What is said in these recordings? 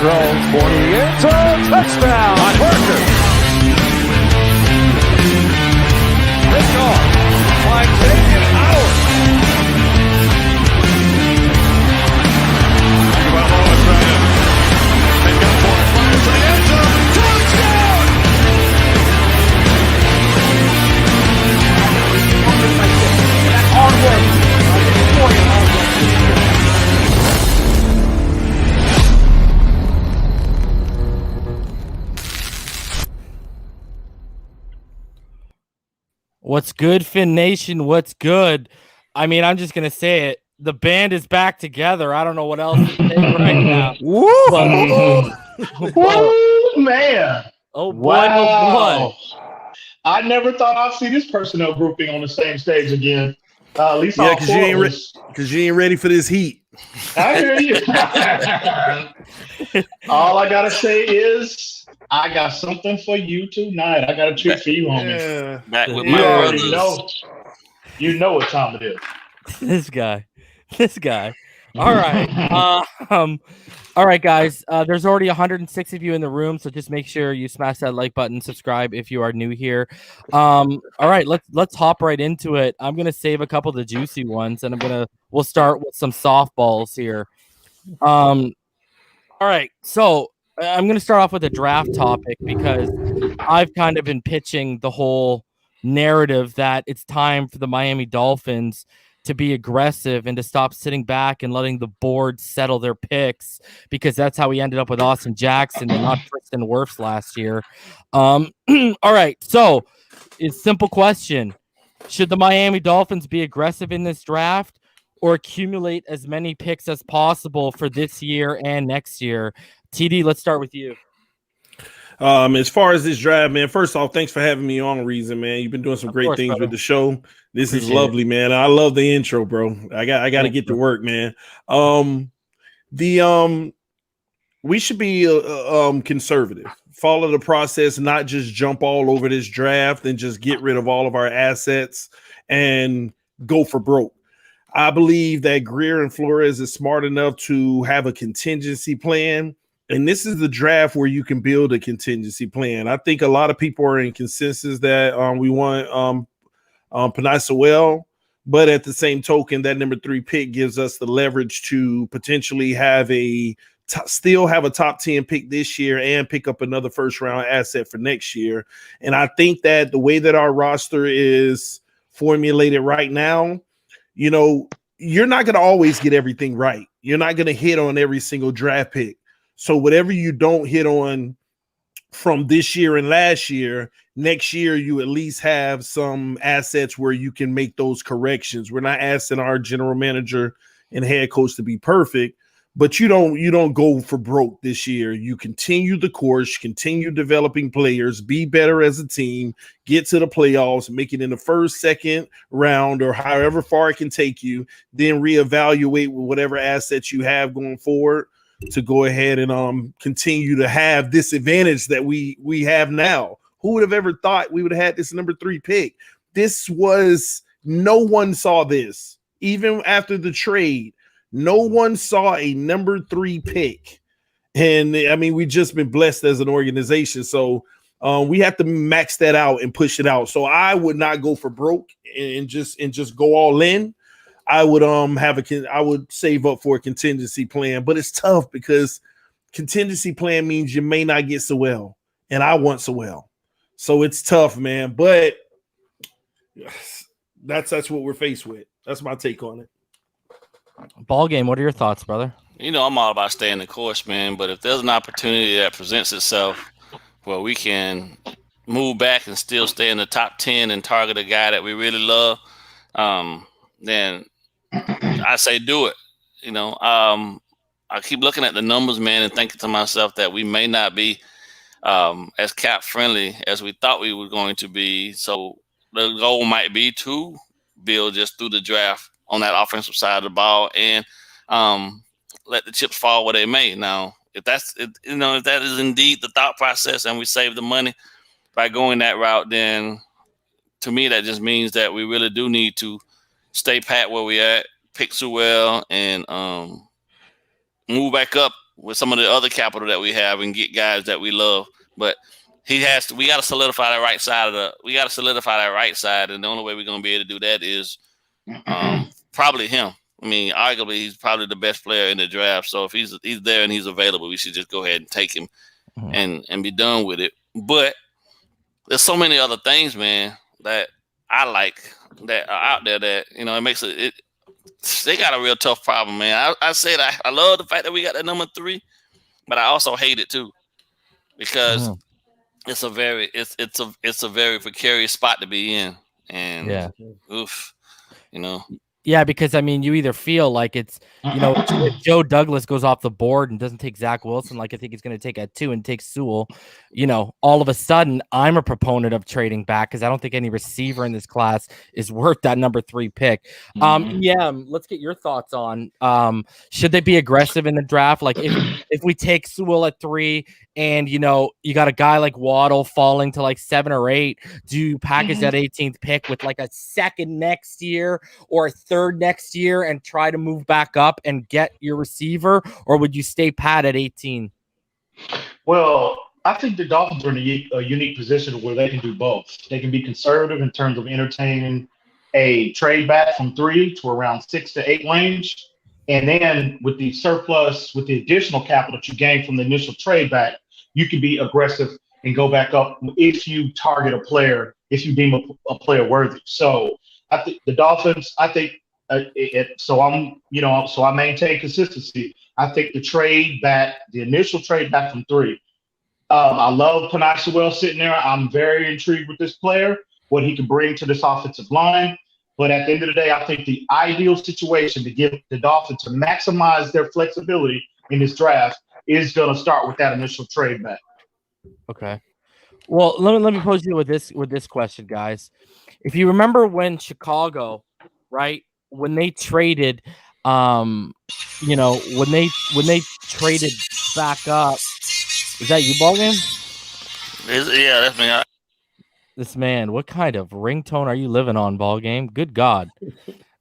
throws for the end zone. Touchdown, Parker. Pick off by Xavien Howard. Tagovailoa trying to make up for it. Fires to the end zone. Touchdown! That's hard work. What's good, Fin Nation? What's good? I mean, I'm just going to say it. The band is back together. I don't know what else to say right now. Woo! Woo, man. Oh, boy, wow. oh, boy. I never thought I'd see this personnel grouping on the same stage again. At least yeah, because you ain't ready for this heat. I hear you. All I got to say is I got something for you tonight. I got a treat for you, homie. Back with You my already brothers. You know what time it is. This guy. All right. All right, guys. There's already 106 of you in the room, so just make sure you smash that like button, subscribe if you are new here. All right, let's hop right into it. I'm gonna save a couple of the juicy ones, and we'll start with some softballs here. All right, so I'm gonna start off with a draft topic because I've kind of been pitching the whole narrative that it's time for the Miami Dolphins to be aggressive and to stop sitting back and letting the board settle their picks, because that's how we ended up with Austin Jackson and not Tristan Wirfs last year. All right, so it's a simple question. Should the Miami Dolphins be aggressive in this draft or accumulate as many picks as possible for this year and next year? TD, let's start with you. As far as this draft, man, first off, thanks for having me on, Reason, man. You've been doing some great things with the show. This is lovely, man. I love the intro, bro. I got to get to work, man. We should be conservative. Follow the process, not just jump all over this draft and just get rid of all of our assets and go for broke. I believe that Greer and Flores is smart enough to have a contingency plan. And this is the draft where you can build a contingency plan. I think a lot of people are in consensus that we want Penei Sewell, but at the same token, that number 3 pick gives us the leverage to potentially have still have a top 10 pick this year and pick up another first round asset for next year. And I think that the way that our roster is formulated right now, you know, you're not going to always get everything right. You're not going to hit on every single draft pick. So whatever you don't hit on from this year and last year, next year you at least have some assets where you can make those corrections. We're not asking our general manager and head coach to be perfect, but you don't go for broke this year. You continue the course, continue developing players, be better as a team, get to the playoffs, make it in the first, second round, or however far it can take you, then reevaluate with whatever assets you have going forward to go ahead and continue to have this advantage that we have now. Who would have ever thought we would have had this number 3 pick? No one saw this. Even after the trade, no one saw a number 3 pick. And I mean, we've just been blessed as an organization. So we have to max that out and push it out. So I would not go for broke and just go all in. I would I would save up for a contingency plan, but it's tough because contingency plan means you may not get Sewell, and I want Sewell, so it's tough, man. But that's what we're faced with. That's my take on it. BallGame, what are your thoughts, brother? You know, I'm all about staying the course, man. But if there's an opportunity that presents itself where we can move back and still stay in the top 10 and target a guy that we really love, then I say do it. You know, I keep looking at the numbers, man, and thinking to myself that we may not be as cap friendly as we thought we were going to be. So the goal might be to build just through the draft on that offensive side of the ball and let the chips fall where they may. Now, if that is indeed the thought process and we save the money by going that route, then to me that just means that we really do need to stay pat where we at, pick Sewell, and move back up with some of the other capital that we have and get guys that we love. But we got to solidify that right side and the only way we're going to be able to do that is probably him. I mean, arguably, he's probably the best player in the draft. So if he's there and he's available, we should just go ahead and take him and be done with it. But there's so many other things, man, that I like that are out there that, you know, it makes it they got a real tough problem, man. I said I love the fact that we got that number 3, but I also hate it too because it's a very precarious spot to be in, and oof, you know. Yeah, because I mean, you either feel like it's, you know, if Joe Douglas goes off the board and doesn't take Zach Wilson, like I think he's going to take at 2 and take Sewell, you know, all of a sudden I'm a proponent of trading back because I don't think any receiver in this class is worth that number 3 pick. Let's get your thoughts on should they be aggressive in the draft? Like if we take Sewell at 3 and, you know, you got a guy like Waddle falling to like 7 or 8, do you package that 18th pick with like a second next year or a third next year and try to move back up and get your receiver, or would you stay pat at 18? Well, I think the Dolphins are in a unique position where they can do both. They can be conservative in terms of entertaining a trade back from 3 to around 6 to 8 range. And then with the surplus, with the additional capital that you gain from the initial trade back, you can be aggressive and go back up if you target a player, if you deem a player worthy. So I think the Dolphins, so I maintain consistency. I think the initial trade back from 3. I love Penei Sewell sitting there. I'm very intrigued with this player, what he can bring to this offensive line. But at the end of the day, I think the ideal situation to give the Dolphins to maximize their flexibility in this draft is going to start with that initial trade back. Okay. Well, let me pose you with this question, guys. If you remember when Chicago, right, when they traded, when they traded back up, is that you, BallGame? Yeah, that's me. This man, what kind of ringtone are you living on, BallGame? Good God.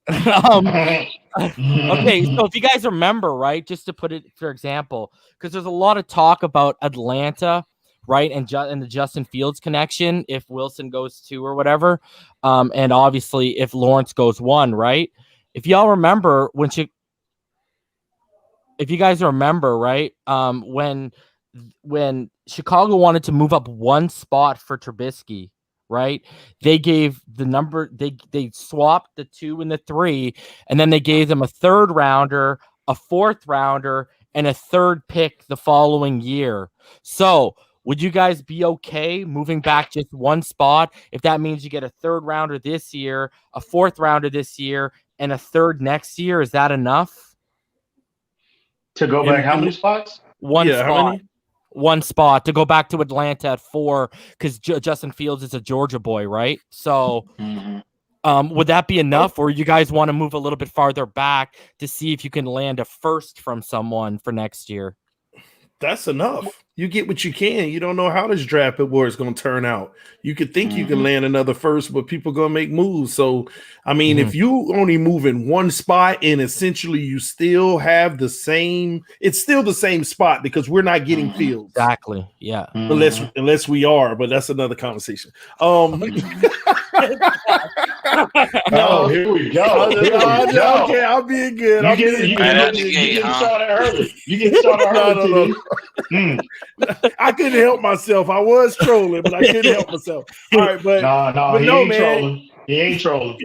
Okay, so if you guys remember, right, just to put it for example, because there's a lot of talk about Atlanta, right, and the Justin Fields connection if Wilson goes 2 or whatever, and obviously if Lawrence goes 1, right? If y'all remember if you guys remember, right, when Chicago wanted to move up 1 spot for Trubisky, right? They gave the number, they swapped the 2 and the 3, and then they gave them a 3rd rounder, a 4th rounder, and a 3rd pick the following year. So would you guys be okay moving back just 1 spot if that means you get a 3rd rounder this year, a 4th rounder this year, and a 3rd next year? Is that enough? To go back how many spots? 1 spot. 1 spot to go back to Atlanta at 4 because Justin Fields is a Georgia boy, right? So would that be enough, or you guys want to move a little bit farther back to see if you can land a 1st from someone for next year? That's enough. You get what you can. You don't know how this draft war is going to turn out. You could think you can land another 1st, but people going to make moves. So, I mean, if you only move in 1 spot and essentially you still have the same, it's still the same spot because we're not getting Fields. Exactly. Yeah. Unless we are, but that's another conversation. No, here we go. Okay, I'm being good. You get started early. You get started early. No. I couldn't help myself. I was trolling, but I couldn't help myself. All right, but he ain't trolling. He ain't trolling.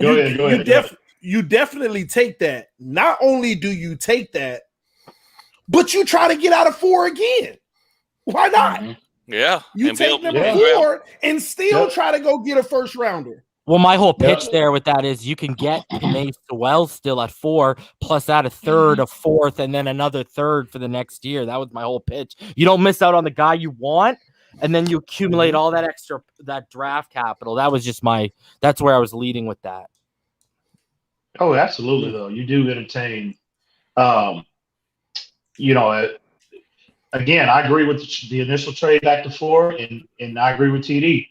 Go ahead. You definitely take that. Not only do you take that, but you try to get out of 4 again. Why not? Yeah. You take number 4 and still try to go get a 1st rounder. Well, my whole pitch there with that is you can get Penei Sewell still at 4, plus add a 3rd, a 4th, and then another 3rd for the next year. That was my whole pitch. You don't miss out on the guy you want, and then you accumulate all that that draft capital. That was just that's where I was leading with that. Oh, absolutely, though. You do entertain. Again, I agree with the initial trade back to 4, and I agree with TD.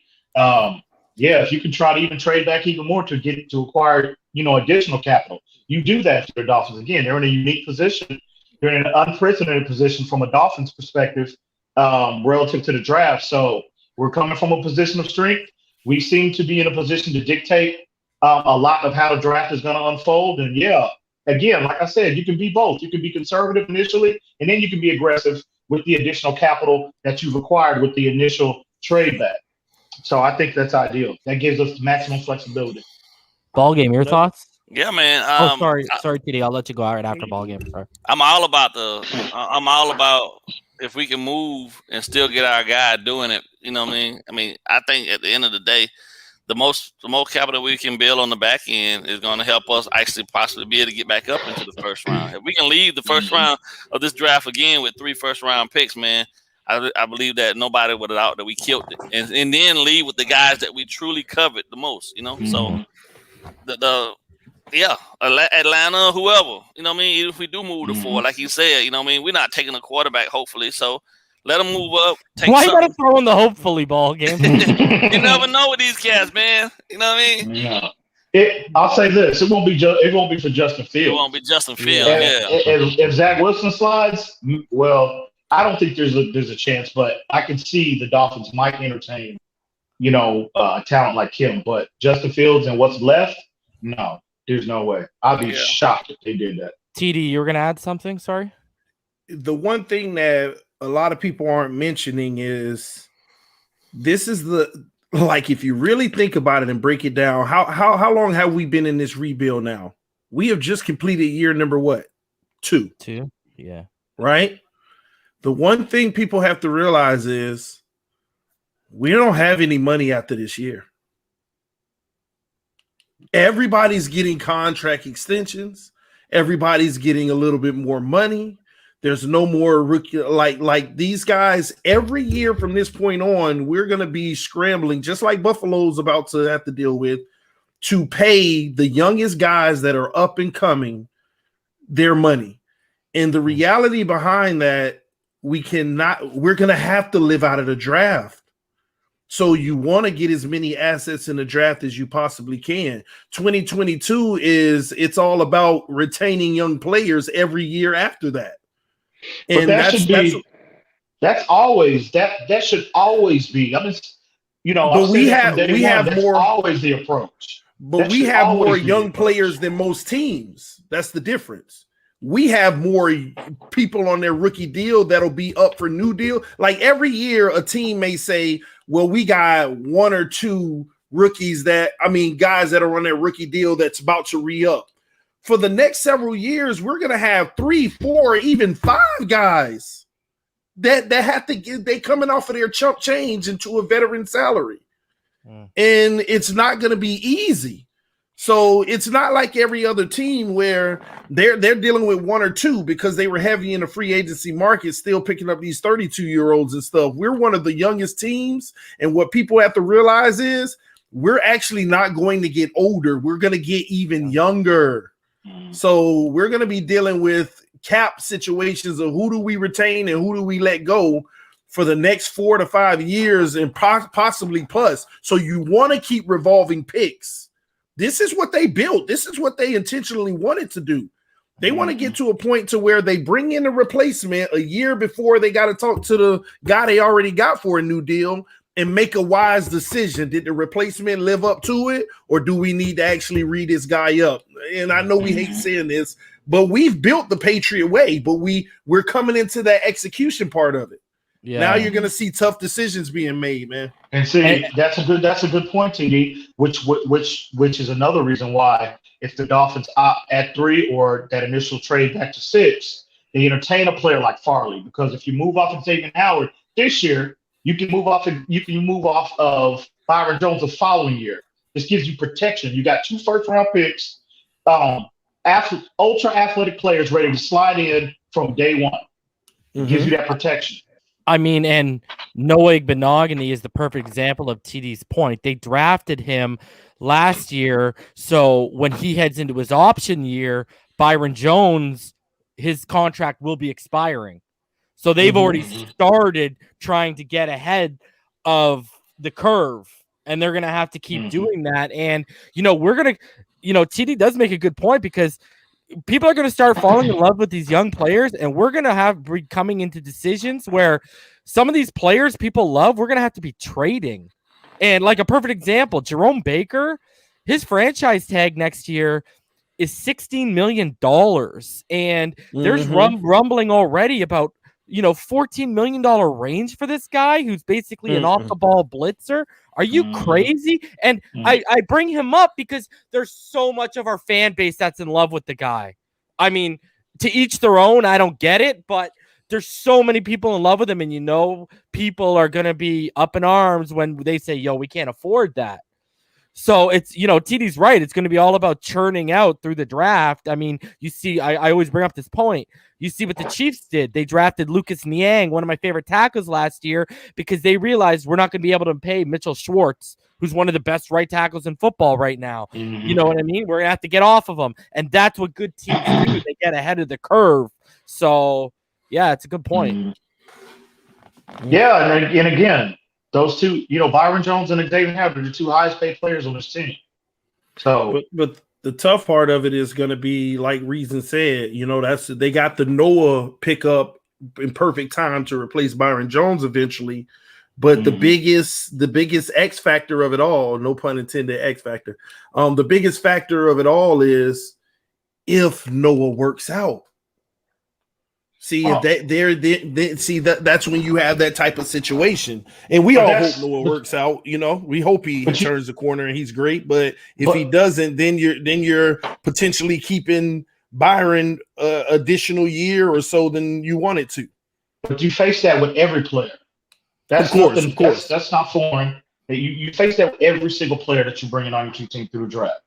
If you can try to even trade back even more to acquire, additional capital, you do that for the Dolphins. Again, they're in a unique position They're in an unprecedented position from a Dolphins perspective relative to the draft. So we're coming from a position of strength. We seem to be in a position to dictate a lot of how the draft is going to unfold. And yeah, again, like I said, you can be both. You can be conservative initially, and then you can be aggressive with the additional capital that you've acquired with the initial trade back. So I think that's ideal. That gives us maximum flexibility. BallGame, your thoughts? Yeah, man. Sorry, TD. I'll let you go out right after BallGame. Sorry. I'm all about if we can move and still get our guy doing it. You know what I mean? I think at the end of the day, the more capital we can build on the back end is going to help us actually possibly be able to get back up into the first round. If we can leave the first round of this draft again with 3 first-round picks, man, I believe that nobody would have thought that we killed it, and then leave with the guys that we truly covet the most. You know, so Atlanta, whoever. You know what I mean? Even if we do move to 4, like you said, you know what I mean? We're not taking a quarterback, hopefully, so. Let them move up. Why you gotta throw in the hopefully BallGame? You never know with these cats, man. You know what I mean? Yeah. I'll say this: it won't be for Justin Fields. It won't be Justin Fields. If Zach Wilson slides, well, I don't think there's a chance, but I can see the Dolphins might entertain, a talent like him. But Justin Fields and what's left, no, there's no way. I'd be shocked if they did that. TD, you were gonna add something? Sorry. The one thing that a lot of people aren't mentioning is this is if you really think about it and break it down, how long have we been in this rebuild now? We have just completed year number what? 2. 2, yeah. Right? The one thing people have to realize is we don't have any money after this year. Everybody's getting contract extensions. Everybody's getting a little bit more money. There's no more rookie like these guys. Every year from this point on, we're going to be scrambling, just like Buffalo's about to have to deal with, to pay the youngest guys that are up and coming their money. And the reality behind that, we're going to have to live out of the draft. So you want to get as many assets in the draft as you possibly can. 2022 it's all about retaining young players every year after that. And that should always be. I mean, but we have more. Always the approach. But we have more young players than most teams. That's the difference. We have more people on their rookie deal that'll be up for new deal. Like every year, a team may say, "Well, we got 1 or 2 rookies guys that are on their rookie deal that's about to re-up." For the next several years, we're going to have 3, 4, even 5 guys that have to get, they coming off of their chump change into a veteran salary. And it's not going to be easy. So it's not like every other team where they're dealing with 1 or 2 because they were heavy in the free agency market, still picking up these 32-year-olds and stuff. We're one of the youngest teams. And what people have to realize is we're actually not going to get older. We're going to get even younger. So we're going to be dealing with cap situations of who do we retain and who do we let go for the next 4 to 5 years and possibly plus. So you want to keep revolving picks. This is what they built. This is what they intentionally wanted to do. They want to get to a point to where they bring in a replacement a year before they got to talk to the guy they already got for a new deal and make a wise decision. Did the replacement live up to it, or do we need to actually read this guy up? And I know we hate saying this, but we've built the Patriot way, but we're coming into that execution part of it. Yeah. Now you're going to see tough decisions being made, man. And see, that's a good point, TD, which is another reason why if the Dolphins opt at 3 or that initial trade back to 6, they entertain a player like Farley, because if you move off of Xavien Howard this year, you can move off of Byron Jones the following year. This gives you protection. You got 2 first-round picks, ultra athletic players ready to slide in from day one. It gives you that protection. I mean, and Noah Igbinoghene is the perfect example of TD's point. They drafted him last year, so when he heads into his option year, Byron Jones, his contract will be expiring. So they've already started trying to get ahead of the curve, and they're going to have to keep doing that. And, we're going to, TD does make a good point, because people are going to start falling in love with these young players, and we're going to be coming into decisions where some of these players people love, we're going to have to be trading. And like a perfect example, Jerome Baker, his franchise tag next year is $16 million. And there's rumbling already about, $14 million range for this guy who's basically an off-the-ball blitzer. Are you crazy? And I bring him up because there's so much of our fan base that's in love with the guy. I mean, to each their own. I don't get it, but there's so many people in love with him, and people are going to be up in arms when they say, yo, we can't afford that. So it's, TD's right. It's going to be all about churning out through the draft. I mean, you see, I always bring up this point. You see what the Chiefs did. They drafted Lucas Niang, one of my favorite tackles last year, because they realized we're not going to be able to pay Mitchell Schwartz, who's one of the best right tackles in football right now. You know what I mean? We're going to have to get off of him. And that's what good teams do. They get ahead of the curve. So, yeah, it's a good point. Yeah, and again, those two, Byron Jones and Xavien Howard are the two highest paid players on this team. So, but the tough part of it is going to be, like Reason said, they got the Noah pickup in perfect time to replace Byron Jones eventually. But the biggest X factor of it all, no pun intended, X factor. The biggest factor of it all is if Noah works out. See, if that's when you have that type of situation, and we all hope Noah works out. We hope he turns the corner and he's great. But if he doesn't, then you're potentially keeping Byron additional year or so than you wanted to. But you face that with every player. That's of course. That's not foreign. You face that with every single player that you're bringing on your team through the draft.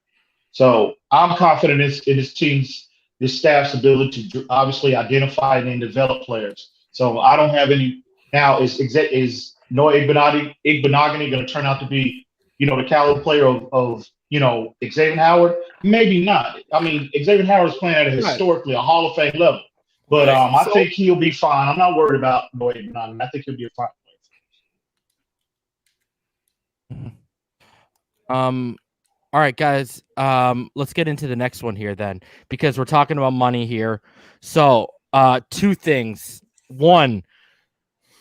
So I'm confident in his team's. This staff's ability to obviously identify and develop players. So I don't have any now. Is Noah Igbinoghene going to turn out to be, the caliber player of Xavien Howard? Maybe not. I mean, Xavien Howard is playing at a Hall of Fame level, but I think he'll be fine. I'm not worried about Noah Igbinoghene. I think he'll be a fine player. All right, guys, let's get into the next one here then, because we're talking about money here. So two things. One,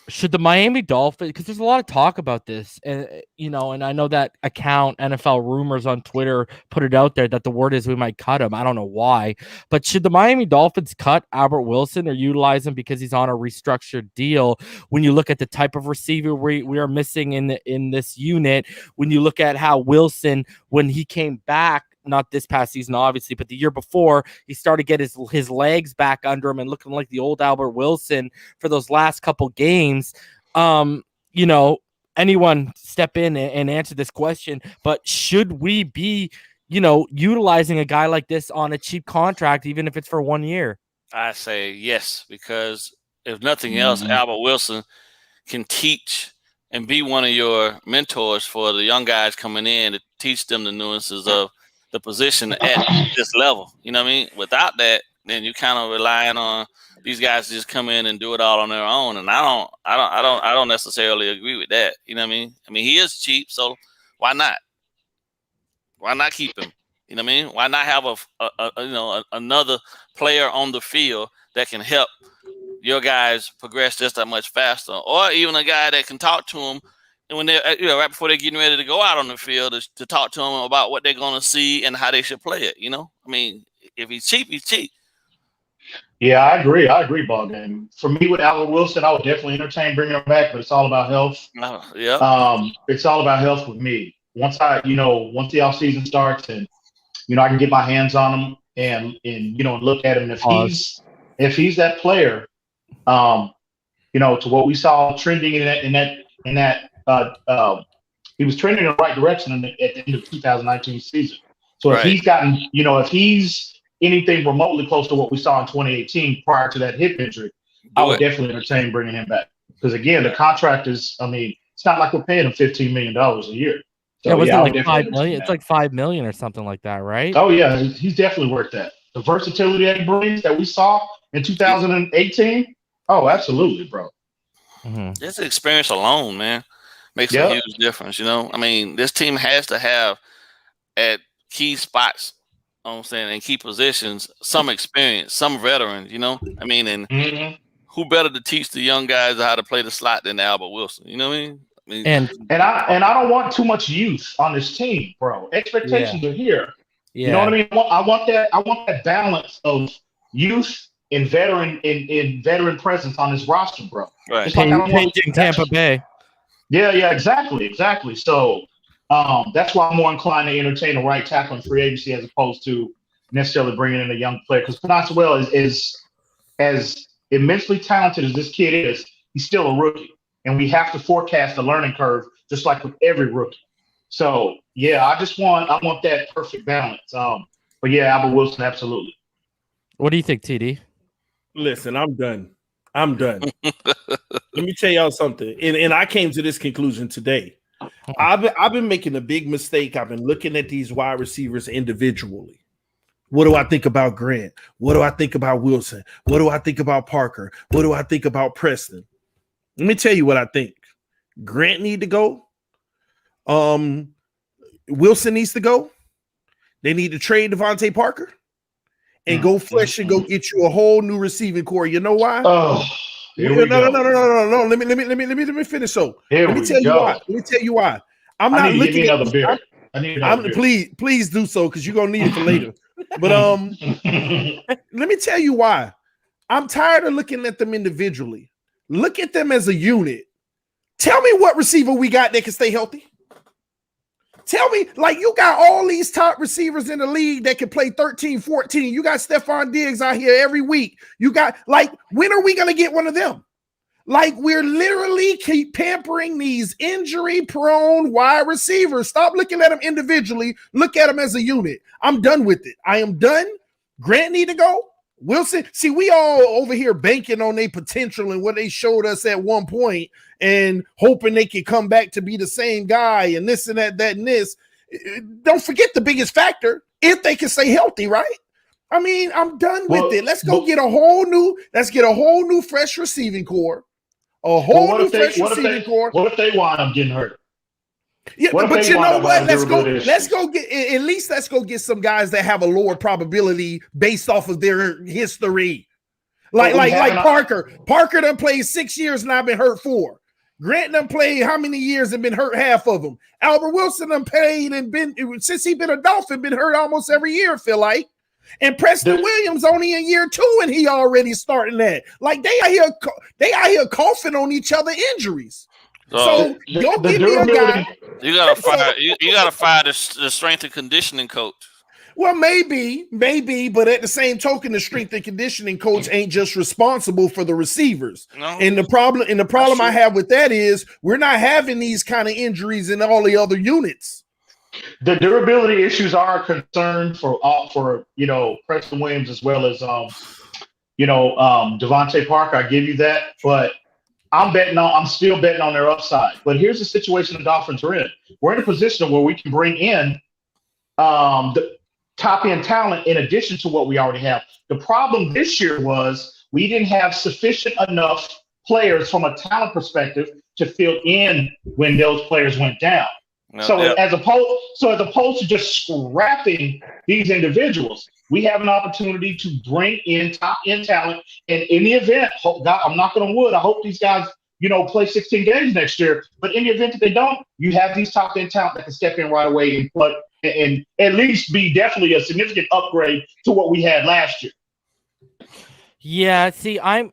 should the Miami Dolphins, because there's a lot of talk about this, and and I know that account NFL Rumors on Twitter put it out there that the word is we might cut him. I don't know why, but should the Miami Dolphins cut Albert Wilson or utilize him because he's on a restructured deal? When you look at the type of receiver we are missing in this unit, when you look at how Wilson, when he came back, not this past season, obviously, but the year before, he started to get his legs back under him and looking like the old Albert Wilson for those last couple games. Anyone step in and answer this question, but should we be, utilizing a guy like this on a cheap contract, even if it's for 1 year? I say yes, because if nothing else, Albert Wilson can teach and be one of your mentors for the young guys coming in to teach them the nuances of the position at this level. You know what I mean? Without that, then you're kind of relying on these guys to just come in and do it all on their own. And I don't necessarily agree with that. You know what I mean? I mean, he is cheap, so why not? Why not keep him? You know what I mean? Why not have another player on the field that can help your guys progress just that much faster, or even a guy that can talk to them and when they're right before they're getting ready to go out on the field to talk to them about what they're going to see and how they should play it. I mean, if he's cheap, he's cheap. Yeah, I agree. BallGame. For me, with Albert Wilson, I would definitely entertain bringing him back, but it's all about health. It's all about health with me. Once the offseason starts and I can get my hands on him and look at him. If he's that player, to what we saw trending in that he was trending in the right direction at the end of 2019 season. So if he's gotten, if he's anything remotely close to what we saw in 2018 prior to that hip injury, I would definitely entertain bringing him back. Because again, the contract is, it's not like we're paying him $15 million a year. So, was it like $5 million? It's like $5 million or something like that, right? Oh yeah, he's definitely worth that. The versatility that he brings that we saw in 2018. Oh, absolutely, bro. This experience alone, man, makes a huge difference. This team has to have at key spots I'm saying, in key positions, some experience, some veterans, I mean, and who better to teach the young guys how to play the slot than Albert Wilson? You know what I mean? And I don't want too much youth on this team, bro. Expectations are here. Yeah. You know what I mean? I want that balance of youth and veteran presence on this roster, bro. Right. Just like I don't want Tampa Bay. Yeah, exactly. So that's why I'm more inclined to entertain a right tackle in free agency as opposed to necessarily bringing in a young player. Because Panaswell is as immensely talented as this kid is, he's still a rookie. And we have to forecast the learning curve just like with every rookie. So, yeah, I want that perfect balance. But, yeah, Albert Wilson, absolutely. What do you think, TD? Listen, I'm done. Let me tell y'all something. And I came to this conclusion today. I've been making a big mistake. I've been looking at these wide receivers individually. What do I think about Grant? What do I think about Wilson? What do I think about Parker? What do I think about Preston? Let me tell you what I think. Grant need to go. Wilson needs to go. They need to trade Devontae Parker and go fresh and go get you a whole new receiving core. You know why? Oh, no. Let me finish. So let me tell you why. I'm not looking at another beer. Please do so because you're gonna need it for later. But let me tell you why. I'm tired of looking at them individually. Look at them as a unit. Tell me what receiver we got that can stay healthy. Tell me, like, you got all these top receivers in the league that can play 13, 14. You got Stephon Diggs out here every week. You got, like, when are we going to get one of them? Like, we're literally keep pampering these injury-prone wide receivers. Stop looking at them individually. Look at them as a unit. I'm done with it. I am done. Grant need to go. Wilson, see, we all over here banking on their potential and what they showed us at one point and hoping they can come back to be the same guy and this and that and this. Don't forget the biggest factor, if they can stay healthy, right? I mean, I'm done with it. Let's get a whole new fresh receiving core. A whole new fresh receiving core. What if they wind up getting hurt? Yeah, but you know what? Let's go get some guys that have a lower probability based off of their history. Like Parker. Parker done played 6 years and I've been hurt 4. Grant done played how many years and been hurt half of them. Albert Wilson done played and been since he been a Dolphin, been hurt almost every year, I feel like. And Preston Williams only in year 2 and he already starting that. Like they out here coughing on each other injuries. So you'll give me a guy. You gotta fire the strength and conditioning coach. Well, maybe, but at the same token, the strength and conditioning coach ain't just responsible for the receivers. No. And the problem I have with that is we're not having these kind of injuries in all the other units. The durability issues are a concern for Preston Williams as well as Devontae Parker. I give you that, but I'm still betting on their upside. But here's the situation the Dolphins are in. We're in a position where we can bring in the top end talent in addition to what we already have. The problem this year was we didn't have sufficient enough players from a talent perspective to fill in when those players went down. As opposed to just scrapping these individuals, we have an opportunity to bring in top end talent. And in the event, God, I'm knocking on wood, I hope these guys, play 16 games next year. But in the event that they don't, you have these top end talent that can step in right away and at least be definitely a significant upgrade to what we had last year. Yeah, I'm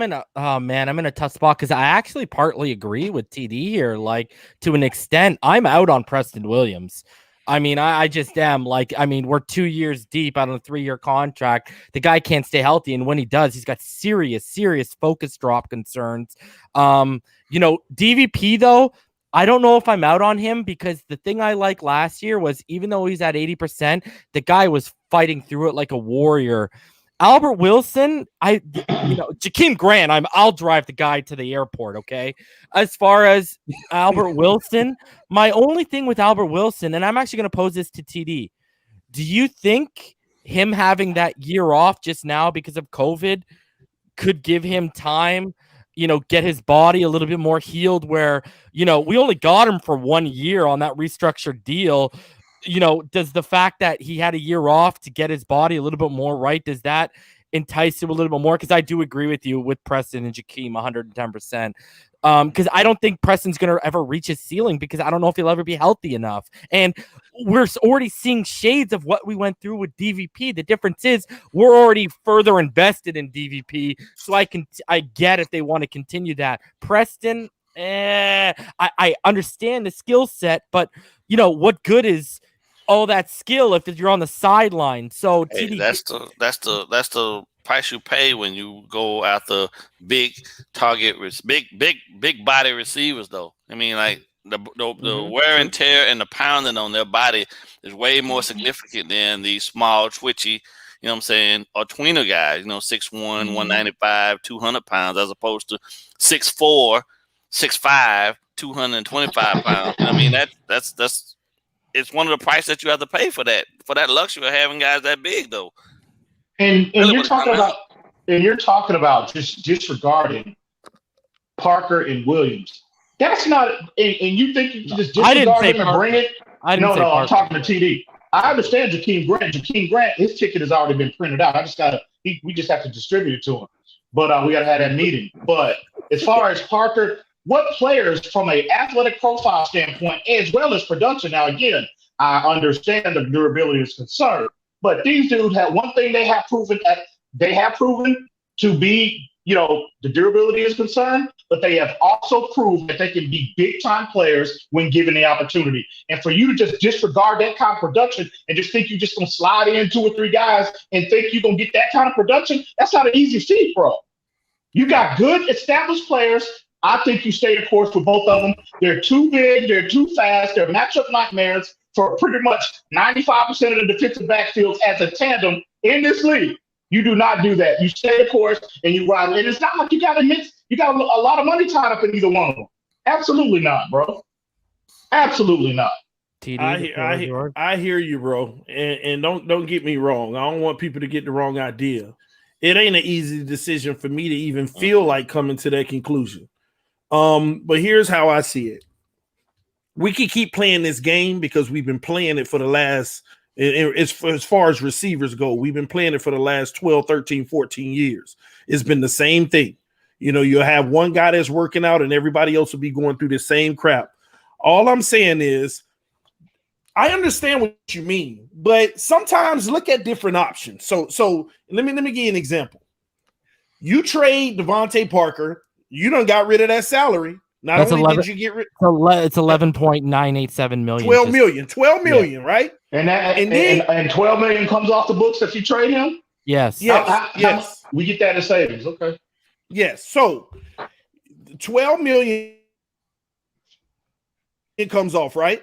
in a tough spot because I actually partly agree with TD here. Like, to an extent, I'm out on Preston Williams. I mean, I just am. Like, I mean, we're 2 years deep out on a 3-year contract. The guy can't stay healthy, and when he does, he's got serious focus drop concerns. DVP though, I don't know if I'm out on him because the thing I liked last year was even though he's at 80%, the guy was fighting through it like a warrior. Albert Wilson, Jakeem Grant, I'll drive the guy to the airport, okay? As far as Albert Wilson, my only thing with Albert Wilson, and I'm actually going to pose this to TD, do you think him having that year off just now because of COVID could give him time, get his body a little bit more healed where, we only got him for 1 year on that restructured deal. does the fact that he had a year off to get his body a little bit more right, does that entice him a little bit more? Because I do agree with you with Preston and Jakeem 110%. Because I don't think Preston's going to ever reach his ceiling because I don't know if he'll ever be healthy enough. And we're already seeing shades of what we went through with DVP. The difference is we're already further invested in DVP. So I get if they want to continue that. Preston, I understand the skill set, but what good is all that skill if you're on the sideline? So hey, that's the price you pay when you go after big target, big body receivers. Though I mean, like the wear and tear and the pounding on their body is way more significant than these small, twitchy, you know what I'm saying, or tweener guys. 6'1", 195, 200 pounds, as opposed to 6'4", 6'5", 225 pounds. I mean, that's it's one of the prices that you have to pay for that luxury of having guys that big, though. And you're talking about just disregarding Parker and Williams. That's not, and you think you can just disregard him and bring it? No, I'm talking to TD. I understand Jakeem Grant. Jakeem Grant, his ticket has already been printed out. We just have to distribute it to him. But we got to have that meeting. But as far as Parker, what players from an athletic profile standpoint, as well as production, now again, I understand the durability is concerned, but these dudes have one thing they have proven to be, the durability is concerned, but they have also proved that they can be big time players when given the opportunity. And for you to just disregard that kind of production and just think you're just going to slide in 2 or 3 guys and think you're going to get that kind of production, that's not an easy feat, bro. You got good established players. I think you stay the course with both of them. They're too big. They're too fast. They're matchup nightmares for pretty much 95% of the defensive backfields as a tandem in this league. You do not do that. You stay the course and you ride. And it's not like you got a lot of money tied up in either one of them. Absolutely not, bro. Absolutely not. I hear you, bro. And don't get me wrong. I don't want people to get the wrong idea. It ain't an easy decision for me to even feel like coming to that conclusion. But here's how I see it. We can keep playing this game because we've been playing it for the last, as far as receivers go, we've been playing it for the last 12, 13, 14 years. It's been the same thing. You'll have one guy that's working out and everybody else will be going through the same crap. All I'm saying is I understand what you mean, but sometimes look at different options. So let me give you an example. You trade Devontae Parker, you done got rid of that salary. Not only did you get rid, it's 11.987 million. 12 million, right? And 12 million comes off the books if you trade him. Yes. Yes. We get that in savings. Okay. Yes. So 12 million it comes off, right?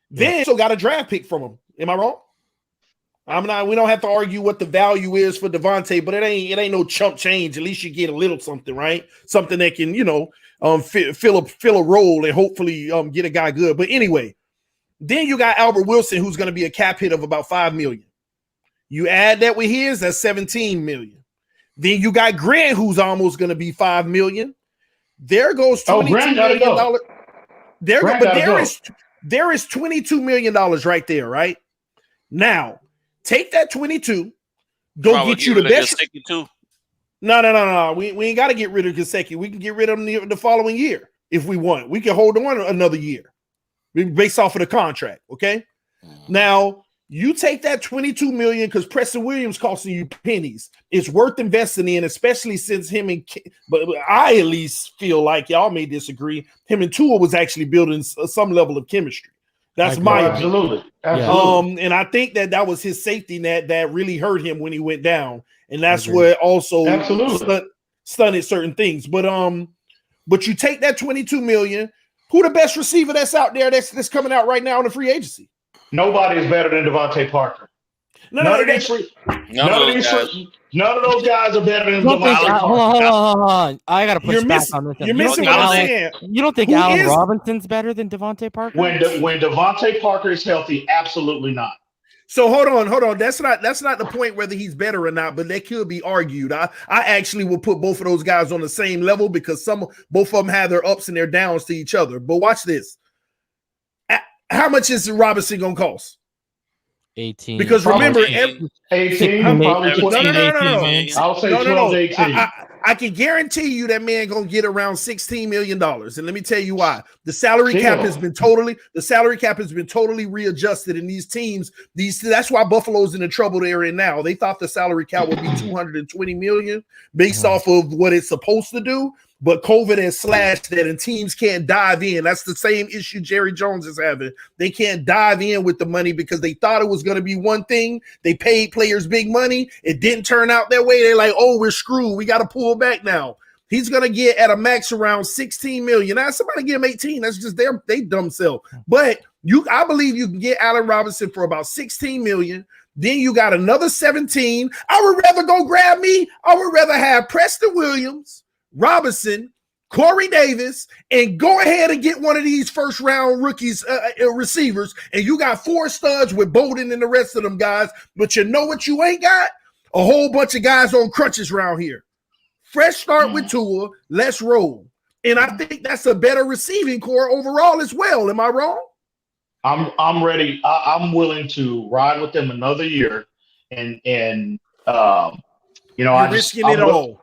Then you still got a draft pick from him. Am I wrong? We don't have to argue what the value is for Devontae, but it ain't no chump change. At least you get a little something, right? Something that can, fill a role and hopefully get a guy good. But anyway, then you got Albert Wilson, who's going to be a cap hit of about $5 million. You add that with his, that's $17 million. Then you got Grant, who's almost going to be $5 million. There goes $22 million. There is $22 million right there, right? Now, take that 22, go get you the best. No. We ain't got to get rid of Gesicki. We can get rid of him the following year if we want. We can hold on another year based off of the contract, okay? Now, you take that $22 million because Preston Williams costing you pennies. It's worth investing in, especially since but I at least feel like, y'all may disagree, him and Tua was actually building some level of chemistry. That's my opinion. Absolutely. And I think that was his safety net that really hurt him when he went down, and that's what also stunted certain things. But you take that $22 million. Who the best receiver that's out there that's coming out right now in the free agency? Nobody is better than Devontae Parker. None of those guys are better than Devontae Parker. Hold on. I got to push back on this. You're missing what I'm saying. You don't think Allen Robinson's better than Devontae Parker? When Devontae Parker is healthy, absolutely not. So hold on. That's not the point whether he's better or not, but that could be argued. I actually will put both of those guys on the same level because both of them have their ups and their downs to each other. But watch this. How much is Robinson gonna cost? 18. Because remember, 18, probably 20. No. I'll say No. 12 to 18. I can guarantee you that man gonna get around $16 million. And let me tell you why. The salary cap has been totally readjusted in these teams. That's why Buffalo's in the trouble they're in now. They thought the salary cap would be $220 million based off of what it's supposed to do. But COVID has slashed that, and teams can't dive in. That's the same issue Jerry Jones is having. They can't dive in with the money because they thought it was going to be one thing. They paid players big money. It didn't turn out that way. They're like, oh, we're screwed. We got to pull back now. He's going to get at a max around $16 million. Now, somebody give him 18. That's just they dumb self. But I believe you can get Allen Robinson for about $16 million. Then you got another 17. I would rather have Preston Williams, Robinson, Corey Davis, and go ahead and get one of these first-round rookies receivers, and you got 4 studs with Bolden and the rest of them guys, but you know what you ain't got? A whole bunch of guys on crutches around here. Fresh start with Tua, let's roll. And I think that's a better receiving core overall as well. Am I wrong? I'm ready. I'm willing to ride with them another year, and You're risking it all.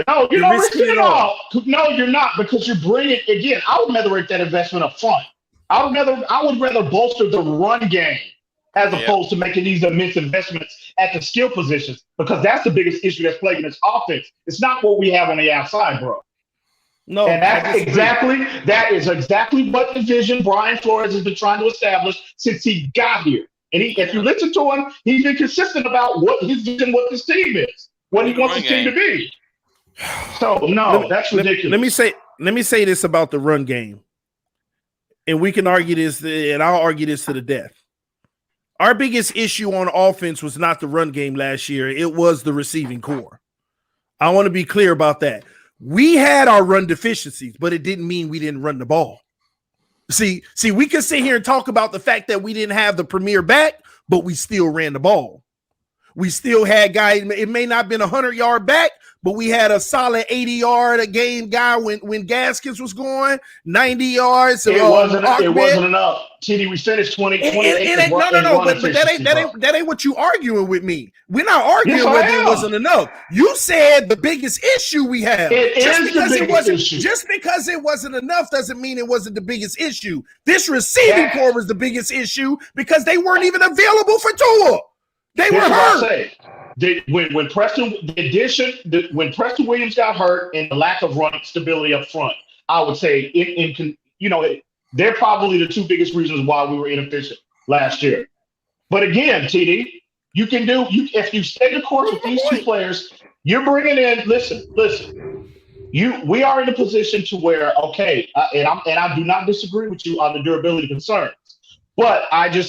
No, you're not risking it all. No, you're not, because you're bringing again. I would rather rate that investment up front. I would rather bolster the run game as opposed to making these immense investments at the skill positions, because that's the biggest issue that's plaguing this offense. It's not what we have on the outside, bro. No, and that is exactly what the vision Brian Flores has been trying to establish since he got here. And if you listen to him, he's been consistent about what his vision, what this team is, what he wants his team to be. So no, that's ridiculous. Let me say this about the run game, and we can argue this, and I'll argue this to the death. Our biggest issue on offense was not the run game last year; it was the receiving core. I want to be clear about that. We had our run deficiencies, but it didn't mean we didn't run the ball. See, we can sit here and talk about the fact that we didn't have the premier back, but we still ran the ball. We still had guys. It may not have been 100-yard back, but we had a solid 80-yard a game guy when Gaskins was going 90 yards. It wasn't enough. TD, we finished 20. But that ain't what you arguing with me. We're not arguing whether it wasn't enough. You said the biggest issue we have. Just because it wasn't enough doesn't mean it wasn't the biggest issue. This receiving core was the biggest issue because they weren't even available for Tua. They were hurt. When Preston Williams got hurt and the lack of run stability up front, I would say they're probably the 2 biggest reasons why we were inefficient last year. But again, TD, if you stay the course with these 2 players, you're bringing in. Listen. We are in a position to where and I do not disagree with you on the durability concerns. But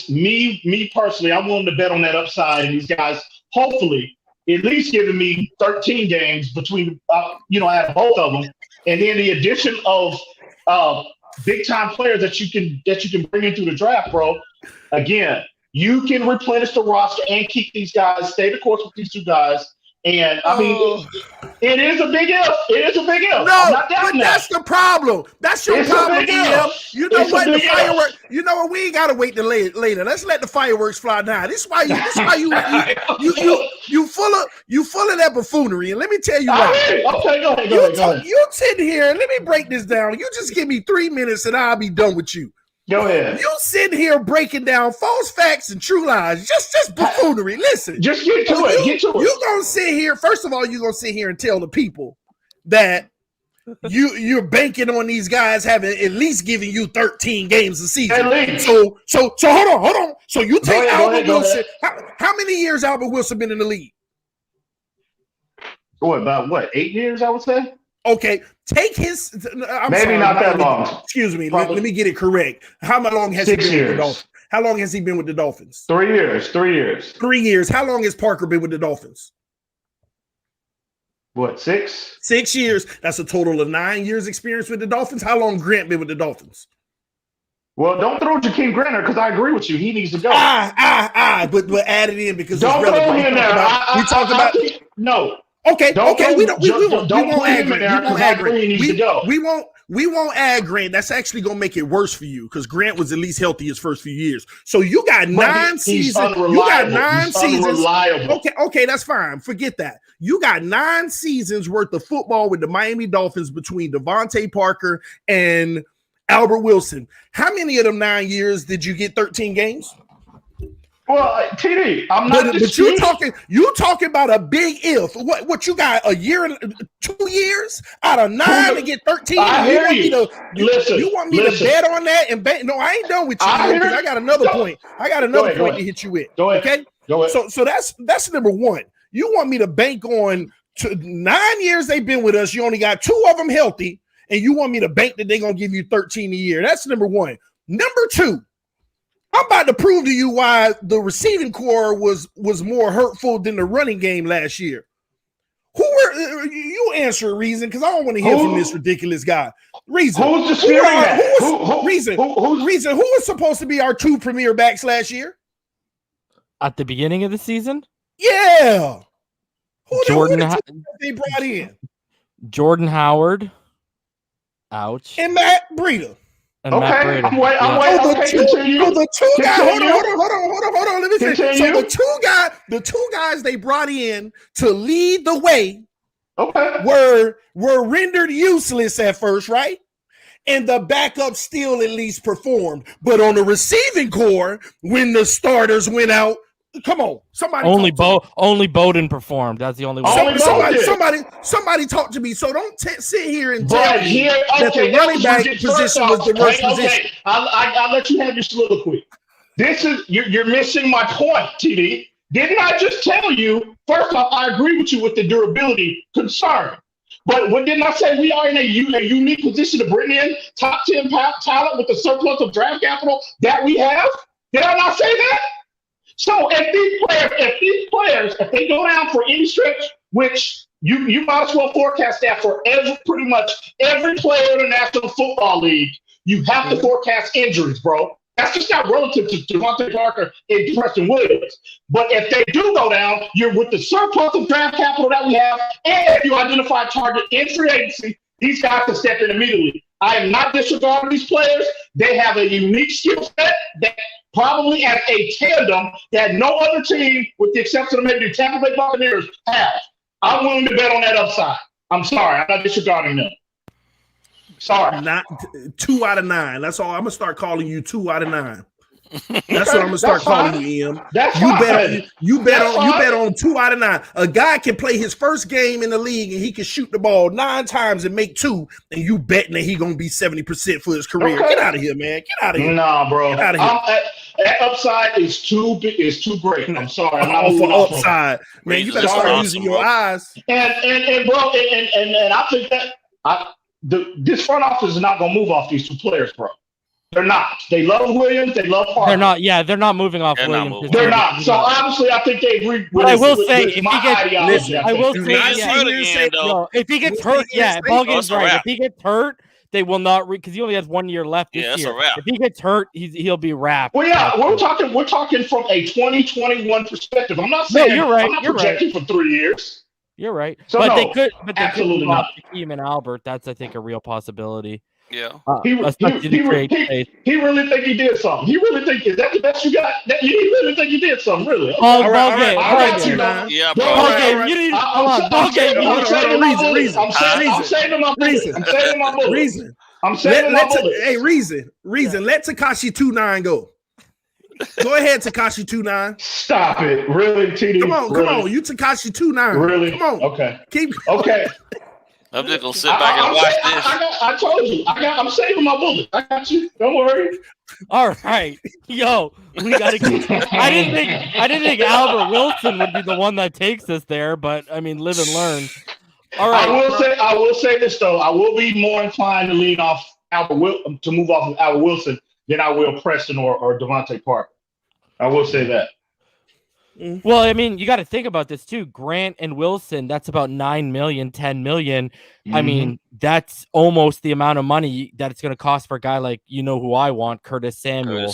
me personally, I'm willing to bet on that upside, and these guys hopefully at least giving me 13 games between, out of both of them, and then the addition of big time players that you can bring in through the draft, bro. Again, you can replenish the roster and keep these guys, stay the course with these 2 guys. And I mean, it is a big if. It is a big if. No, but that's the problem. That's your problem, EM. You know what? The fireworks. You know what? We ain't gotta wait till later. Let's let the fireworks fly now. This is why you full of that buffoonery. And let me tell you why. Okay, go ahead. You sitting here. Let me break this down. You just give me 3 minutes and I'll be done with you. Go ahead. You sitting here breaking down false facts and true lies. Just buffoonery. Listen. Just get to it. You're gonna sit here. First of all, you're gonna sit here and tell the people that you're banking on these guys having at least giving you 13 games a season. So hold on. So you take Albert Wilson. How many years Albert Wilson been in the league? About 8 years, I would say. Okay, take his. Maybe not that long. Excuse me. Let me get it correct. How long has he been with the Dolphins? How long has he been with the Dolphins? 3 years. 3 years. 3 years. How long has Parker been with the Dolphins? 6? 6 years. That's a total of 9 years experience with the Dolphins. How long Grant been with the Dolphins? Well, don't throw Jakeem Grant because I agree with you. He needs to go. But add it in because don't it's throw him in there. We talk about no. Okay. We won't agree. We won't add Grant. That's actually going to make it worse for you because Grant was at least healthy his first few years. So you got nine seasons. You got 9 seasons. Okay, that's fine. Forget that. You got 9 seasons worth of football with the Miami Dolphins between Devontae Parker and Albert Wilson. How many of them 9 years did you get 13 games? Well, TD, I'm not. But you talking about a big if. What you got? A year and 2 years out of 9 to get 13. I hear you. You want me to bet on that and bet? No, I ain't done with you. I got another point. I got another point to hit you with. Go ahead. Okay. Go ahead. So that's number one. You want me to bank on 9 years they've been with us. You only got 2 of them healthy, and you want me to bank that they're gonna give you 13 a year. That's number one. Number two. I'm about to prove to you why the receiving core was more hurtful than the running game last year. You answer Reason because I don't want to hear from this ridiculous guy. Reason. Who's disputing that? Reason. Reason. Who was supposed to be our 2 premier backs last year? At the beginning of the season? Yeah. Who they brought in? Jordan Howard. Ouch. And Matt Breida. And okay, Matt Breida. I'm waiting. The two guys. Hold on. Let me finish. So the two guys they brought in to lead the way, were rendered useless at first, right? And the backup still at least performed. But on the receiving core, when the starters went out, come on, somebody. Only Bowden performed. That's the only one. Somebody talk to me. So don't sit here and tell me that the running back position was the worst position. I'll let you have your soliloquy. This is you're missing my point, TD. Didn't I just tell you? First off, I agree with you with the durability concern. But what didn't I say? We are in a unique position to bring in top 10 talent with the surplus of draft capital that we have. Did I not say that? So if these players, if they go down for any stretch, which you might as well forecast that for pretty much every player in the National Football League, you have to forecast injuries, bro. That's just not relative to Devontae Parker and Preston Williams. But if they do go down, you're with the surplus of draft capital that we have, and if you identify a target in free agency, these guys can step in immediately. I am not disregarding these players. They have a unique skill set that probably as a tandem that no other team, with the exception of maybe the Tampa Bay Buccaneers, have. I'm willing to bet on that upside. I'm sorry. I'm not disregarding them. Sorry. Not 2 out of 9. That's all. I'm gonna start calling you 2 out of 9. That's what I'm gonna start calling you, Em. You bet on 2 out of 9. A guy can play his first game in the league and he can shoot the ball 9 times and make 2, and you betting that he gonna be 70% for his career. Okay. Get out of here, man. Get out of here. Nah, bro. Get out of here. That upside is too big. It's too great. I'm sorry. I'm not for upside, man. You better start using your eyes. And bro, and I think that this front office is not gonna move off these 2 players, bro. They're not. They love Williams. They love Parker. They're not. Yeah, they're not moving off Williams. They're not. So obviously, I think they agree with. I will say, if he gets hurt, BallGame's right. If he gets hurt, they will not because he only has 1 year left this year. If he gets hurt, he'll be wrapped. Well, yeah, we're talking from a 2021 perspective. I'm not saying you're right. I'm not projecting for 3 years. You're right. So they could absolutely move off Hakeem and Albert. That's I think a real possibility. Yeah. He really think he did something. He really think is that the best you got? He really think he did something, really. Okay. All right. Yeah, bro. BallGame, you need I'm saving my bullet. Reason. I'm saving my bullet. Hey, Reason. Let Tekashi 2-9 go. Go ahead, Tekashi 2-9. Stop it. Really, TD? Come on. You Tekashi 2-9. Really? Come on. Okay. Keep going. Okay. I'm just gonna sit back and watch this. I told you. I'm saving my bullet. I got you. Don't worry. All right, yo, we gotta get. I didn't think Albert Wilson would be the one that takes us there, but I mean, live and learn. All right. I will say this though. I will be more inclined to lean off to move off of Albert Wilson than I will Preston or Devontae Parker. I will say that. Well, I mean, you got to think about this too. Grant and Wilson, that's about 9 million, 10 million. I mean, that's almost the amount of money that it's going to cost for a guy like, who I want, Curtis Samuel.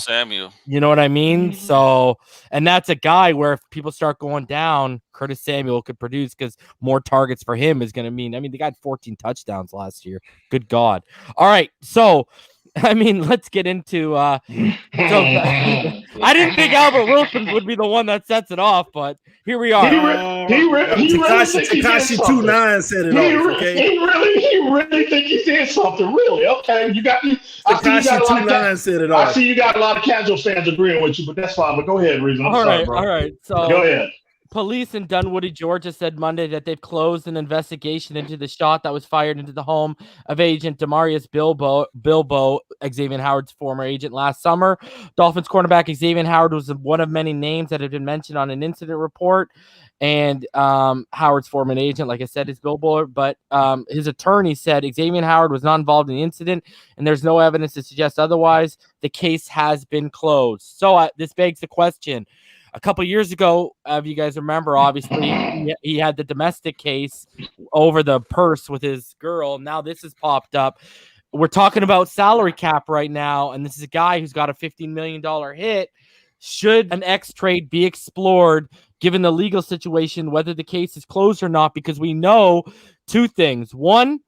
You know what I mean? So, and that's a guy where if people start going down, Curtis Samuel could produce because more targets for him is going to mean, the guy had 14 touchdowns last year. Good God. All right. So, let's get into I didn't think Albert Wilson would be the one that sets it off, but here we are. Tekashi 29 set it off. Okay, he really think he did something. Really? Okay, Tekashi 29 set it off. I see you got a lot of casual fans agreeing with you, but that's fine. But go ahead, Reason. All right. So go ahead. Police in Dunwoody, Georgia said Monday that they've closed an investigation into the shot that was fired into the home of agent Demarius Bilbo, Xavien Howard's former agent last summer. Dolphins cornerback Xavien Howard was one of many names that had been mentioned on an incident report. And Howard's former agent, like I said, is Bilbo. But his attorney said Xavien Howard was not involved in the incident, and there's no evidence to suggest otherwise. The case has been closed. So this begs the question. A couple years ago, if you guys remember, obviously, he had the domestic case over the purse with his girl. Now this has popped up. We're talking about salary cap right now, and this is a guy who's got a $15 million hit. Should an X trade be explored, given the legal situation, whether the case is closed or not? Because we know two things. One,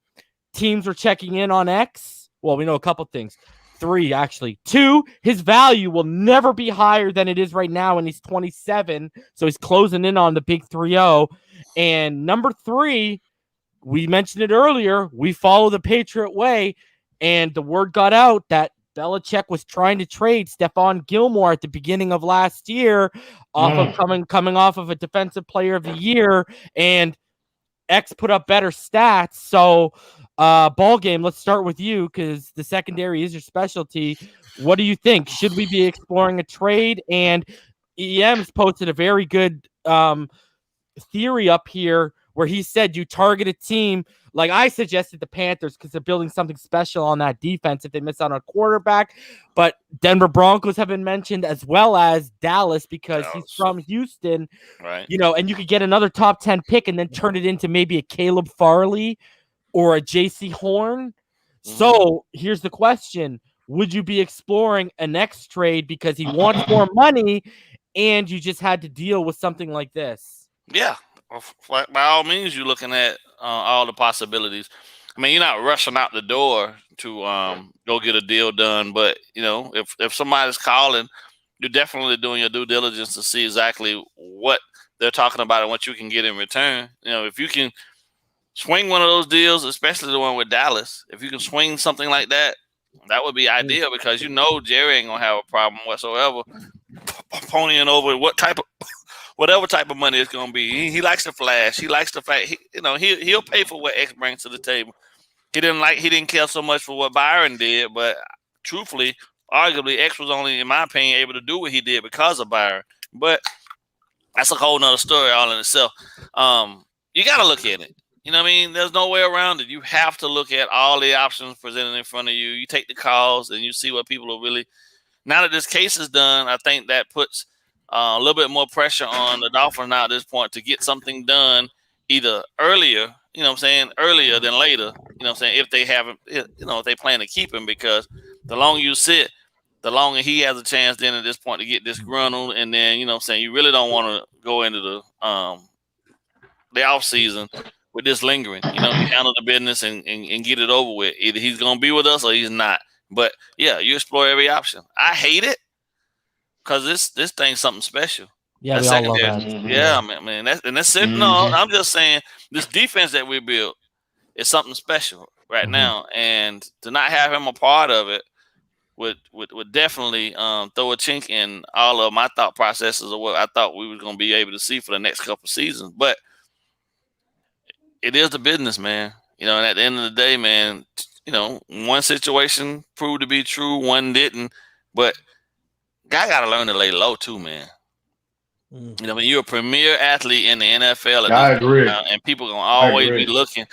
teams are checking in on X. Well, we know a couple things. 3, actually. 2, his value will never be higher than it is right now, and he's 27, so he's closing in on the big 3-0. And number 3, we mentioned it earlier, we follow the Patriot way, and the word got out that Belichick was trying to trade Stephon Gilmore at the beginning of last year, coming off of a Defensive Player of the Year, and X put up better stats. So BallGame, let's start with you because the secondary is your specialty. What do you think? Should we be exploring a trade? And EM's posted a very good theory up here where he said you target a team like I suggested the Panthers because they're building something special on that defense if they miss out on a quarterback. But Denver Broncos have been mentioned as well as Dallas because he's from Houston, right? And you could get another top 10 pick and then turn it into maybe a Caleb Farley or a JC Horn. So here's the question. Would you be exploring a next trade because he wants more money and you just had to deal with something like this? Yeah. By all means, you're looking at all the possibilities. I mean, you're not rushing out the door to go get a deal done. But, if somebody's calling, you're definitely doing your due diligence to see exactly what they're talking about and what you can get in return. If you can swing one of those deals, especially the one with Dallas, if you can swing something like that, that would be ideal because Jerry ain't going to have a problem whatsoever ponying over whatever type of money it's going to be. He likes to flash. He likes the fact, he'll pay for what X brings to the table. He didn't care so much for what Byron did, but truthfully, arguably, X was only, in my opinion, able to do what he did because of Byron. But that's a whole nother story all in itself. You got to look at it. There's no way around it. You have to look at all the options presented in front of you. You take the calls and you see what people are really. Now that this case is done, I think that puts a little bit more pressure on the Dolphins now at this point to get something done either earlier, earlier than later, if they haven't, if they plan to keep him, because the longer you sit, the longer he has a chance then at this point to get disgruntled. And then, you really don't want to go into the off season with this lingering, you handle the business and get it over with. Either he's going to be with us or he's not. But yeah, you explore every option. I hate it because this thing's something special. Yeah, we all love that. Yeah, man. That's it. No, I'm just saying this defense that we built is something special right now, and to not have him a part of it would definitely throw a chink in all of my thought processes of what I thought we were going to be able to see for the next couple of seasons. But it is the business, man. And at the end of the day, man, one situation proved to be true, one didn't. But guy got to learn to lay low too, man. You're a premier athlete in the NFL. I agree. And people going to always be looking.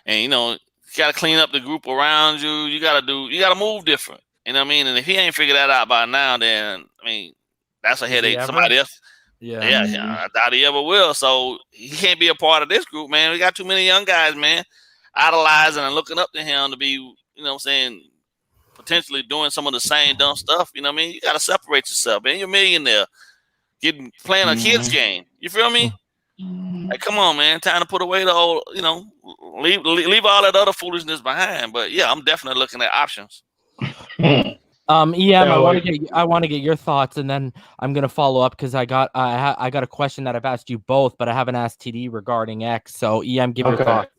And, you got to clean up the group around you. You got to move different. You know what I mean? And if he ain't figured that out by now, then, that's a headache. Yeah, I doubt he ever will. So he can't be a part of this group, man. We got too many young guys, man, idolizing and looking up to him to be, you know what I'm saying, potentially doing some of the same dumb stuff. You know what I mean? You got to separate yourself, man. You're a millionaire. Playing a kid's game. You feel me? Like, come on, man. Time to put away the old, you know, leave all that other foolishness behind. But yeah, I'm definitely looking at options. I want to get your thoughts, and then I'm gonna follow up because I got a question that I've asked you both, but I haven't asked TD regarding X. So EM, give your thoughts.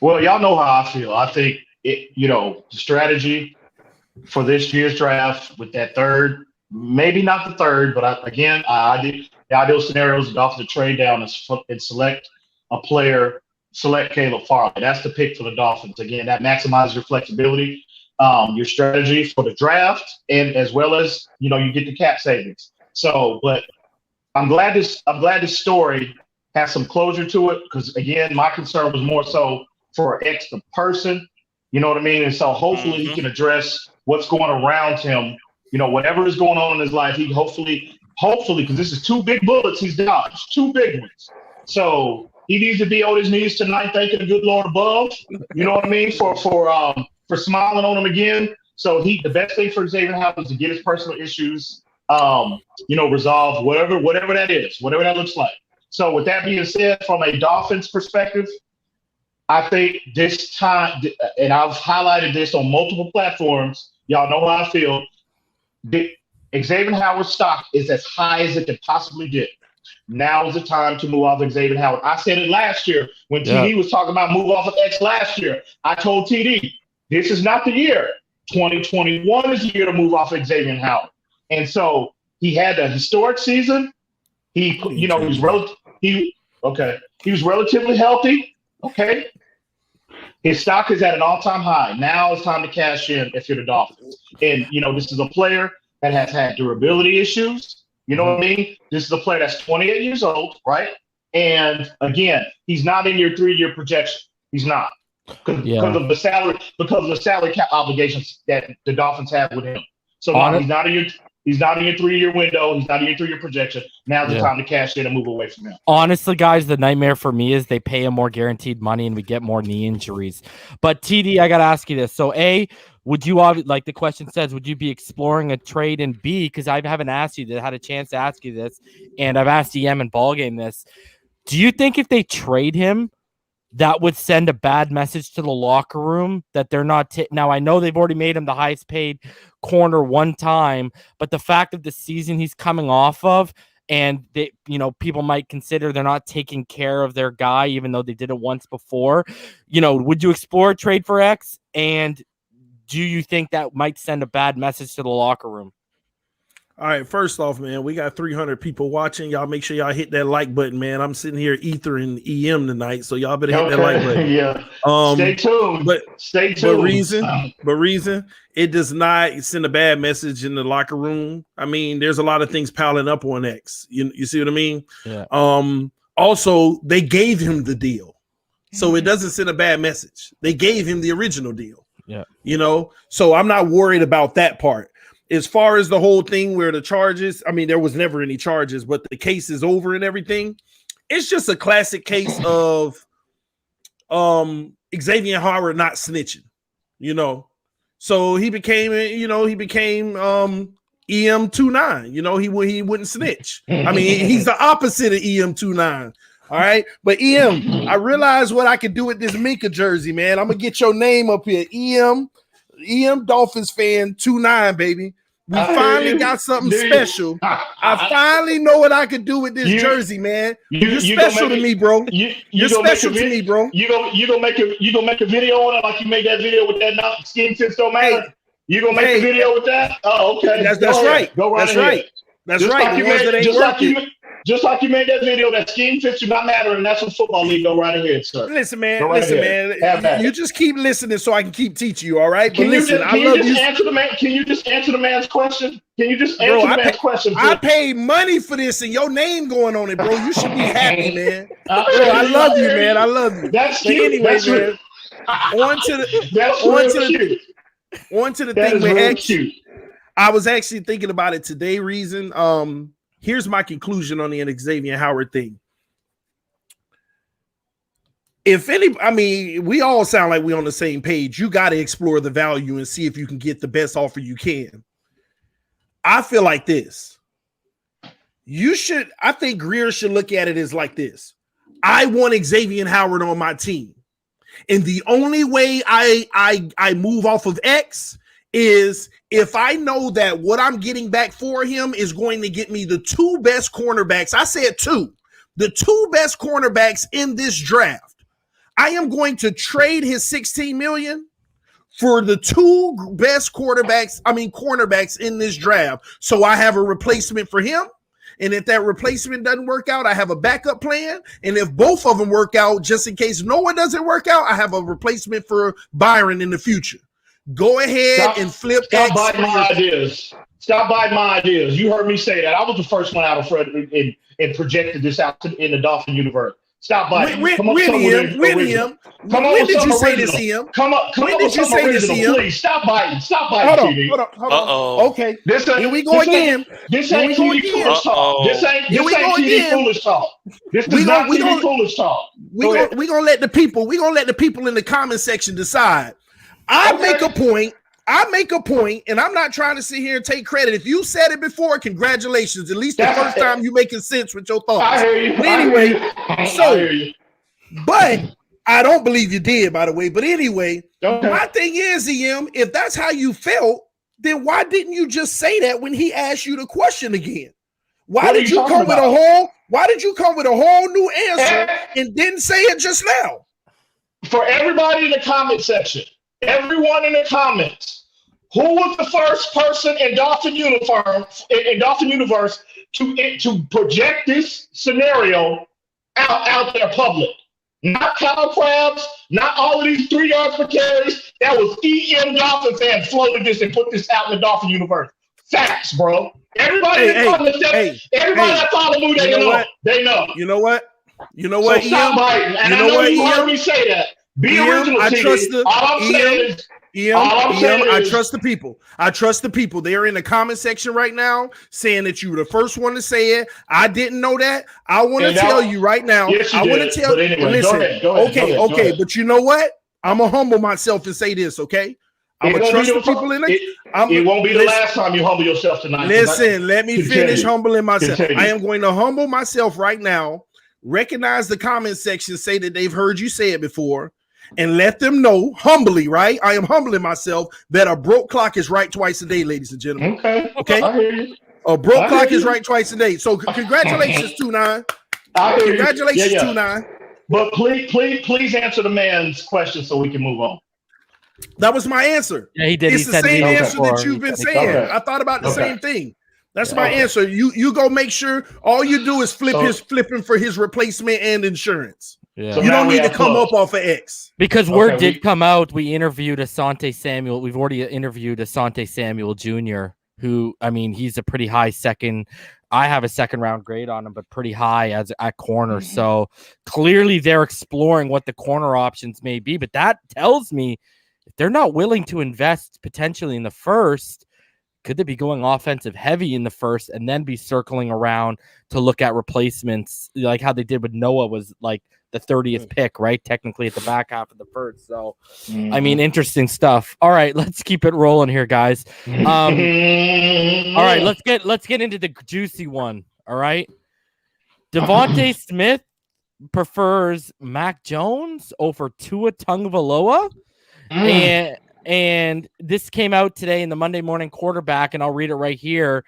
Well, y'all know how I feel. I think the strategy for this year's draft with that third, maybe not the third, but the ideal scenario is the Dolphins to trade down and select a player, select Caleb Farley. That's the pick for the Dolphins. Again, that maximizes your flexibility. Your strategy for the draft, and as well as you get the cap savings. So, but I'm glad this story has some closure to it, because again, my concern was more so for X the person, you know what I mean? And so hopefully he can address what's going around him, whatever is going on in his life. He hopefully, because this is 2 big bullets he's dodged, 2 big ones. So he needs to be on his knees tonight, thanking the good Lord above. You know what I mean? For smiling on him again. So the best thing for Xavien Howard is to get his personal issues, resolved, whatever that is, whatever that looks like. So with that being said, from a Dolphins perspective, I think this time, and I've highlighted this on multiple platforms, y'all know how I feel, Xavien Howard's stock is as high as it can possibly get. Now is the time to move off of Xavien Howard. I said it last year when TD was talking about move off of X last year. I told TD, this is not the year. 2021 is the year to move off of Xavien Howard. And so he had a historic season. He was relatively healthy. Okay. His stock is at an all-time high. Now it's time to cash in if you're the Dolphins. And, this is a player that has had durability issues. You know what I mean? This is a player that's 28 years old, right? And, again, he's not in your 3-year projection. He's not. Because of the salary cap obligations that the Dolphins have with him. So he's not in your 3-year window. He's not in your 3-year projection. Now's the time to cash in and move away from him. Honestly, guys, the nightmare for me is they pay him more guaranteed money and we get more knee injuries. But TD, I gotta ask you this. So would you, like the question says, would you be exploring a trade? And B, because I haven't asked you that, had a chance to ask you this, and I've asked EM and BallGame this. Do you think if they trade him, that would send a bad message to the locker room that they're not now I know they've already made him the highest paid corner one time, but the fact of the season he's coming off of, and they, people might consider they're not taking care of their guy, even though they did it once before. Would you explore a trade for X? And do you think that might send a bad message to the locker room? All right, first off, man, we got 300 people watching. Y'all make sure y'all hit that like button, man. I'm sitting here ethering EM tonight, so y'all better hit that like button. Yeah. Stay tuned. Stay tuned. But reason, it does not send a bad message in the locker room. I mean, there's a lot of things piling up on X. You see what I mean? Yeah. Also, they gave him the deal, so it doesn't send a bad message. They gave him the original deal. Yeah. So I'm not worried about that part. As far as the whole thing where the charges, I mean, there was never any charges, but the case is over and everything. It's just a classic case of Xavien Howard not snitching, So he became EM29, he wouldn't snitch. I mean, he's the opposite of EM29. All right. But EM, I realized what I could do with this Minka jersey, man. I'm gonna get your name up here. EMdolphinfan 29, baby. We finally got something special. I finally know what I could do with this jersey, man. You're special to me, bro. You're special to me, bro. You gonna make a video on it like you made that video with that skin fits don't matter. Hey, you gonna make a video with that? Oh, okay. That's right. Go right that's ahead. right. That's just right. Just like you made that video, that scheme fits do not matter, and that's what football league. Go right ahead, sir. Listen, man. You just keep listening so I can keep teaching you. All right. But listen, I love you. Can you just answer the man's question? Can you just answer the man's question? I paid money for this, and your name going on it, bro. You should be happy, man. Bro, I love you, man. I love you. That's cute. Anyway, that's man. On to the thing with X. I was actually thinking about it today, reason. here's my conclusion on the Xavien Howard thing. We all sound like we're on the same page. You got to explore the value and see if you can get the best offer you can. I feel like this. I think Greer should look at it as like this. I want Xavien Howard on my team. And the only way I move off of X is if I know that what I'm getting back for him is going to get me the two best cornerbacks. I said two. The two best cornerbacks in this draft. I am going to trade his $16 million for the two best cornerbacks in this draft. So I have a replacement for him. And if that replacement doesn't work out, I have a backup plan. And if both of them work out, just in case no one doesn't work out, I have a replacement for Byron in the future. Go ahead and flip. Stop biting my ideas. Stop biting my ideas. You heard me say that. I was the first one out of front and projected this out in the Dolphin universe. Stop biting. When did you say this, EM? Come up with something original, please. Stop biting. Stop biting, Hold on. Okay. Here we go again. This ain't TV foolish talk. This ain't TV foolish talk. This is not TV foolish talk. We're gonna let the people in the comment section decide. I make a point, and I'm not trying to sit here and take credit. If you said it before, congratulations. At least the first time you making sense with your thoughts. I hear you. But anyway, but I don't believe you did, by the way. But anyway, my thing is, EM, if that's how you felt, then why didn't you just say that when he asked you the question again? Why did you come with a whole new answer and didn't say it just now? For everybody in the comment section, everyone in the comments, who was the first person in Dolphin Universe to project this scenario out there public? Not Kyle Krabs, not all of these 3 yards per carries. That was EMdolphinfan floated this and put this out in the Dolphin Universe. Facts, bro. Everybody that follow me, they know. You know what? So stop biting. And I know you heard me say that. Be original. I trust the I trust the people. They're in the comment section right now saying that you were the first one to say it. I didn't know that. I want to tell you right now. Yes, I want to tell you. Anyway, listen. Go ahead. But you know what? I'm gonna humble myself and say this. Okay. I'm gonna trust the people in it. It won't be the last time you humble yourself tonight. Listen, let me finish humbling myself. I am going to humble myself right now. Recognize the comment section. Say that they've heard you say it before. And let them know humbly, right? I am humbling myself that a broke clock is right twice a day, ladies and gentlemen. Okay. I hear you. A broke clock is right twice a day. So congratulations, 2-9. Congratulations, 2-9. But please answer the man's question so we can move on. That was my answer. Yeah, he did. It's the same answer that you've been saying. I thought about the same thing. That's my answer. You go make sure all you do is flipping for his replacement and insurance. Yeah. So you don't need to come up off of X. Because word did come out. We interviewed Asante Samuel. We've already interviewed Asante Samuel Jr., who, I mean, he's a pretty high second. I have a second round grade on him, but pretty high at corner. So clearly they're exploring what the corner options may be. But that tells me if they're not willing to invest potentially in the first, could they be going offensive heavy in the first and then be circling around to look at replacements like how they did with Noah was like the 30th pick, right? Technically at the back half of the first. So, I mean, interesting stuff. All right, let's keep it rolling here, guys. All right, let's get into the juicy one. All right. Devonta Smith prefers Mac Jones over Tua Tagovailoa. And this came out today in the Monday Morning Quarterback, and I'll read it right here.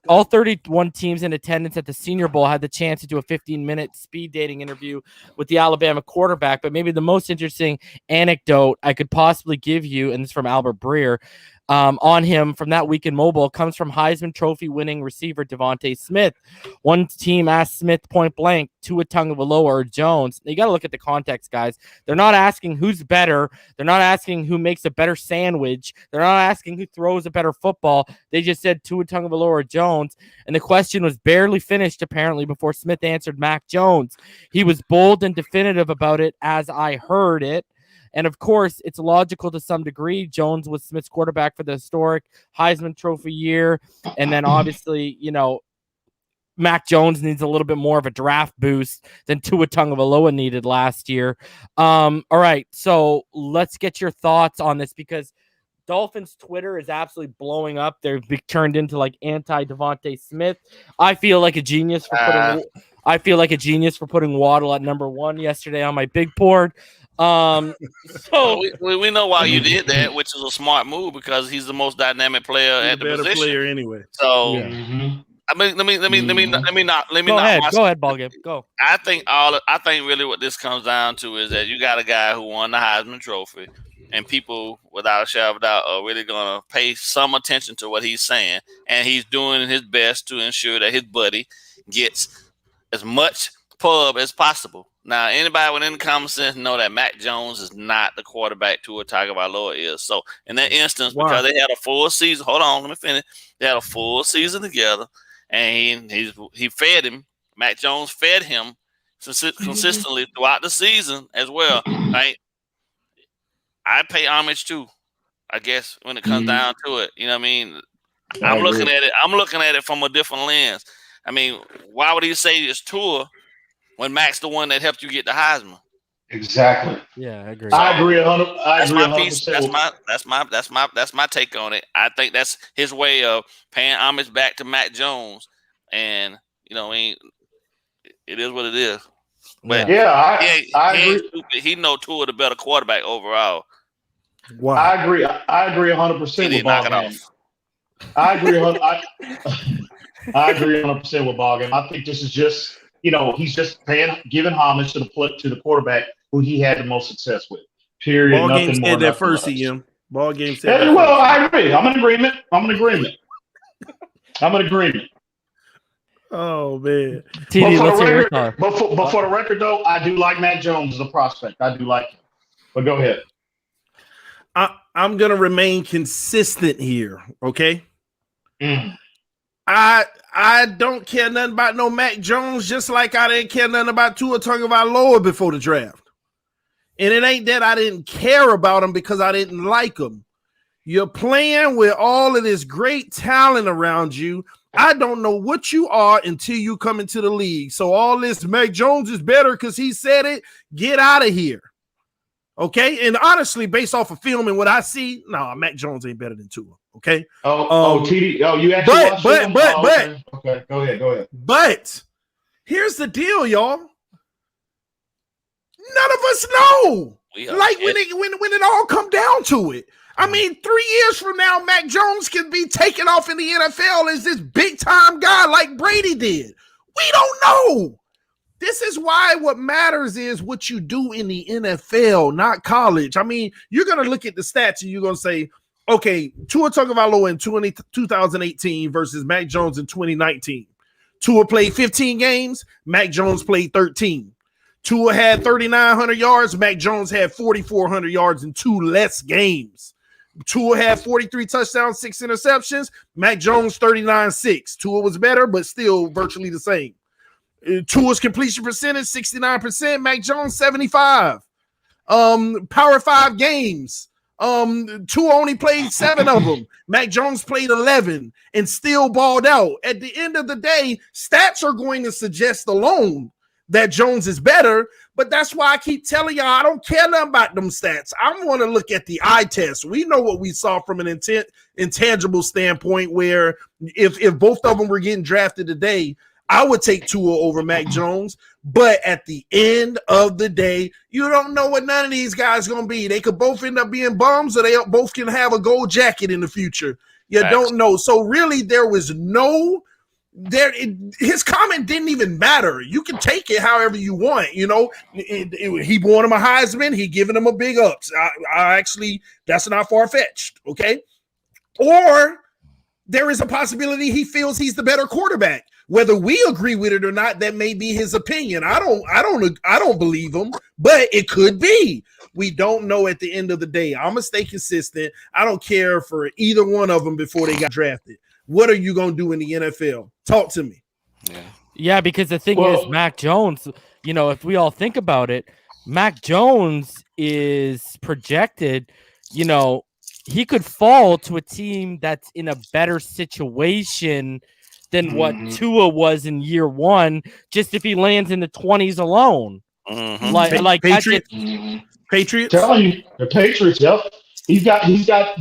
All 31 teams in attendance at the Senior Bowl had the chance to do a 15-minute speed dating interview with the Alabama quarterback. But maybe the most interesting anecdote I could possibly give you, and this is from Albert Breer, on him from that week in mobile, comes from Heisman Trophy winning receiver Devonta Smith. One team asked Smith point blank, Tua Tagovailoa or Jones. You got to look at the context, guys. They're not asking who's better. They're not asking who makes a better sandwich. They're not asking who throws a better football. They just said Tua Tagovailoa or Jones. And the question was barely finished, apparently, before Smith answered Mac Jones. He was bold and definitive about it as I heard it. And of course, it's logical to some degree. Jones was Smith's quarterback for the historic Heisman Trophy year. And then obviously, Mac Jones needs a little bit more of a draft boost than Tua Tagovailoa needed last year. All right, so let's get your thoughts on this because Dolphins Twitter is absolutely blowing up. They're turned into like anti Devonta Smith. I feel like a genius for putting Waddle at number 1 yesterday on my big board. So we know why you did that, which is a smart move because he's the most dynamic player at the position. Player anyway. So. Mm-hmm. I mean, let me not. Go ahead, BallGame. Go. I think really what this comes down to is that you got a guy who won the Heisman Trophy, and people, without a shadow of a doubt, are really gonna pay some attention to what he's saying, and he's doing his best to ensure that his buddy gets as much pub as possible. Now, anybody with any common sense know that Mac Jones is not the quarterback Tua Tagovailoa is. So, in that instance, because they had a full season, hold on, let me finish. They had a full season together. And he fed him. Mac Jones fed him consistently throughout the season as well. Right? I pay homage too, I guess, when it comes down to it. You know what I mean? I'm looking at it from a different lens. I mean, why would he say it's Tua when Mac's the one that helped you get the Heisman? Exactly. Yeah, I agree. I agree 100. That's my piece. That's my take on it. I think that's his way of paying homage back to Mac Jones, and it is what it is. But I agree. He know Tua the better quarterback overall. Wow. I agree 100% with BallGame. I agree 100% with BallGame. I think this is just he's just giving homage to the quarterback who he had the most success with. Period. BallGame said that first, EM. BallGame said that. Well, I agree. I'm in agreement. Oh man. TD, but for the record, though, I do like Mac Jones as a prospect. I do like him. But go ahead. I'm gonna remain consistent here. Okay. Mm. I don't care nothing about no Mac Jones, just like I didn't care nothing about Tua Tagovailoa before the draft. And it ain't that I didn't care about him because I didn't like him. You're playing with all of this great talent around you. I don't know what you are until you come into the league. So all this Mac Jones is better because he said it. Get out of here. Okay? And honestly, based off of film and what I see, no, Mac Jones ain't better than Tua. Okay. TD. Oh, you actually watched him? Okay. Go ahead. But here's the deal, y'all. None of us know. Like when it all come down to it. I mean, 3 years from now, Mac Jones can be taken off in the NFL as this big time guy like Brady did. We don't know. This is why what matters is what you do in the NFL, not college. I mean, you're going to look at the stats and you're going to say, okay, Tua Tagovailoa in 2018 versus Mac Jones in 2019. Tua played 15 games. Mac Jones played 13. Tua had 3,900 yards. Mac Jones had 4,400 yards in 2 less games. Tua had 43 touchdowns, 6 interceptions. Mac Jones 39-6. Tua was better, but still virtually the same. Tua's completion percentage 69%. Mac Jones 75. Power 5 games. Tua only played 7 of them. Mac Jones played 11 and still balled out. At the end of the day, stats are going to suggest alone that Jones is better, but that's why I keep telling y'all I don't care nothing about them stats. I want to look at the eye test. We know what we saw from an intangible standpoint where if both of them were getting drafted today, I would take Tua over Mac Jones, but at the end of the day, you don't know what none of these guys are going to be. They could both end up being bums or they both can have a gold jacket in the future. You don't know. So really there was his comment didn't even matter. You can take it however you want. He won him a Heisman. He giving him a big ups. I actually, that's not far-fetched. Okay. Or there is a possibility he feels he's the better quarterback. Whether we agree with it or not, that may be his opinion. I don't believe him, but it could be. We don't know at the end of the day. I'm gonna stay consistent. I don't care for either one of them before they got drafted. What are you gonna do in the NFL? Talk to me. Yeah, because the thing is, Mac Jones, if we all think about it, Mac Jones is projected, you know, he could fall to a team that's in a better situation than what Tua was in year one, just if he lands in the 20s alone. Like Patriots. Patriots. Telling you, the Patriots. Yep, he's got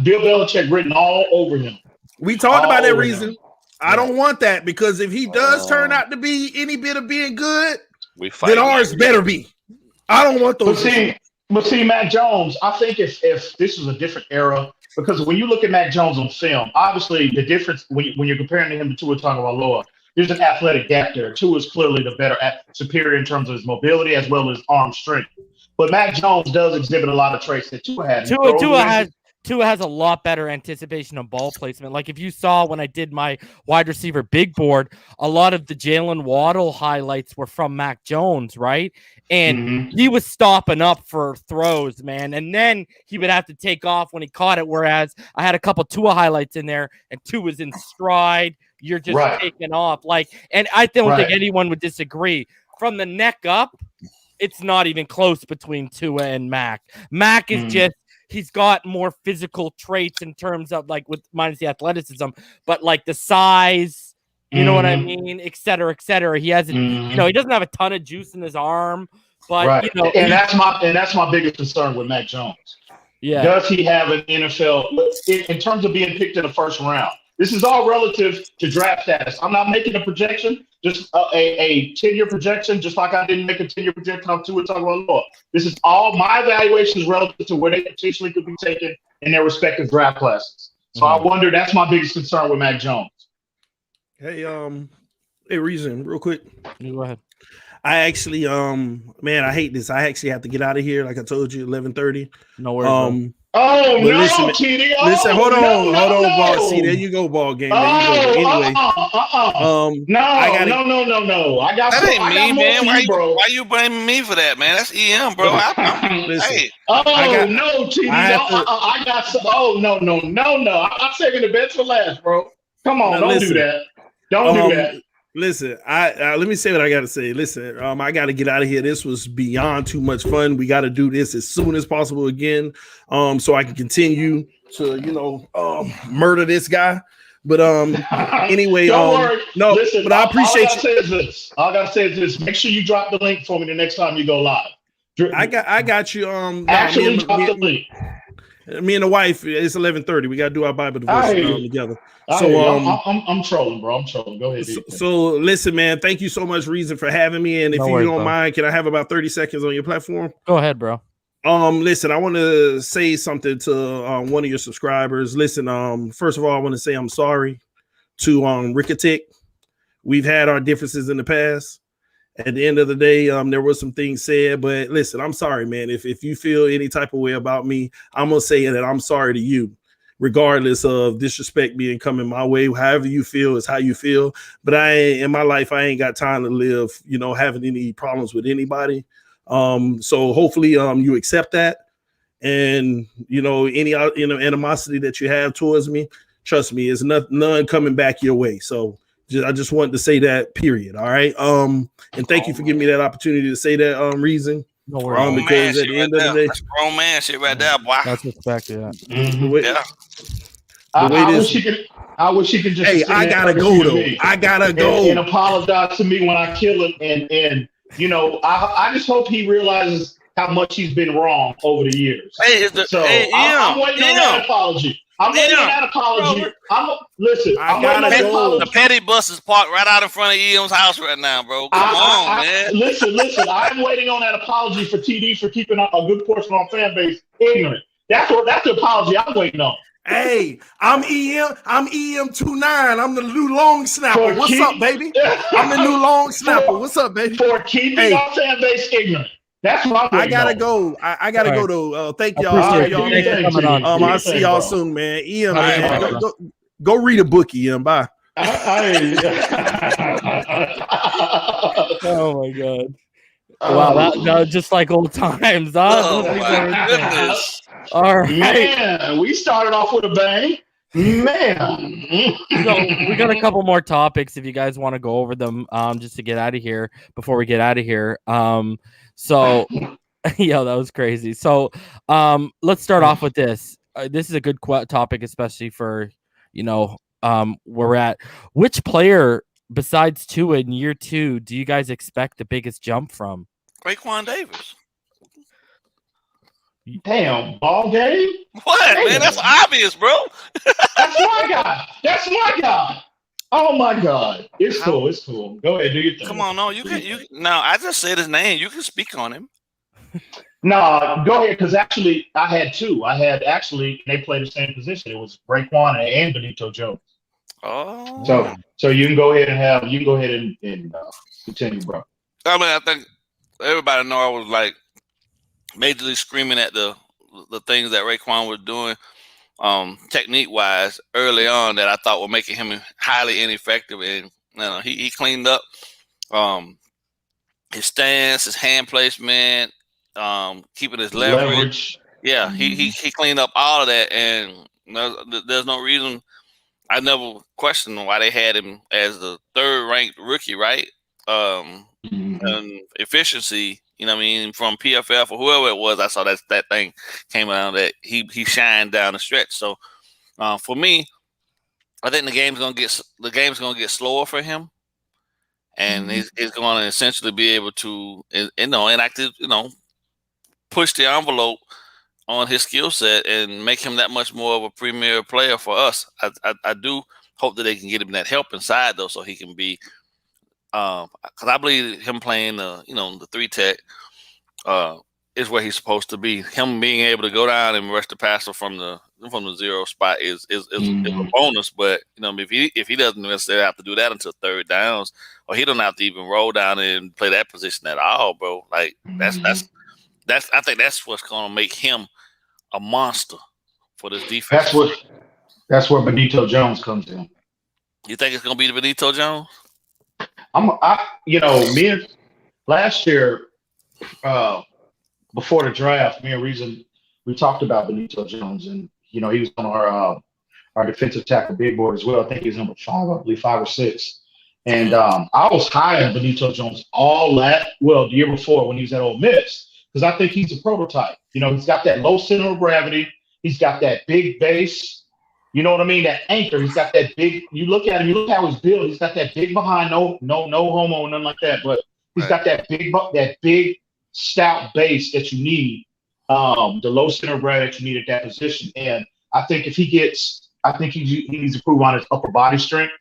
Bill Belichick written all over him. We talked about that reason. I don't want that, because if he does turn out to be any bit of being good, then ours better be. I don't want those. But see, Mac Jones, I think if this was a different era, because when you look at Mac Jones on film, obviously the difference when you're comparing him to Tua Tagovailoa, there's an athletic gap there. Tua is clearly the better, superior in terms of his mobility as well as arm strength. But Mac Jones does exhibit a lot of traits that Tua had. Tua has a lot better anticipation of ball placement. Like if you saw when I did my wide receiver big board, a lot of the Jalen Waddle highlights were from Mac Jones, right? And he was stopping up for throws, man. And then he would have to take off when he caught it. Whereas I had a couple Tua highlights in there, and Tua was in stride. You're just taking off. And I don't think anyone would disagree. From the neck up, it's not even close between Tua and Mac. Mac is just, he's got more physical traits in terms of like with minus the athleticism, but like the size, you know what I mean, et cetera, et cetera. He hasn't, you know, he doesn't have a ton of juice in his arm, but you know, and that's my biggest concern with Mac Jones. Yeah, does he have an NFL in terms of being picked in the first round? This is all relative to draft status. I'm not making a projection, just a 10-year projection, just like I didn't make a 10-year projection on Tua Tagovailoa. This is all my evaluations relative to where they potentially could be taken in their respective draft classes. So I wonder, that's my biggest concern with Mac Jones. Hey, Reason, real quick. You go ahead. I actually, man, I hate this. I actually have to get out of here. Like I told you, 11:30. No worries. Oh no, TD! Listen, hold on, Ball. See, there you go, Ball Game. There you go. Anyway, no. I got that ain't me, man. Why you blaming me for that, man? That's EM, bro. Listen, no, TD! I got some. Oh no! I'm saving the best for last, bro. Come on, don't do that. Don't do that. Listen, I let me say what I got to say. Listen, I got to get out of here. This was beyond too much fun. We got to do this as soon as possible again, so I can continue to, murder this guy. But anyway, don't worry. No, listen, but I appreciate you. All I gotta say is this: make sure you drop the link for me the next time you go live. I got you. Actually, drop the link. Me and the wife, it's 11:30. We got to do our Bible devotion together. So I'm trolling, bro. I'm trolling. Go ahead. So listen, man. Thank you so much, Reason, for having me. And if you don't mind, can I have about 30 seconds on your platform? Go ahead, bro. Listen, I want to say something to one of your subscribers. Listen, first of all, I want to say I'm sorry to Ricketic. We've had our differences in the past. At the end of the day, there were some things said, but listen, I'm sorry, man. If you feel any type of way about me, I'm gonna say that I'm sorry to you, regardless of disrespect being coming my way. However you feel is how you feel. But in my life, I ain't got time to live, having any problems with anybody. So hopefully, you accept that, and any animosity that you have towards me, trust me, it's none coming back your way. So. I just wanted to say that, period. All right. And thank you for giving me that opportunity to say that Reason. No worries. Because at the end of the day, that's grown man shit right there, boy. That's respect, yeah. I wish he could just. Hey, I gotta go though. I gotta go and apologize to me when I kill him. And I just hope he realizes how much he's been wrong over the years. I'm waiting on that apology. I'm waiting on that apology. The petty bus is parked right out in front of EM's house right now, bro. Come on, man. Listen. I'm waiting on that apology for TD for keeping a good portion of our fan base ignorant. That's the apology I'm waiting on. Hey, I'm EM29. I'm the new long snapper. What's up, baby? I'm the new long snapper. What's up, baby? For keeping our fan base ignorant. That's what I gotta go. I gotta go though. Thank y'all. I'll see y'all soon, man. EM, man. Go read a book, EM. Bye. Oh my god. Wow, that was just like old times. Oh my goodness. All right. Man, we started off with a bang. Man. So we got a couple more topics if you guys want to go over them just to get out of here before we get out of here. So Yo, that was crazy. So, let's start off with this. This is a good topic, especially for where we're at. Which player besides Tua in year 2 do you guys expect the biggest jump from? Raekwon Davis. Damn, BallGame? What, Damn. man? That's obvious, bro. That's my guy. That's my guy. Oh my God. It's cool. It's cool. Go ahead, do your thing. Come on, no, you can. No, I just said his name. You can speak on him. No, go ahead, because actually I had two. They played the same position. It was Raekwon and Benito Jones. Oh. So you can go ahead and continue, bro. I mean, I think everybody know I was like majorly screaming at the things that Raekwon was doing technique wise early on that I thought were making him highly ineffective, and he cleaned up his stance, his hand placement, keeping his leverage. Yeah, he cleaned up all of that, and there's no reason. I never questioned why they had him as the 3rd ranked rookie, right? And efficiency, what I mean, from PFF or whoever it was, I saw that thing came out that he shined down the stretch. So for me, I think the game's gonna get slower for him, and he's going to essentially be able to push the envelope on his skill set and make him that much more of a premier player for us. I do hope that they can get him that help inside though, so he can be because I believe him playing the 3 tech is where he's supposed to be. Him being able to go down and rush the passer from the 0 spot is a bonus. But if he doesn't necessarily have to do that until 3rd downs, or he don't have to even roll down and play that position at all, bro. Like that's I think that's what's gonna make him a monster for this defense. That's where Benito Jones comes in. You think it's gonna be the Benito Jones? Last year, before the draft, me and Reason, we talked about Benito Jones, and he was on our defensive tackle big board as well. I think he was number 5, I believe 5 or 6. And I was high on Benito Jones the year before when he was at Ole Miss, because I think he's a prototype. He's got that low center of gravity. He's got that big base. You know what I mean? That anchor. He's got that big. You look at him. You look how he's built. He's got that big behind. No homo, nothing like that. But he's got that big stout base that you need. The low center of gravity that you need at that position. And I think he needs to improve on his upper body strength.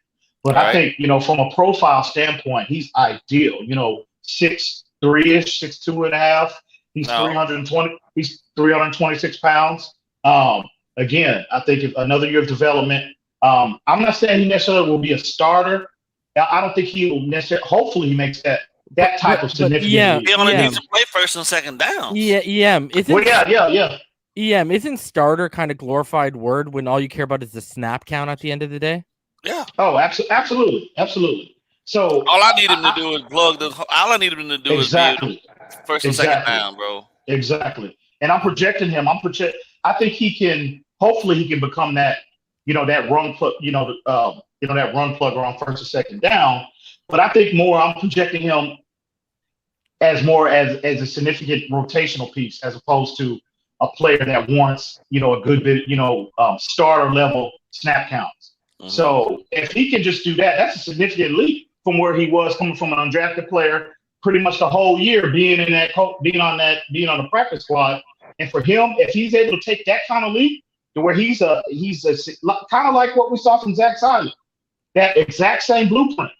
But I think from a profile standpoint, he's ideal. 6'3"-ish, 6'2.5". He's 320. He's 326 pounds. Again, I think if another year of development, I'm not saying he necessarily will be a starter. I don't think he will necessarily. Hopefully, he makes that type of significant. He only needs to play 1st and 2nd down. EM, isn't starter kind of glorified word when all you care about is the snap count at the end of the day? Yeah. Oh, absolutely. So all I need him to do is plug the. All I need him to do is be 1st and 2nd down, bro. Exactly. And I'm projecting him. I think he can. Hopefully, he can become that. That run plug. That run plugger on 1st or 2nd down. But I think I'm projecting him as a significant rotational piece, as opposed to a player that wants a good bit starter level snap counts. Mm-hmm. So if he can just do that, that's a significant leap from where he was coming from an undrafted player, pretty much the whole year being on the practice squad. And for him, if he's able to take that kind of leap to where he's a kind of like what we saw from Zach Simon, that exact same blueprint.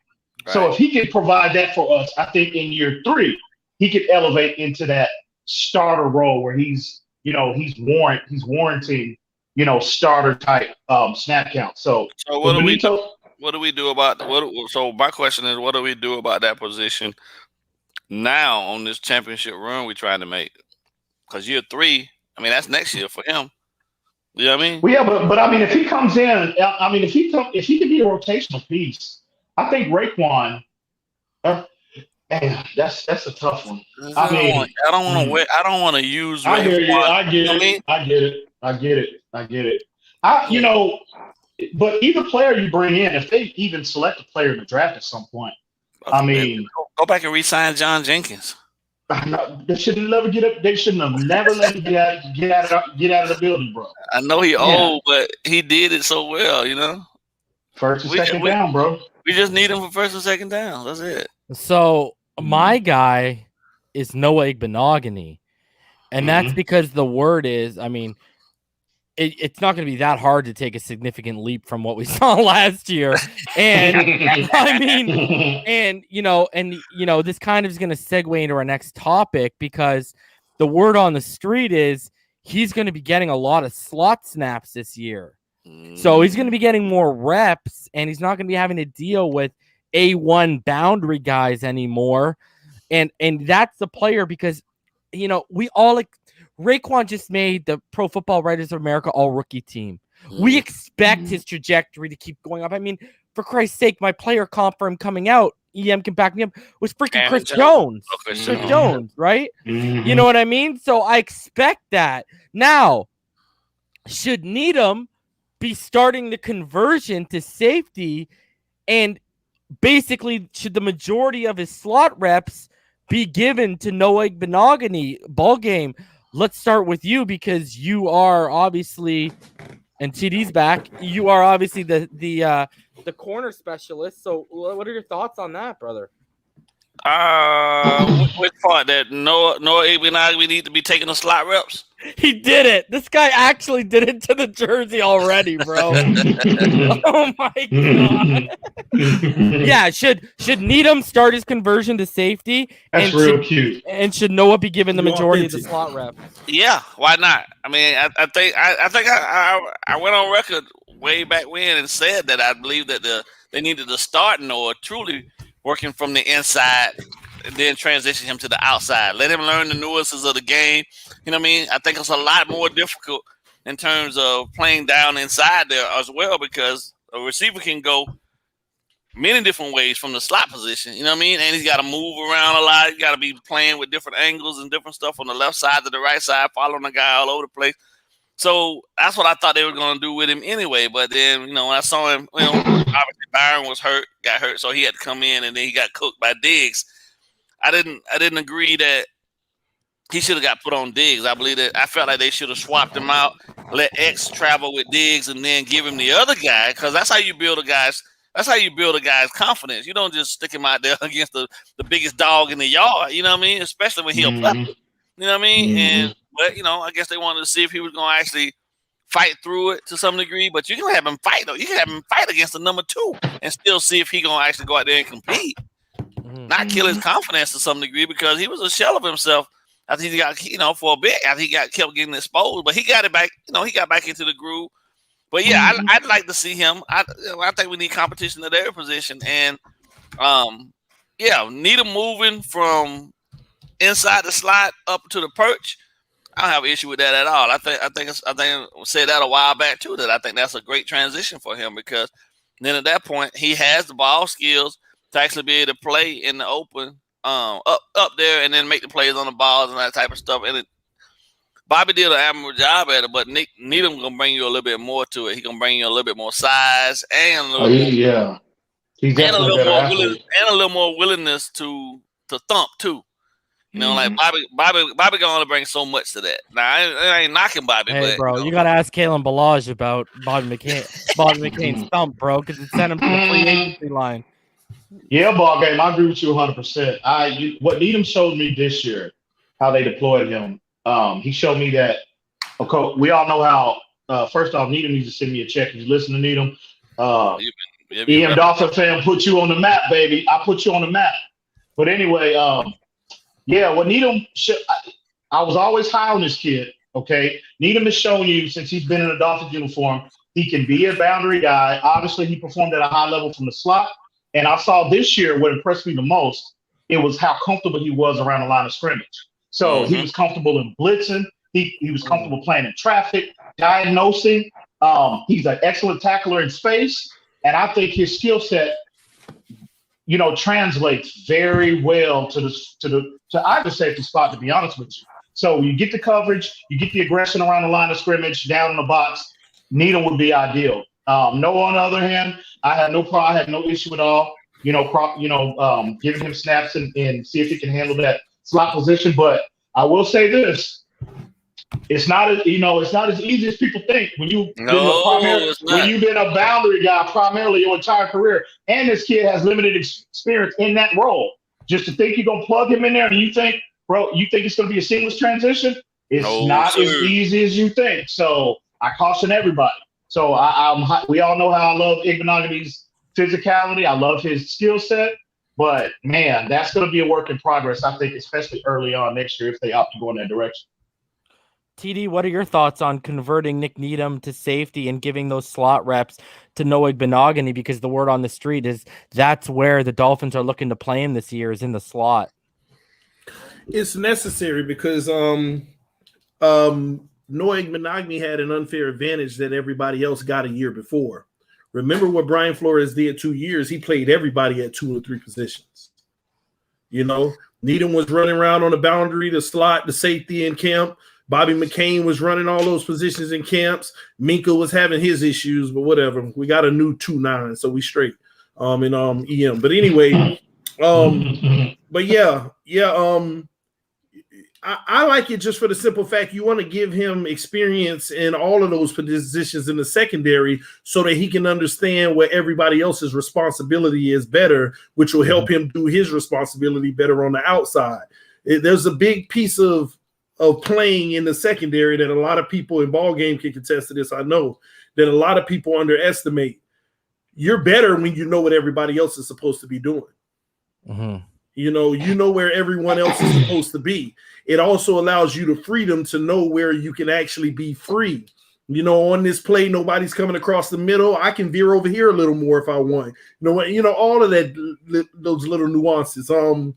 Right. So if he can provide that for us, I think in year 3, he could elevate into that starter role where he's warranting, starter type snap count. So what do we do? What do we do about So my question is, what do we do about that position now on this championship run we're trying to make? Because year 3, that's next year for him. You know what I mean? Well, yeah, but if he comes in, if he can be a rotational piece, I think Raekwon. That's a tough one. I don't want to use. I hear you. I get it. But either player you bring in, if they even select a player in the draft at some point, go back and re-sign John Jenkins. They shouldn't never get up. They shouldn't have never let him get out of the building, bro. I know he old, but he did it so well, you know. First and second down, bro. We just need him for first and second down. That's it. So my guy is Noah Igbinoghene, and that's because the word is, I mean, it's not going to be that hard to take a significant leap from what we saw last year. And I mean, and this kind of is going to segue into our next topic, because the word on the street is he's going to be getting a lot of slot snaps this year. So he's going to be getting more reps, and he's not going to be having to deal with A1 boundary guys anymore. And that's the player, because, we all Raekwon just made the Pro Football Writers of America all-rookie team. We expect his trajectory to keep going up. I mean, for Christ's sake, my player comp for him coming out, EM can back me up, was freaking Chris Jones. Chris Jones, right? You know what I mean? So I expect that. Now, should Needham be starting the conversion to safety, and basically should the majority of his slot reps be given to Noah Igbinoghene? BallGame, let's start with you, because you are obviously, and TD's back, you are obviously the corner specialist. So what are your thoughts on that, brother? Which part that Noah Igbinoghene, we need to be taking the slot reps? He did it. This guy actually did it to the jersey already, bro. Oh my god. Yeah, should Needham start his conversion to safety? That's real cute. And should Noah be given the majority of the slot reps? Yeah, why not? I mean, I think I went on record way back when and said that I believe that they needed to start Noah truly working from the inside and then transition him to the outside. Let him learn the nuances of the game. You know what I mean? I think it's a lot more difficult in terms of playing down inside there as well, because a receiver can go many different ways from the slot position. You know what I mean? And he's got to move around a lot. He's got to be playing with different angles and different stuff on the left side to the right side, following the guy all over the place. So that's what I thought they were going to do with him anyway. But then, when I saw him, obviously Byron got hurt, so he had to come in, and then he got cooked by Diggs. I didn't agree that he should have got put on Diggs. I felt like they should have swapped him out, let X travel with Diggs, and then give him the other guy, because that's how you build a guy's confidence. You don't just stick him out there against the biggest dog in the yard. You know what I mean? Especially when he'll play. You know what I mean? But I guess they wanted to see if he was going to actually fight through it to some degree. But you can have him fight, though. You can have him fight against the number 2 and still see if he's going to actually go out there and compete. Not kill his confidence to some degree, because he was a shell of himself after he got, for a bit, after he kept getting exposed. But he got it back, he got back into the groove. But yeah, I'd like to see him. I think we need competition at every position. And need him moving from inside the slot up to the perch. I don't have an issue with that at all. I think I said that a while back too, that I think that's a great transition for him, because then at that point he has the ball skills to actually be able to play in the open, up there, and then make the plays on the balls and that type of stuff. And Bobby did an admirable job at it, but Needham gonna bring you a little bit more to it. He gonna bring you a little bit more size and a little he's and a little more athlete. and a little more willingness to thump too. Like Bobby gonna only bring so much to that. Now I ain't knocking Bobby, hey, but bro, you gotta ask Kalen Ballage about Bobby McCain's thump, bro, because it sent him to the free agency line. Yeah, BallGame, I agree with you 100%. What Needham showed me this year, how they deployed him. He showed me that. Okay, we all know how. First off, Needham needs to send me a check. If you listen to Needham, EMdolphinfan put you on the map, baby. I put you on the map. But anyway, what Needham. I was always high on this kid. Okay, Needham has shown you since he's been in a Dolphins uniform, he can be a boundary guy. Obviously, he performed at a high level from the slot. And I saw this year what impressed me the most, it was how comfortable he was around the line of scrimmage. So he was comfortable in blitzing. He was comfortable playing in traffic, diagnosing. He's an excellent tackler in space. And I think his skill set, translates very well to either safety spot, to be honest with you. So you get the coverage, you get the aggression around the line of scrimmage, down in the box. Needham would be ideal. Noah, on the other hand, I had no issue at all. Giving him snaps and see if he can handle that slot position. But I will say this: it's not as easy as people think. When you've been a boundary guy primarily your entire career, and this kid has limited experience in that role, just to think you're gonna plug him in there and you think it's gonna be a seamless transition, it's not as easy as you think. So I caution everybody. So we all know how I love Igbinoghene's physicality. I love his skill set. But, man, that's going to be a work in progress, I think, especially early on next year if they opt to go in that direction. TD, what are your thoughts on converting Nick Needham to safety and giving those slot reps to Noah Igbinoghene? Because the word on the street is that's where the Dolphins are looking to play him this year, is in the slot. It's necessary because Noah Igbinoghene had an unfair advantage that everybody else got a year before. Remember what Brian Flores did 2 years? He played everybody at 2 or 3 positions. You know, Needham was running around on the boundary, the slot, the safety in camp. Bobby McCain was running all those positions in camps. Minka was having his issues, but whatever. We got a new 2-9, so we straight in EM. But anyway, but yeah. I like it just for the simple fact you want to give him experience in all of those positions in the secondary so that he can understand what everybody else's responsibility is better, which will help him do his responsibility better on the outside. There's a big piece of playing in the secondary that a lot of people in BallGame can contest to this. I know that a lot of people underestimate. You're better when you know what everybody else is supposed to be doing. Mm-hmm. You know where everyone else is supposed to be. It also allows you the freedom to know where you can actually be free. You know, on this play, nobody's coming across the middle. I can veer over here a little more if I want. All of that, those little nuances. So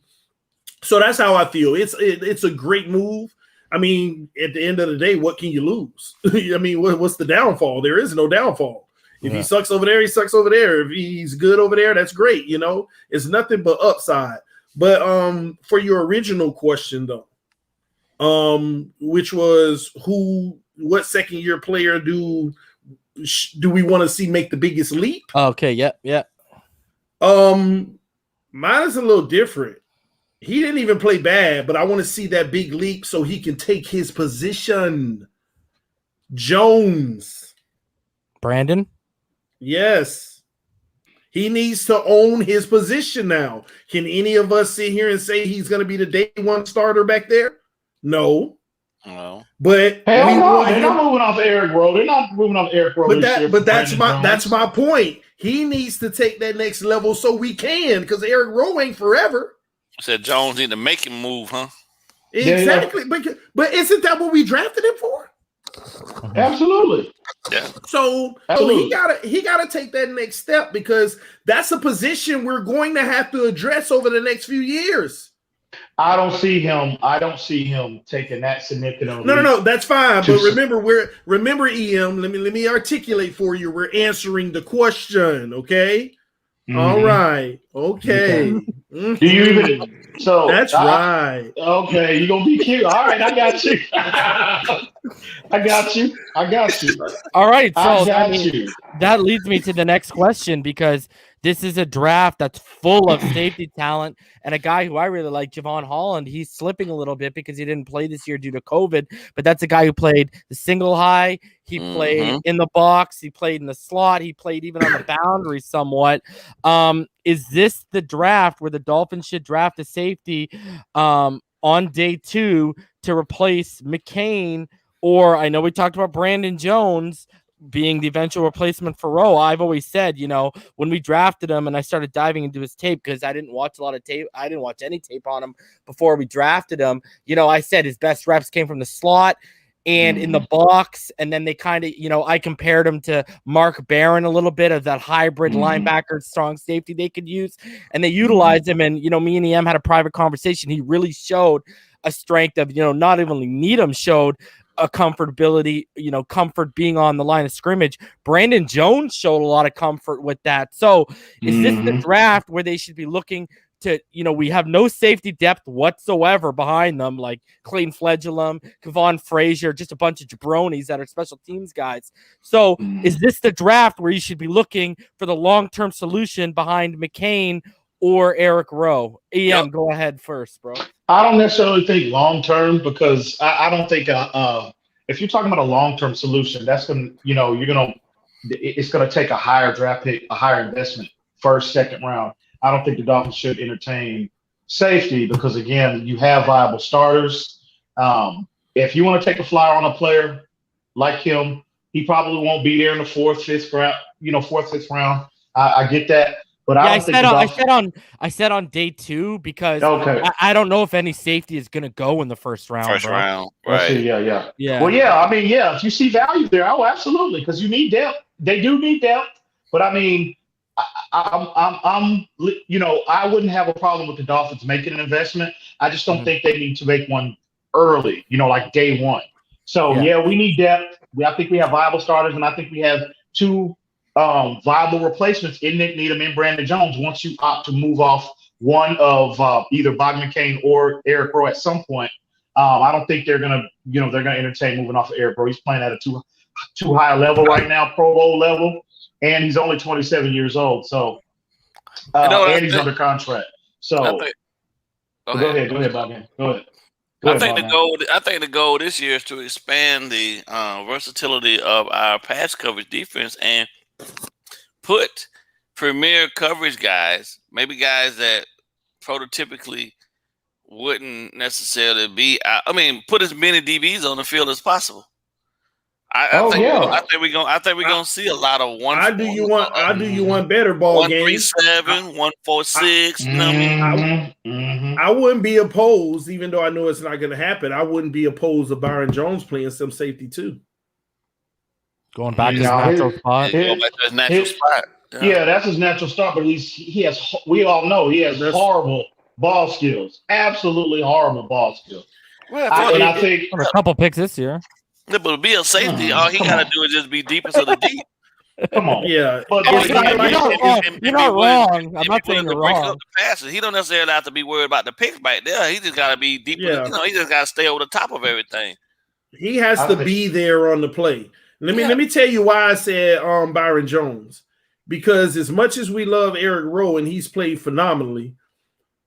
that's how I feel. It's a great move. I mean, at the end of the day, what can you lose? I mean, what's the downfall? There is no downfall. If he sucks over there, he sucks over there. If he's good over there, that's great. You know, it's nothing but upside. But for your original question though, which was what second year player do we want to see make the biggest leap? Okay, yeah. Mine is a little different. He didn't even play bad, but I want to see that big leap so he can take his position. Jones. Brandon? Yes. He needs to own his position now. Can any of us sit here and say he's going to be the day one starter back there? No. But they're not moving off Eric Rowe. They're not moving off Eric Rowe. But that's my point. He needs to take that next level so we can, because Eric Rowe ain't forever. Said Jones need to make him move, huh? Exactly. Yeah. But isn't that what we drafted him for? Absolutely. Yeah. So he gotta take that next step, because that's a position we're going to have to address over the next few years. I don't see him taking that significant. No, that's fine. But remember, EM. Let me articulate for you. We're answering the question, okay? Mm-hmm. All right, okay. Mm-hmm. Do you even? So that's right. Okay, you're gonna be cute. All right, I got you. I got you. All right, so that leads me to the next question, because this is a draft that's full of safety talent, and a guy who I really like, Jevon Holland, he's slipping a little bit because he didn't play this year due to COVID, but that's a guy who played the single high, he played in the box, he played in the slot, he played even on the boundary somewhat. Is this the draft where the Dolphins should draft a safety on day 2 to replace McCain? Or I know we talked about Brandon Jones being the eventual replacement for Rowe. I've always said, when we drafted him and I started diving into his tape, because I didn't watch a lot of tape. I didn't watch any tape on him before we drafted him. I said his best reps came from the slot and in the box. And then they kind of, I compared him to Mark Barron a little bit of that hybrid linebacker, strong safety they could use. And they utilized him. And, me and EM had a private conversation. He really showed a strength of, not only Needham showed a comfortability, comfort being on the line of scrimmage. Brandon Jones showed a lot of comfort with that. So is this the draft where they should be looking to, we have no safety depth whatsoever behind them, like Clayton Fledgulum, Kevon Frazier, just a bunch of jabronis that are special teams guys. So is this the draft where you should be looking for the long-term solution behind McCain or Eric Rowe? EM, Yep. go ahead first, bro. I don't necessarily think long term because I don't think if you're talking about a long term solution, that's gonna it's gonna take a higher draft pick, a higher investment, first, second round. I don't think the Dolphins should entertain safety because again, you have viable starters. If you want to take a flyer on a player like him, he probably won't be there in the fourth, fifth round. Fourth, fifth round. I get that. But Yeah, I said on day 2 because Okay. I don't know if any safety is gonna go in the first round. First bro. round, Let's see, right? Yeah. Well, yeah. I mean, yeah. If you see value there, oh, absolutely, because you need depth. They do need depth. But I mean, I wouldn't have a problem with the Dolphins making an investment. I just don't think they need to make one early. Like day one. So yeah, we need depth. I think we have viable starters, and I think we have 2 viable replacements in Nick Needham and Brandon Jones once you opt to move off one of either McCain or Eric Rowe at some point. I don't think they're gonna entertain moving off of Eric Rowe. He's playing at a too high a level right now, Pro Bowl level, and he's only 27 years old. So and he's under contract. So go ahead, Bobby. Go ahead. I think the goal this year is to expand the versatility of our pass coverage defense and put premier coverage guys, maybe guys that prototypically wouldn't necessarily be. Put as many DBs on the field as possible. I think we're gonna see a lot of one. I do you want better ball game. 137, 146. You know what I mean? I wouldn't be opposed, even though I know it's not going to happen. I wouldn't be opposed to Byron Jones playing some safety too. Going back to his natural spot. Go back to his natural spot. Yeah, that's his natural spot. But at least we all know he has horrible ball skills. Absolutely horrible ball skills. Well, I think a couple picks this year. Yeah, but to be a safety, all he got to do is just be deepest of the deep. Come on. Yeah. But you're not wrong. I'm not saying you're wrong. Passes. He don't necessarily have to be worried about the picks back there. He just got to be deep. Yeah. He just got to stay over the top of everything. He has to be there on the play. Let me tell you why I said Byron Jones. Because as much as we love Eric Rowe and he's played phenomenally,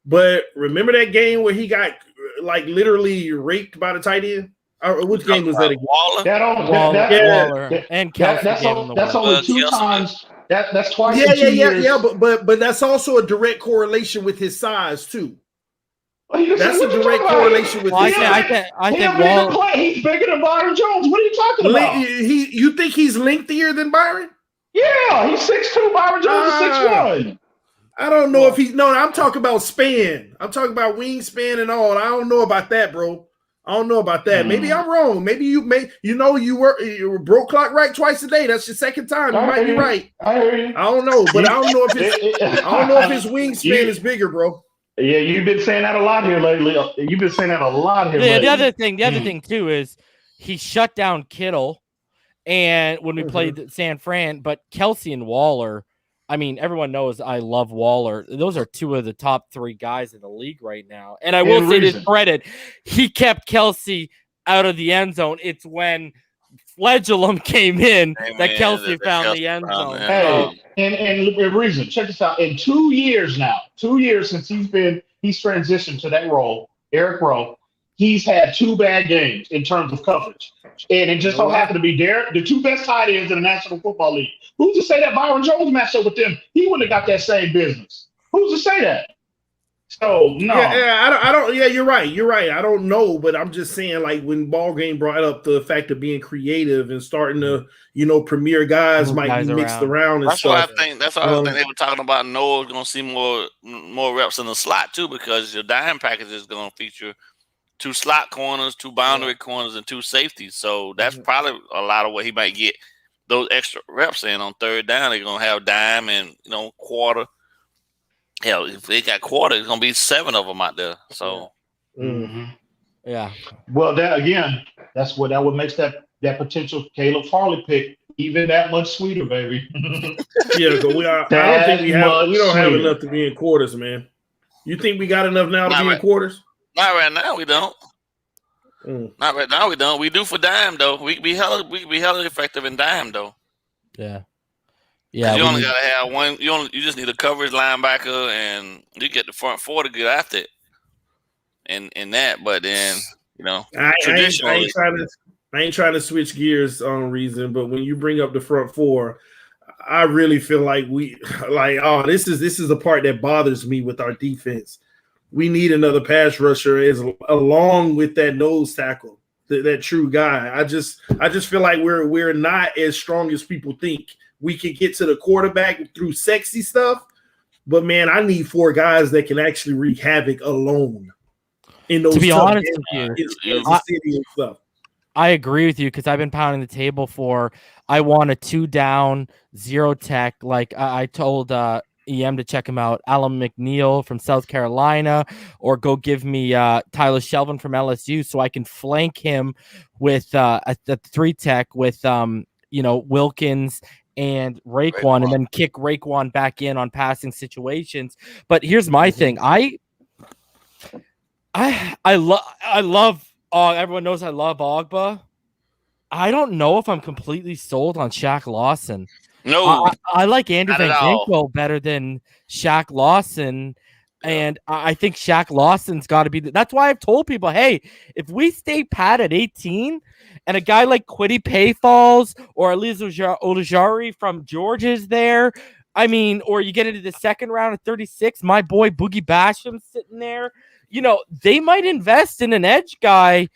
but remember that game where he got literally raped by the tight end? Which game was that again? Waller and Kelsey. That's only 2 times. That's twice. Yeah. But that's also a direct correlation with his size too. That's a direct correlation with his size. I think Waller. He's bigger than Byron Jones. What are you talking about? You think he's lengthier than Byron? Yeah, he's 6'2". Byron Jones is 6'1". I don't know if he's I'm talking about span. I'm talking about wingspan and all. I don't know about that, bro. I don't know about that. Maybe I'm wrong. Maybe you were broke clock right twice a day. That's your second time. You might be right. I hear you. I don't know, but I don't know if his wingspan is bigger, bro. Yeah, you've been saying that a lot here lately. The other thing too is he shut down Kittle, and when we played San Fran, but Kelsey and Waller. I mean, everyone knows I love Waller. Those are 2 of the top 3 guys in the league right now. And I will say to his credit, he kept Kelsey out of the end zone. It's when Fledulum came in that Kelsey found the end zone. Hey, and reason, check this out. In 2 years now, 2 years since he's transitioned to that role, Eric Rowe, he's had 2 bad games in terms of coverage. And it just so happened to be the 2 best tight ends in the National Football League. Who's to say that Byron Jones matched up with them? He wouldn't have got that same business. Who's to say that? So no. I don't. Yeah, you're right. I don't know, but I'm just saying, when BallGame brought up the fact of being creative and starting to, premier guys might be mixed around and stuff. That's why I think they were talking about Noah's going to see more reps in the slot too, because your dime package is going to feature 2 slot corners, 2 boundary corners, and 2 safeties. So that's probably a lot of what he might get those extra reps in on third down. They're gonna have dime and quarter. Hell, if they got quarter, it's gonna be 7 of them out there. So, yeah. Well, that's what makes that potential Caleb Farley pick even that much sweeter, baby. Yeah, but I don't think we don't have enough to be in quarters, man. You think we got enough now to be in quarters? Not right now, we don't. Not right now, we don't. We do for dime though. We be hella effective in dime though. Yeah. Yeah, you we only need- gotta have one. You just need a coverage linebacker, and you get the front four to get after it. In that, but then traditionally, I ain't trying to switch gears on reason, but when you bring up the front four, I really feel like this is the part that bothers me with our defense. We need another pass rusher along with that nose tackle, that true guy. I just feel like we're not as strong as people think. We can get to the quarterback through sexy stuff, but man, I need 4 guys that can actually wreak havoc alone. In those to be tough honest games with you, against Kansas City and stuff. I agree with you because I've been pounding the table for I want a 2 down, 0 tech. Like I told EM to check him out, Alan McNeil from South Carolina, or go give me Tyler Shelvin from LSU so I can flank him with a 3 tech with Wilkins and Raekwon, and then kick Raekwon back in on passing situations. But here's my thing. I love everyone knows I love Ogba. I don't know if I'm completely sold on Shaq Lawson. no, I like Andrew not Van at all. Ginkel better than Shaq Lawson. Yeah. And I think Shaq Lawson's got to be. That's why I've told people, hey, if we stay pat at 18 and a guy like Kwity Paye falls or Elise Olajari from Georgia's there, I mean, or you get into the second round at 36, my boy Boogie Basham's sitting there. They might invest in an edge guy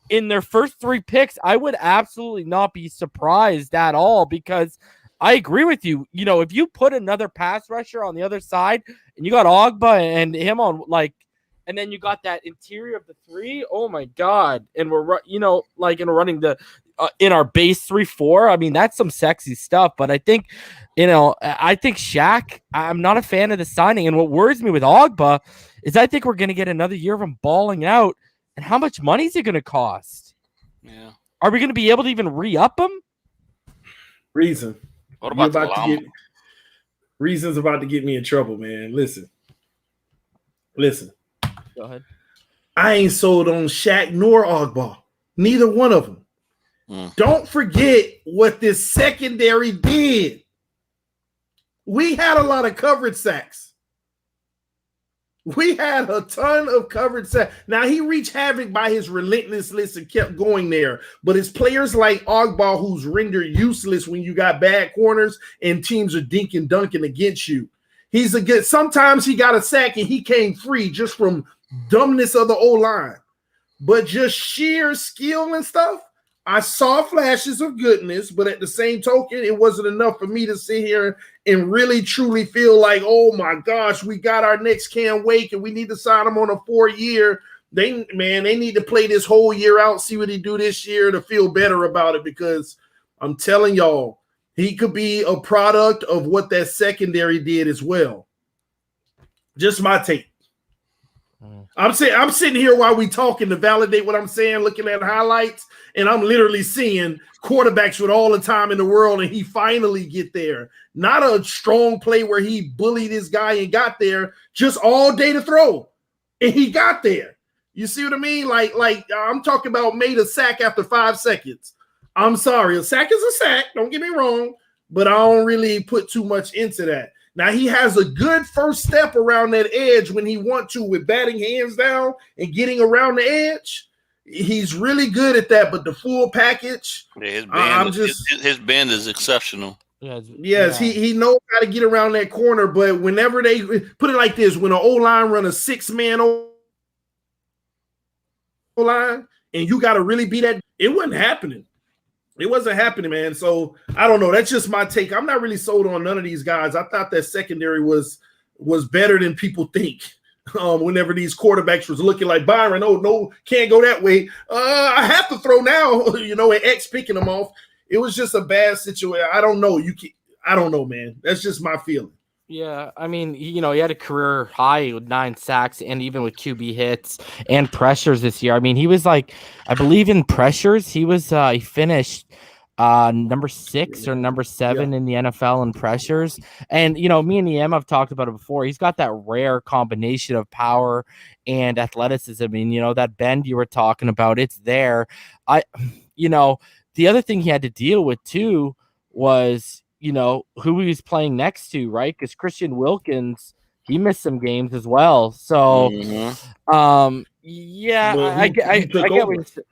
in their first 3 picks. I would absolutely not be surprised at all because I agree with you. If you put another pass rusher on the other side and you got Ogba and him on and then you got that interior of the 3, oh my God. And we're, running the in our base 3-4. I mean, that's some sexy stuff, but I think, Shaq, I'm not a fan of the signing. And what worries me with Ogba is I think we're going to get another year of him balling out. And how much money is it going to cost? Yeah. Are we going to be able to even re-up him? Reason. What about Reason's about to get me in trouble, man. Listen. Go ahead. I ain't sold on Shaq nor Ogba. Neither one of them. Don't forget what this secondary did. We had a lot of coverage sacks. We had a ton of coverage sacks. Now, he reached havoc by his relentlessness and kept going there. But it's players like Ogba who's rendered useless when you got bad corners and teams are dinking dunking against you. Sometimes he got a sack and he came free just from dumbness of the O-line. But just sheer skill and stuff, I saw flashes of goodness, but at the same token, it wasn't enough for me to sit here and really truly feel like, oh my gosh, we got our next Cam Wake and we need to sign him on a 4-year. They need to play this whole year out, see what he do this year to feel better about it, because I'm telling y'all, he could be a product of what that secondary did as well. Just my take. I'm sitting here while we talking to validate what I'm saying, looking at highlights, and I'm literally seeing quarterbacks with all the time in the world, and he finally get there. Not a strong play where he bullied his guy and got there, just all day to throw, and he got there. You see what I mean? Like I'm talking about made a sack after 5 seconds. I'm sorry, a sack is a sack. Don't get me wrong, but I don't really put too much into that. Now, he has a good first step around that edge when he wants to with batting hands down and getting around the edge. He's really good at that, but the full package, yeah, his bend is exceptional. Yes, he knows how to get around that corner, but whenever they put it like this, when an O-line run a 6-man O-line and you got to really be that, it wasn't happening. It wasn't happening, man. So I don't know. That's just my take. I'm not really sold on none of these guys. I thought that secondary was better than people think. Whenever these quarterbacks was looking like Byron, oh no, can't go that way. I have to throw now, and X picking them off. It was just a bad situation. I don't know. I don't know, man. That's just my feeling. Yeah, I mean, he had a career high with 9 sacks and even with QB hits and pressures this year. I mean, he was like, I believe in pressures, he finished number 6 or number 7 in the NFL in pressures. And, me and EM have talked about it before. He's got that rare combination of power and athleticism. I mean, that bend you were talking about, it's there. The other thing he had to deal with too was, who he's playing next to, right? Because Christian Wilkins, he missed some games as well. So, yeah, I get what you're saying.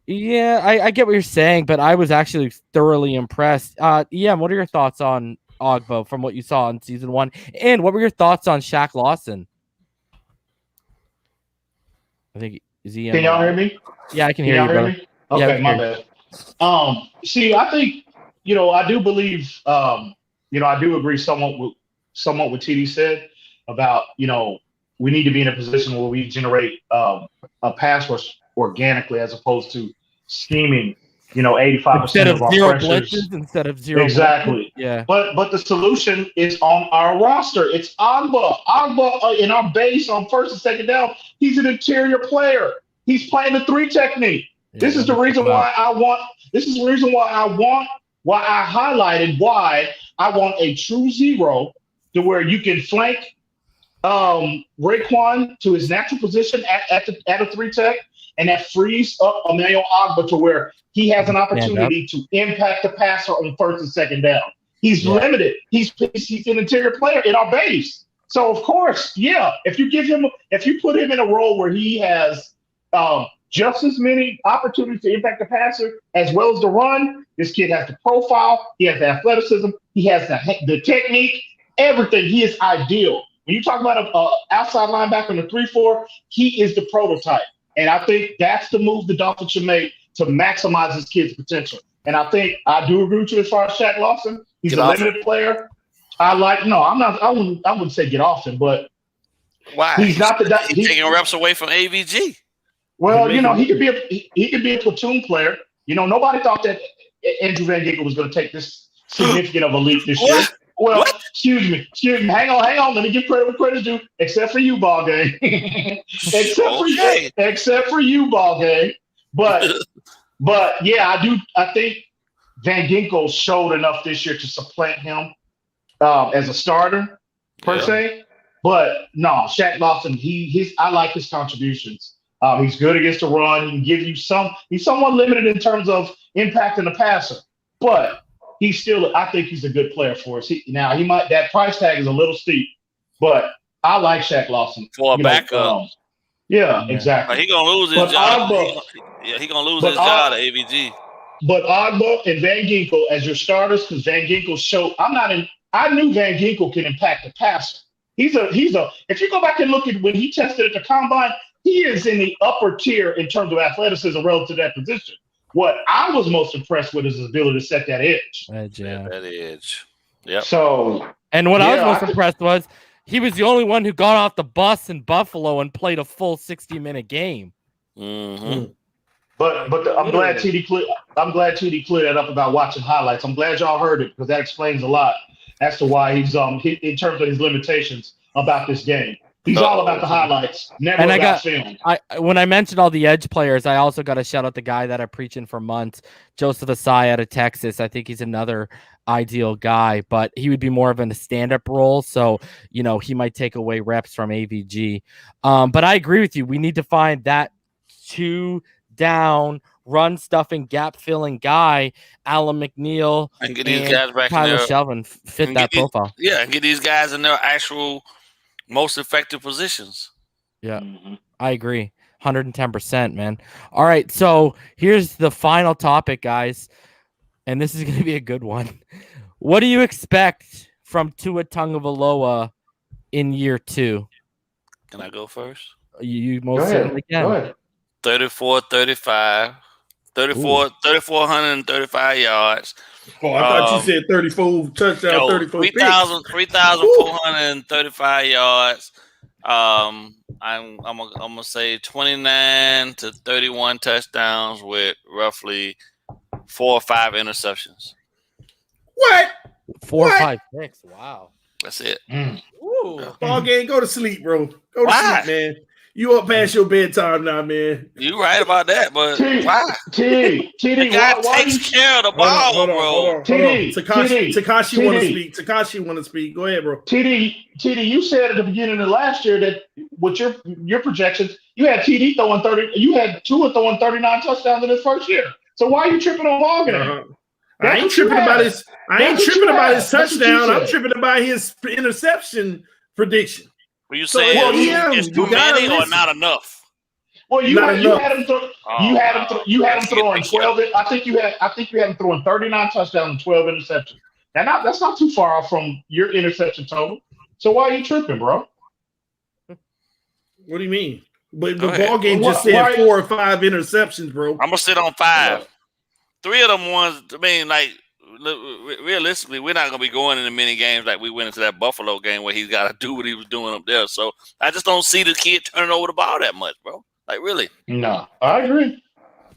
Yeah, I get what you're saying, but I was actually thoroughly impressed. EM, what are your thoughts on Ogbo from what you saw in season 1? And what were your thoughts on Shaq Lawson? I think is EM. Can y'all hear me? Yeah, I can hear you, brother. Okay, yeah, my bad. See, I think, I do believe, I do agree somewhat with TD said about, we need to be in a position where we generate a pass rush organically as opposed to scheming, 85% of our pressures. Instead of zero. Exactly. Blitzes. Yeah. But the solution is on our roster. It's Agba. Agba in our base on first and second down. He's an interior player. He's playing the 3 technique. Yeah, this is the reason why I highlighted why I want a true zero to where you can flank Raekwon to his natural position at a 3 tech, and that frees up Emmanuel Agba to where he has an opportunity to impact the passer on first and second down. He's limited. He's an interior player in our base. So of course, if you put him in a role where he has just as many opportunities to impact the passer as well as the run, this kid has the profile, he has the athleticism, he has the technique, everything. He is ideal. When you talk about an outside linebacker in the 3-4, he is the prototype. And I think that's the move the Dolphins should make to maximize this kid's potential. And I think I do agree with you as far as Shaq Lawson. He's a limited player. I wouldn't say get off him, but why? He's not he's taking reps away from AVG. Well, he could be a platoon player. Nobody thought that Andrew Van Ginkel was going to take this significant of a leap this year. Well, excuse me. Hang on. Let me give credit where credit's due. Except for you, BallGame. except for you, BallGame. But yeah, I think Van Ginkel showed enough this year to supplant him as a starter per se. But no, Shaq Lawson, I like his contributions. He's good against the run. He can give you he's somewhat limited in terms of impacting the passer, but I think he's a good player for us. That price tag is a little steep, but I like Shaq Lawson. For a backup. Exactly. He going to lose his job. He going to lose his job to AVG. But Agba and Van Ginkel as your starters, because Van Ginkel showed, I knew Van Ginkel can impact the passer. If you go back and look at when he tested at the combine, he is in the upper tier in terms of athleticism relative to that position. What I was most impressed with is his ability to set that edge. That edge. Yep. And what I was most impressed was he was the only one who got off the bus in Buffalo and played a full 60-minute game. Mm-hmm. But I'm glad TD cleared that up about watching highlights. I'm glad y'all heard it because that explains a lot as to why he's in terms of his limitations about this game. He's all about the highlights, never about film. When I mentioned all the edge players, I also got to shout out the guy that I've preaching for months, Joseph Asai out of Texas. I think he's another ideal guy, but he would be more of in a stand-up role, so he might take away reps from AVG. But I agree with you. We need to find that 2-down run-stuffing, gap-filling guy, Alan McNeil, and get these guys back Tyler in there. Shelvin fit that profile. And get these guys in their actual most effective positions. Yeah, I agree. 110%, man. All right, so here's the final topic, guys, and this is going to be a good one. What do you expect from Tua Tagovailoa in year 2? Can I go first? You most certainly can. Go ahead. 34-35. 3,435 yards. Oh, I thought you said 34 touchdowns, 34 3,435 yards. I'm gonna say 29 to 31 touchdowns with roughly 4 or 5 interceptions. What? 4 or 5 picks. Wow. That's it. Ooh, BallGame, go to sleep, bro. Go to sleep, man. You up past your bedtime now, man. You right about that, but why? TD, the guy takes care of the ball, bro. Takashi want to speak. Takashi want to speak. Go ahead, bro. TD, you said at the beginning of last year that with your projections, you had TD throwing 30. You had Tua throwing 39 touchdowns in his first year. So why are you tripping on BallGame? I ain't tripping about his touchdown. I'm tripping about his interception prediction. Were you So, saying EM, it's too you gotta many or listen. not enough? Well, you had him throwing 12. I think you had him throwing 39 touchdowns and 12 interceptions. And that's not too far off from your interception total. So why are you tripping, bro? What do you mean? But the Go ahead. ball game just said 4 or 5 interceptions, bro. I'm gonna sit on 5. 3 of them ones. I mean, like realistically, we're not gonna be going into many games like we went into that Buffalo game where he's got to do what he was doing up there. So I just don't see the kid turning over the ball that much, bro. Like really? No, I agree.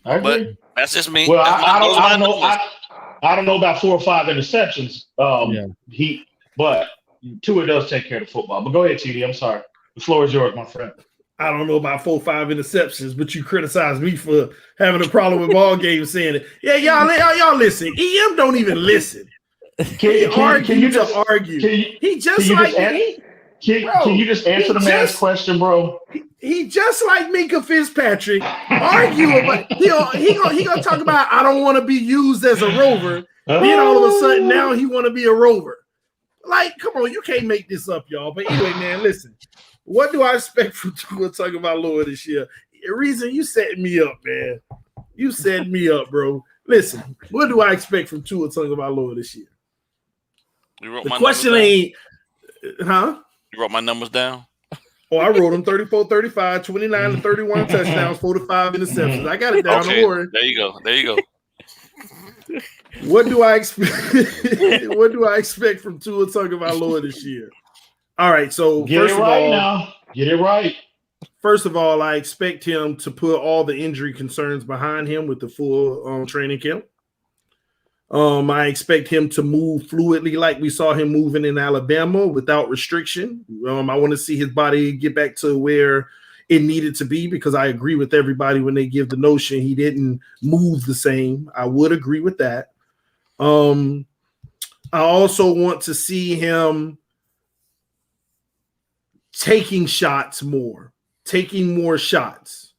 But that's just me. Well, I don't know. I don't know about 4 or 5 interceptions. But Tua does take care of the football. But go ahead, TD. I'm sorry. The floor is yours, my friend. I don't know about 4 or 5 interceptions, but you criticize me for having a problem with ball games saying it. Yeah, y'all listen. EM don't even listen. Can you just argue? He just like me. Can you just answer the man's question, bro? He just like Minka Fitzpatrick argue about he gonna talk about I don't want to be used as a rover. Then all of a sudden now he want to be a rover. Like, come on, you can't make this up, y'all. But anyway, man, listen. What do I expect from Tua Tagovailoa this year? Reason you setting me up, man. You setting me up, bro. Listen, what do I expect from Tua Tagovailoa this year? The question ain't, huh? You wrote my numbers down? Oh, I wrote them 34, 35, 29 to 31 touchdowns, 4 to 5 interceptions. I got it down. Okay. Don't worry. There you go. What do I expect? What do I expect from Tua Tagovailoa this year? All right, so get it right. First of all, I expect him to put all the injury concerns behind him with the full training camp. I expect him to move fluidly like we saw him moving in Alabama without restriction. I want to see his body get back to where it needed to be because I agree with everybody when they give the notion he didn't move the same. I would agree with that. I also want to see him taking more shots.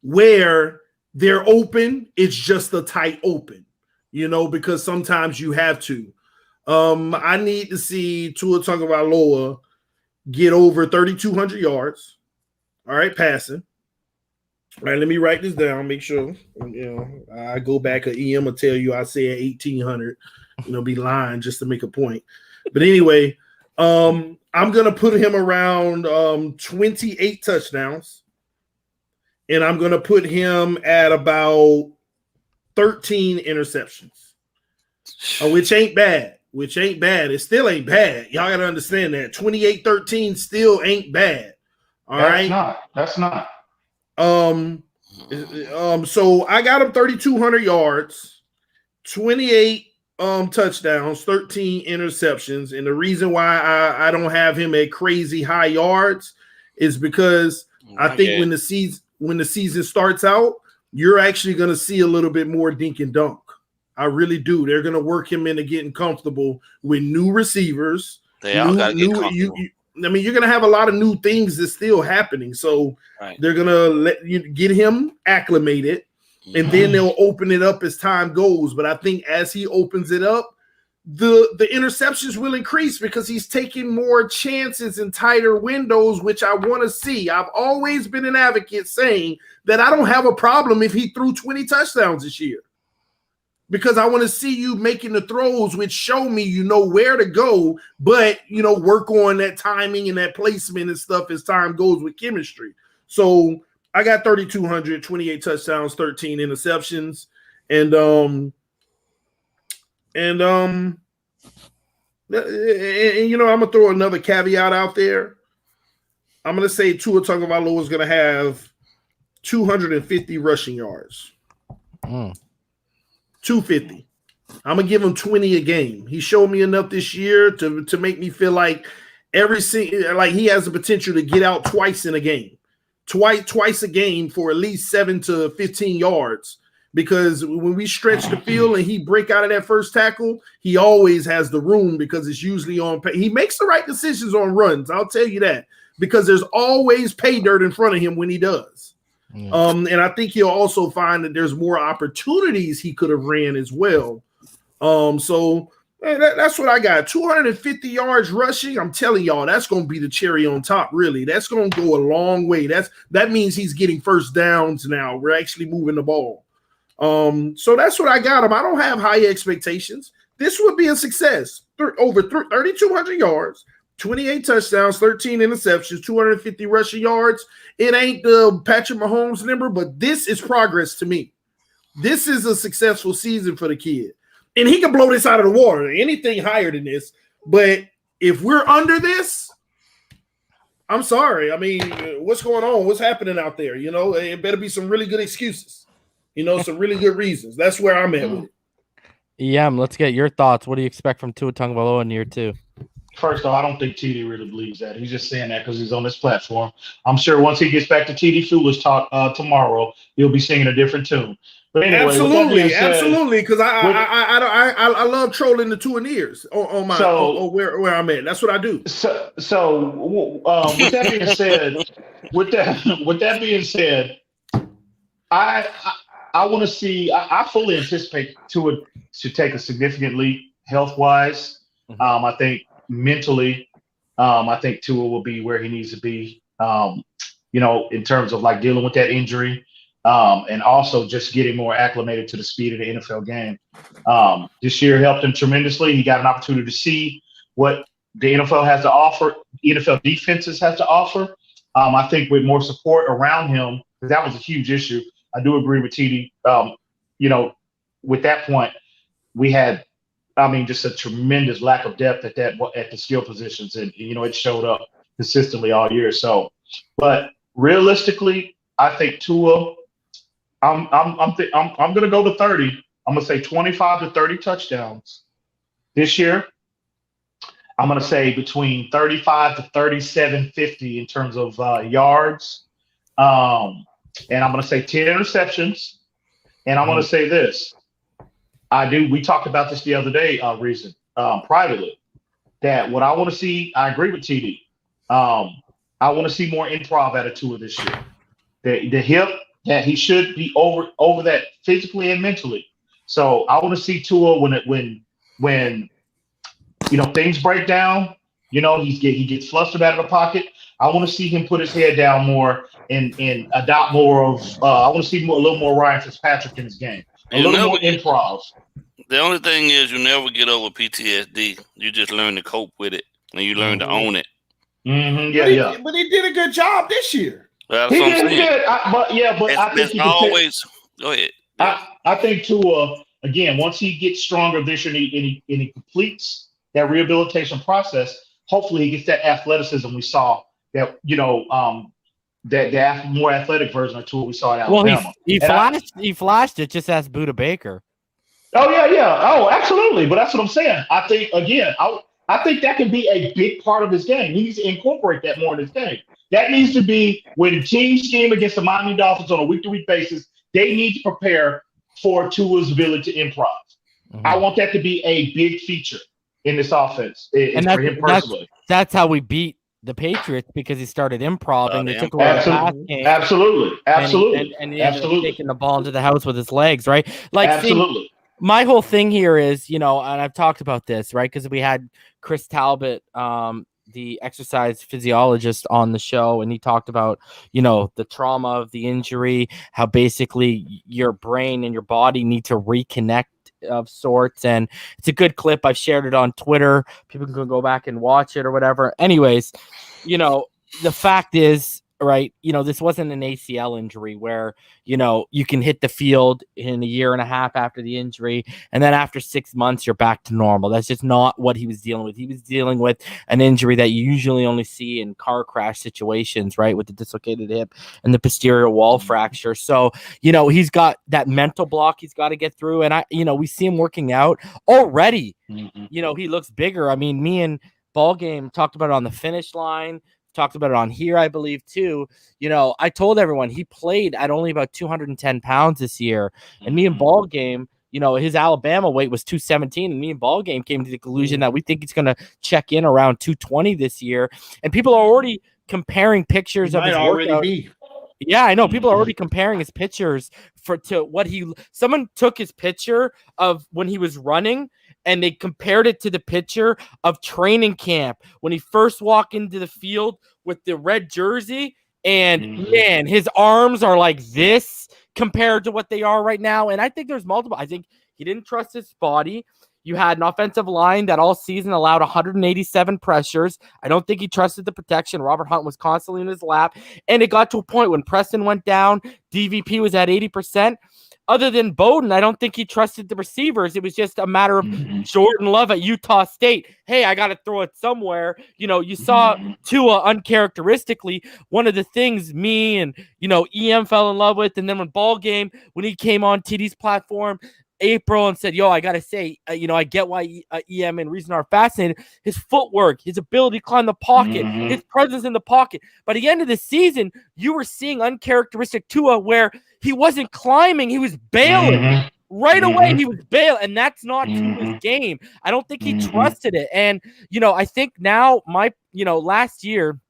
Where they're open, it's just a tight open. Because sometimes you have to. I need to see Tua Tagovailoa get over 3,200 yards. All right, passing. All right, let me write this down. Make sure. I go back. EM will tell you I said 1,800. Be lying just to make a point. But anyway, I'm gonna put him around 28 touchdowns, and I'm gonna put him at about 13 interceptions, which ain't bad. It still ain't bad. Y'all got to understand that 28-13 still ain't bad. All right. That's not. So I got him 3,200 yards, 28 touchdowns, 13 interceptions. And the reason why I don't have him at crazy high yards is because I think when the season starts out, you're actually going to see a little bit more dink and dunk. I really do. They're going to work him into getting comfortable with new receivers. They all got to get comfortable. You're going to have a lot of new things that's still happening. So they're going to let you get him acclimated, and then they'll open it up as time goes. But I think as he opens it up, the interceptions will increase because he's taking more chances in tighter windows, which I want to see. I've always been an advocate saying that I don't have a problem if he threw 20 touchdowns this year because I want to see you making the throws, which show me where to go, but work on that timing and that placement and stuff as time goes with chemistry. So I got 3,200, 28 touchdowns, 13 interceptions, and I'm gonna throw another caveat out there. I'm gonna say Tua Tagovailoa is gonna have 250 rushing yards. 250. I'm gonna give him 20 a game. He showed me enough this year to make me feel like he has the potential to get out twice in a game, twice a game for at least 7 to 15 yards. Because when we stretch the field and he break out of that first tackle, he always has the room because it's usually on pay. He makes the right decisions on runs. I'll tell you that because there's always pay dirt in front of him when he does. And I think he'll also find that there's more opportunities he could have ran as well. So that's what I got. 250 yards rushing. I'm telling y'all, that's going to be the cherry on top. Really, that's going to go a long way. That means he's getting first downs now. We're actually moving the ball. So that's what I got him. I don't have high expectations. This would be a success. Over 3,200 yards, 28 touchdowns, 13 interceptions, 250 rushing yards. It ain't the Patrick Mahomes number, but this is progress to me. This is a successful season for the kid. And he can blow this out of the water, anything higher than this. But if we're under this, I'm sorry. I mean, what's going on? What's happening out there? You know, it better be some really good excuses. You know, some really good reasons. That's where I'm at with it. Let's get your thoughts. What do you expect from Tua Tagovailoa in year 2? First off, I don't think TD really believes that. He's just saying that because he's on this platform. I'm sure once he gets back to TD Foolish Talk tomorrow, he'll be singing a different tune. But anyway, absolutely, because I love trolling the Tuaneers on my where I'm at. That's what I do. So with that being said, I want to see. I fully anticipate Tua to take a significant leap health wise. I think mentally, I think Tua will be where he needs to be. You know, in terms of like dealing with that injury. And also just getting more acclimated to the speed of the NFL game. This year helped him tremendously. He got an opportunity to see what the NFL has to offer, NFL defenses has to offer. I think with more support around him, because that was a huge issue. I do agree with TD. You know, with that point, we had, just a tremendous lack of depth at the skill positions, and you know it showed up consistently all year. So, but realistically, I think Tua. I'm going to go to 30. I'm going to say 25 to 30 touchdowns this year. I'm going to say between 35 to 3750 in terms of yards. And I'm going to say 10 interceptions. And I'm going to say this. We talked about this the other day, privately, that what I want to see, I agree with TD. I want to see more improv out of Tua this year. The hip, that he should be over that physically and mentally. So I want to see Tua when you know things break down. You know he gets flustered out of the pocket. I want to see him put his head down more and adopt more of. I want to see a little more Ryan Fitzpatrick in his game. A little more improv. The only thing is you never get over PTSD. You just learn to cope with it and you learn to own it. Mm-hmm. But he did a good job this year. Well, that's what I'm saying. I think he always go ahead. Yeah. I think Tua again once he gets stronger this year and he completes that rehabilitation process. Hopefully, he gets that athleticism we saw. That that more athletic version of Tua we saw at Alabama. Well, he flashed it. Just ask Buda Baker. Oh yeah. Oh, absolutely. But that's what I'm saying. I think again, I think that can be a big part of his game. He needs to incorporate that more in his game. That needs to be when teams scheme against the Miami Dolphins on a week-to-week basis, they need to prepare for Tua's ability to improv. Mm-hmm. I want that to be a big feature in this offense. And for him personally. That's how we beat the Patriots because he started improv and they took away the pass game. Absolutely. And he ended up taking the ball into the house with his legs, right? Like, absolutely. See, my whole thing here is, you know, and I've talked about this, right? Because we had Chris Talbot, the exercise physiologist on the show, and he talked about, you know, the trauma of the injury, how basically your brain and your body need to reconnect of sorts. And it's a good clip. I've shared it on Twitter. People can go back and watch it or whatever. Anyways, you know, the fact is, right, you know, this wasn't an ACL injury where, you know, you can hit the field in a year and a half after the injury, and then after 6 months, you're back to normal. That's just not what he was dealing with. He was dealing with an injury that you usually only see in car crash situations, right, with the dislocated hip and the posterior wall fracture. So, you know, he's got that mental block he's got to get through. And we see him working out already. Mm-hmm. You know, he looks bigger. I mean, me and BallGame talked about it on the finish line. Talked about it on here, I believe, too. You know, I told everyone he played at only about 210 pounds this year. And me and BallGame, you know, his Alabama weight was 217. And me and BallGame came to the conclusion that we think he's going to check in around 220 this year. And people are already comparing pictures of his workout. Yeah, I know. People are already comparing his pictures to what someone took his picture of when he was running and they compared it to the picture of training camp when he first walked into the field with the red jersey. And man, his arms are like this compared to what they are right now. And I think there's multiple. I think he didn't trust his body. You had an offensive line that all season allowed 187 pressures. I don't think he trusted the protection. Robert Hunt was constantly in his lap. And it got to a point when Preston went down, DVP was at 80%. Other than Bowden, I don't think he trusted the receivers. It was just a matter of Jordan Love at Utah State. Hey, I got to throw it somewhere. You saw Tua uncharacteristically. One of the things me and, EM fell in love with, and then when BallGame, when he came on TD's platform, April, and said, I got to say, I get why EM and Reason are fascinated. His footwork, his ability to climb the pocket, his presence in the pocket. By the end of the season, you were seeing uncharacteristic Tua where he wasn't climbing, he was bailing. Right away, he was bailing, and that's not Tua's game. I don't think he trusted it. And, I think now last year,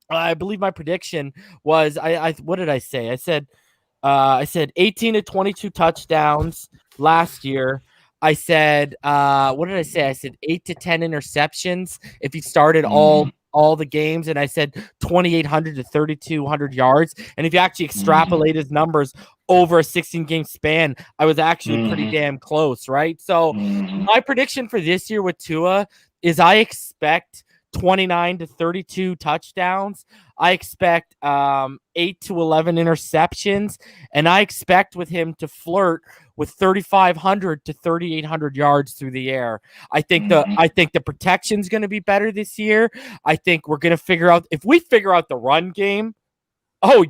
I believe my prediction was, what did I say? I said 18 to 22 touchdowns last year. I said, what did I say? I said 8 to 10 interceptions if he started all the games. And I said 2,800 to 3,200 yards. And if you actually extrapolate his numbers over a 16-game span, I was actually pretty damn close, right? So my prediction for this year with Tua is I expect 29 to 32 touchdowns. I expect 8 to 11 interceptions, and I expect with him to flirt with 3,500 to 3,800 yards through the air. I think the protection's going to be better this year. I think we're going to figure out if we figure out the run game. Oh,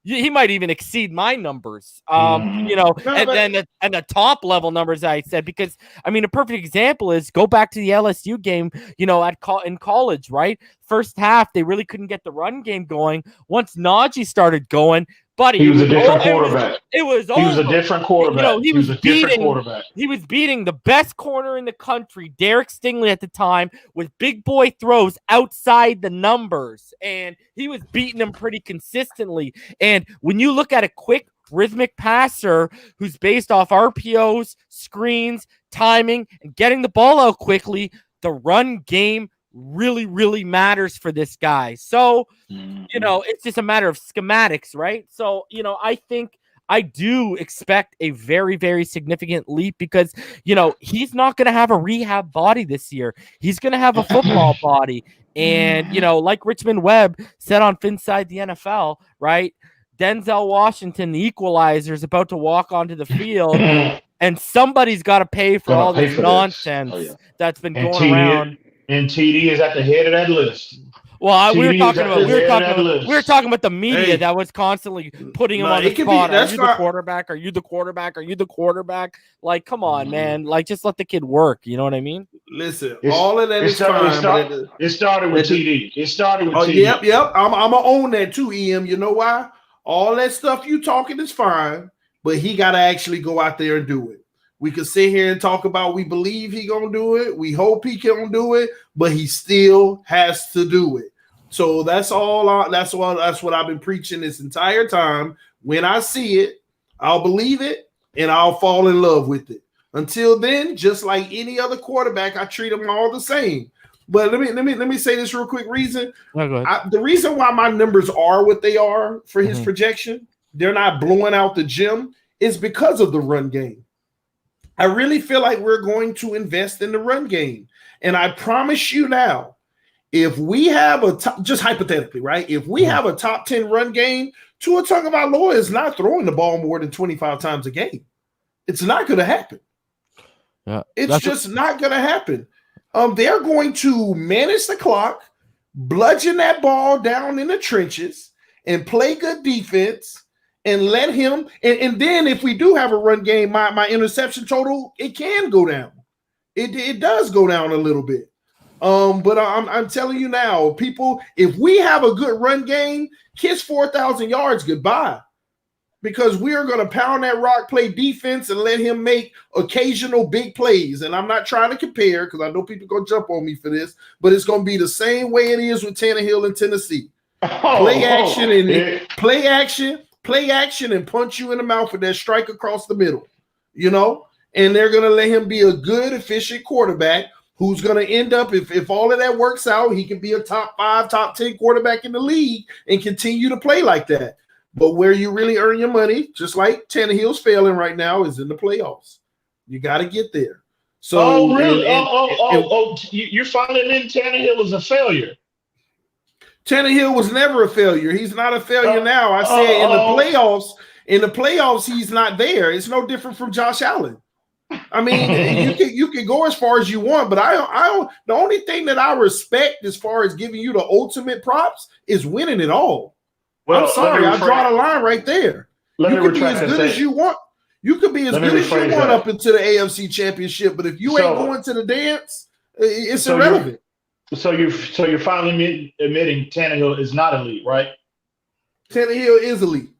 he might even exceed my numbers, and the top level numbers I said, because I mean, a perfect example is go back to the LSU game, in college, right? First half, they really couldn't get the run game going. Once Najee started going, buddy, he was a different quarterback. It was He was a different quarterback. He was beating the best corner in the country, Derek Stingley at the time, with big boy throws outside the numbers, and he was beating him pretty consistently. And when you look at a quick rhythmic passer who's based off RPOs, screens, timing, and getting the ball out quickly, the run game really, really matters for this guy. So, it's just a matter of schematics, right? So, I think I do expect a very, very significant leap because, he's not going to have a rehab body this year. He's going to have a football body. And, like Richmond Webb said on Finside the NFL, right? Denzel Washington, the equalizer, is about to walk onto the field, and somebody's got to pay for all this nonsense that's been going around. And TD is at the head of that list. Well, we were talking about the media that was constantly putting him on the spot. Are you the quarterback? Are you the quarterback? Are you the quarterback? Like, come on, man. Like, just let the kid work. You know what I mean? Listen, all of that is fine. It started with TD. It started with TD. Yep. I'm going to own that too, EM. You know why? All that stuff you talking is fine, but he got to actually go out there and do it. We could sit here and talk about we believe he gonna do it. We hope he can do it, but he still has to do it. So that's all. That's what I've been preaching this entire time. When I see it, I'll believe it and I'll fall in love with it. Until then, just like any other quarterback, I treat them all the same. But let me say this real quick. The reason why my numbers are what they are for his projection, they're not blowing out the gym, is because of the run game. I really feel like we're going to invest in the run game. And I promise you now, if we have just hypothetically, right? If we have a top 10 run game, Tua Tagovailoa is not throwing the ball more than 25 times a game. It's not going to happen. Yeah, it's just not going to happen. They're going to manage the clock, bludgeon that ball down in the trenches, and play good defense. And let him, and then if we do have a run game, my interception total, it can go down. It does go down a little bit. But I'm telling you now, people, if we have a good run game, kiss 4,000 yards goodbye. Because we are going to pound that rock, play defense, and let him make occasional big plays. And I'm not trying to compare because I know people going to jump on me for this, but it's going to be the same way it is with Tannehill in Tennessee. Play action and punch you in the mouth with that strike across the middle, and they're going to let him be a good, efficient quarterback who's going to end up, if all of that works out, he can be a top 5, top 10 quarterback in the league and continue to play like that. But where you really earn your money, just like Tannehill's failing right now, is in the playoffs. You got to get there. So, really? You're finding in Tannehill as a failure. Tannehill was never a failure. He's not a failure now. I said in the playoffs, he's not there. It's no different from Josh Allen. I mean, you can go as far as you want, but the only thing that I respect as far as giving you the ultimate props is winning it all. Well, I'm sorry, I draw the line right there. You can be as good as you want. You could be as good as you want up into the AFC Championship, but if you ain't going to the dance, it's irrelevant. So you're finally admitting Tannehill is not elite, right? Tannehill is elite.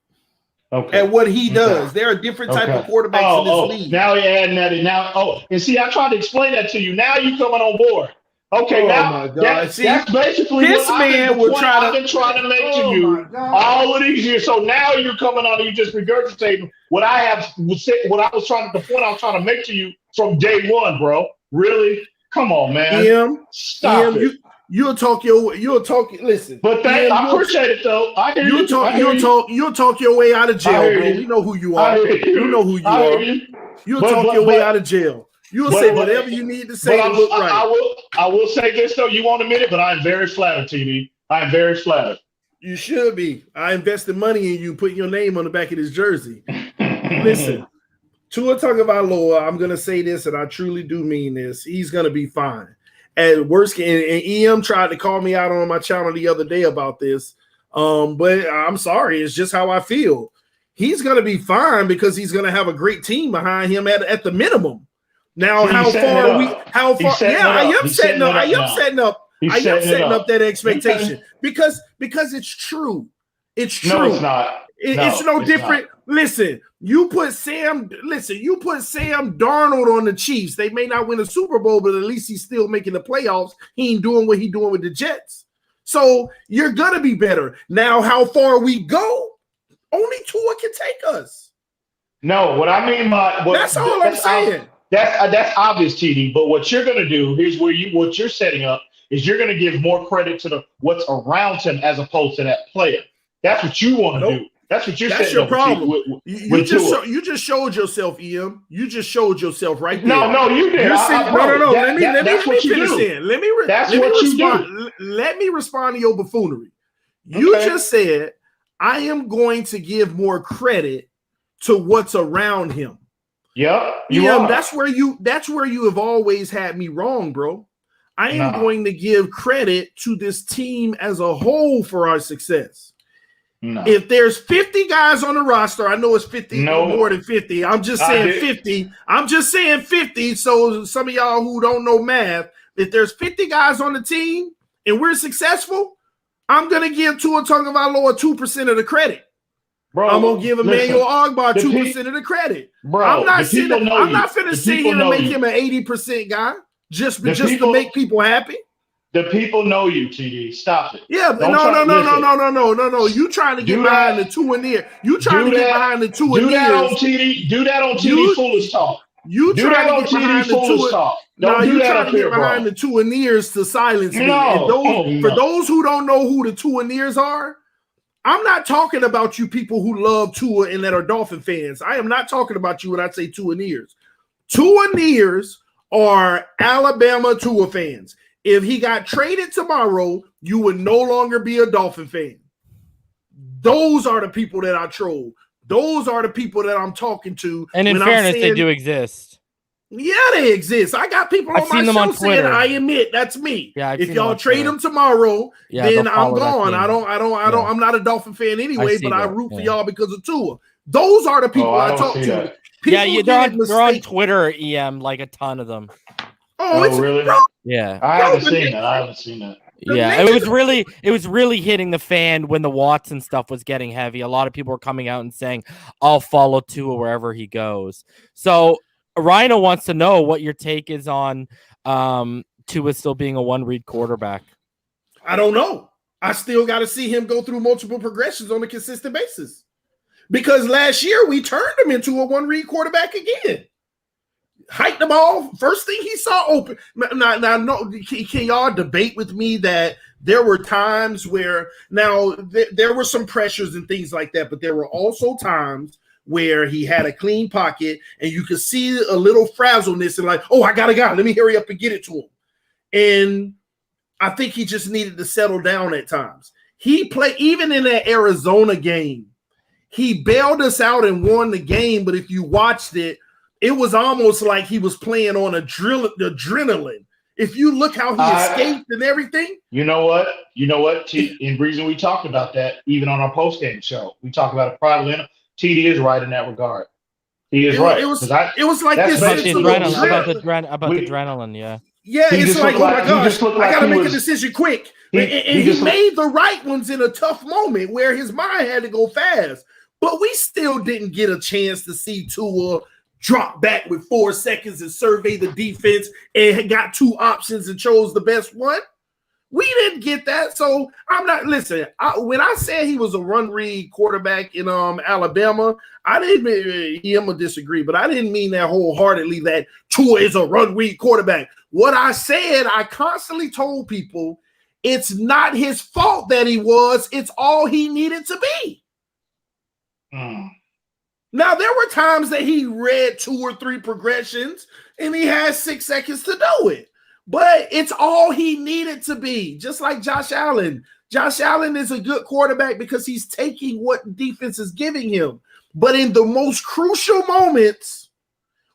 Okay. At what he does. Okay. There are different type of quarterbacks in this league. Now you're adding that in. And see, I tried to explain that to you. Now you're coming on board. Okay, my God. That's basically this man will try to. I've been trying to make to you all of these years. So now you're coming on and you just regurgitating what I was trying to make to you from day one, bro. Really? Come on, man. Stop it. You'll talk. Listen, but I appreciate it though. I hear you'll talk your way out of jail, bro. We know who you are. You know who you are. You'll talk your way out of jail. You'll say whatever you need to say to look right. I will say this though. You won't admit it, but I am very flattered, TD. I am very flattered. You should be. I invested money in you, putting your name on the back of this jersey. Listen, Tua Tagovailoa, I'm gonna say this, and I truly do mean this. He's gonna be fine. At worst, and EM tried to call me out on my channel the other day about this. But I'm sorry, it's just how I feel. He's going to be fine because he's going to have a great team behind him at the minimum. Now, I am setting up that expectation because it's true. It's true. No, it's not. It's no different. Not. Listen, you put Sam Darnold on the Chiefs. They may not win a Super Bowl, but at least he's still making the playoffs. He ain't doing what he's doing with the Jets. So you're gonna be better. Now, how far we go, only Tua can take us. No, what I mean by that's all I'm saying. That's obvious, TD. But what you're gonna do, here's what you're setting up is you're gonna give more credit to what's around him as opposed to that player. That's what you want to do. That's what you're saying. That's your problem. You just showed yourself, EM. You just showed yourself right there. No, you did. No. Let me finish in. Let me respond to your buffoonery. You just said, I am going to give more credit to what's around him. Yeah, that's where you have always had me wrong, bro. I am going to give credit to this team as a whole for our success. No. If there's 50 guys on the roster, I know it's 50 more than 50. I'm just saying 50. I'm just saying 50. So some of y'all who don't know math, if there's 50 guys on the team and we're successful, I'm going to give Tua Tagovailoa 2% of the credit. Bro, I'm going to give Emmanuel Ogbah 2% of the credit. Bro, I'm not finna sit here and make him an 80% guy just to make people happy. The people know you, TD. Stop it. Yeah, but no. You trying to get behind the two and near. You trying to get behind the two and near. Do that on TD. Foolish talk. You trying to get behind the two. No, you trying to get behind the two and nears to silence me. For those who don't know who the two and nears are, I'm not talking about you people who love Tua and that are Dolphin fans. I am not talking about you when I say two and nears. Two and nears are Alabama Tua fans. If he got traded tomorrow, you would no longer be a Dolphin fan. Those are the people that I troll. Those are the people that I'm talking to. And in fairness, they do exist. Yeah, they exist. I got people on my show saying, I admit that's me. Yeah, if y'all trade them tomorrow, then I'm gone. I'm not a Dolphin fan anyway, but I root for y'all because of Tua. Those are the people I talk to. They're on Twitter, EM, like a ton of them. Oh, really? Bro, yeah. I haven't seen that. Yeah, it was really hitting the fan when the Watson stuff was getting heavy. A lot of people were coming out and saying, I'll follow Tua wherever he goes. So Rhino wants to know what your take is on Tua still being a one-read quarterback. I don't know. I still got to see him go through multiple progressions on a consistent basis. Because last year we turned him into a one-read quarterback again. Hike the ball, first thing he saw open. Now, can y'all debate with me that there were times where there were some pressures and things like that, but there were also times where he had a clean pocket and you could see a little frazzleness and like, oh, I got a guy. Let me hurry up and get it to him. And I think he just needed to settle down at times. He played, even in that Arizona game, he bailed us out and won the game. But if you watched it, it was almost like he was playing on adrenaline. If you look how he escaped and everything. You know what? And reason we talked about that, even on our post-game show, we talked about it privately. TD is right in that regard. He is right. It was like this. About the adrenaline, yeah. Yeah, it's like, oh my gosh, I got to make a decision quick. He made the right ones in a tough moment where his mind had to go fast. But we still didn't get a chance to see Tua drop back with 4 seconds and survey the defense and got 2 options and chose the best one. We didn't get that. So I'm not, listen, when I said he was a run-read quarterback in Alabama, I didn't mean, him to disagree, but I didn't mean that wholeheartedly that Tua is a run-read quarterback. What I said, I constantly told people, it's not his fault that he was. It's all he needed to be. Now, there were times that he read 2 or 3 progressions and he had 6 seconds to do it. But it's all he needed to be, just like Josh Allen. Josh Allen is a good quarterback because he's taking what defense is giving him. But in the most crucial moments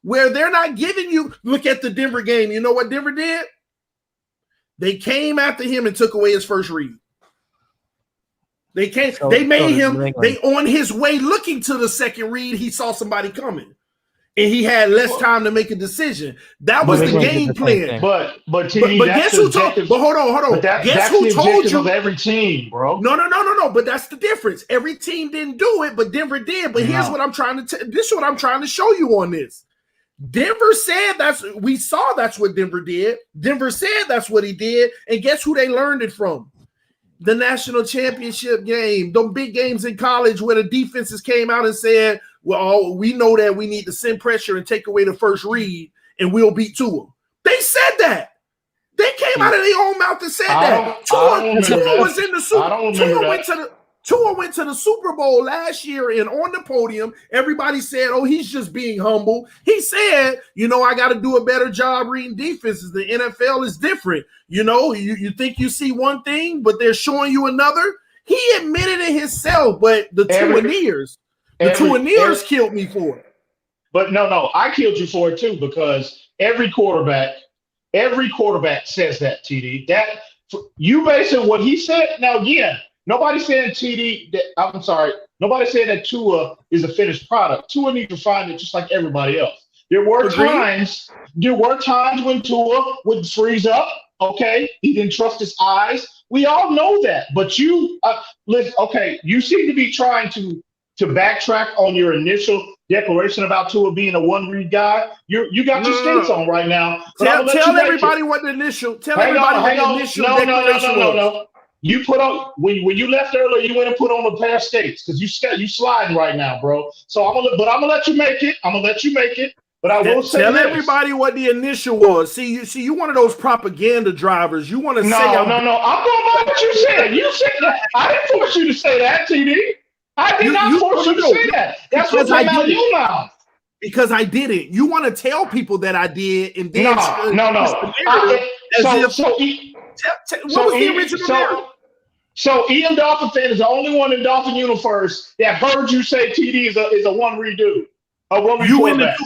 where they're not giving you, look at the Denver game. You know what Denver did? They came after him and took away his first read. They made him on his way looking to the second read, he saw somebody coming. And he had less time to make a decision. That was the game plan. But guess who told? But hold on. Guess who told you? Of every team, bro. No. But that's the difference. Every team didn't do it, but Denver did. But here's what I'm trying to. This is what I'm trying to show you on this. Denver said that's what Denver did. Denver said that's what he did, and guess who they learned it from? The national championship game, them big games in college where the defenses came out and said, well, we know that we need to send pressure and take away the first read, and we'll beat Tua. They said that. They came out of their own mouth and said that. Tua was in the Super. Tua went to the Super Bowl last year, and on the podium, everybody said, oh, he's just being humble. He said, I got to do a better job reading defenses. The NFL is different. You think you see one thing, but they're showing you another. He admitted it himself, but the Tuaneers killed me for it. But no, I killed you for it too, because every quarterback says that, TD. That you basing what he said. Now, yeah, nobody said TD. Nobody said that Tua is a finished product. Tua needs to find it just like everybody else. There were times when Tua would freeze up. Okay, he didn't trust his eyes. We all know that. But you listen. Okay, you seem to be trying to backtrack on your initial declaration about Tua being a one-read guy. You got your skates on right now. Tell everybody what the initial. No. You put on when you left earlier. You went and put on a pair of skates because you sliding right now, bro. So I'm gonna let you make it. But I will say tell everybody what the initial was. See, you one of those propaganda drivers. You want to say no. I'm going by what you said. You said that. I didn't force you to say that, TD. I did not force you to say that. That's what came out of your mouth. Because I didn't. You want to tell people that I did, and then no. What was the original narrative? So EMdolphinfan is the only one in Dolphin Universe that heard you say TD is a one-read dude. A one-read quarterback.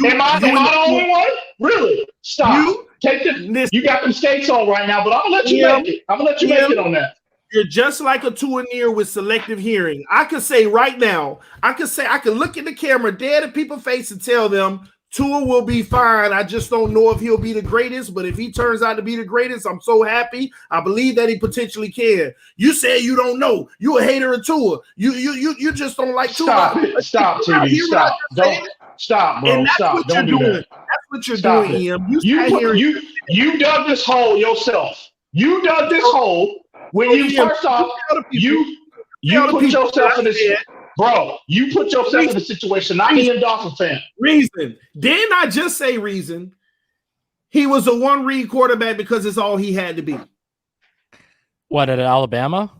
Am I the only one? Really? Stop. You got them skates on right now, but I'm gonna let you make it. I'm gonna let you make it on that. You're just like a Tuaneer with selective hearing. I could say right now, I could look at the camera dead at people's face and tell them Tua will be fine. I just don't know if he'll be the greatest, but if he turns out to be the greatest, I'm so happy. I believe that he potentially can. You say you don't know. You a hater of Tua. You just don't like Tua. Stop, TD. Stop. Don't. Stop, bro. And that's Stop. What Don't you're do doing. that. That's what you're Stop doing, it. Em. You dug this hole yourself. You dug this hole when you first off, you put yourself in this, bro. You put yourself in a situation. Not EMdolphin fan. Reason. Didn't I just say reason? He was a one-read quarterback because it's all he had to be. What, at Alabama?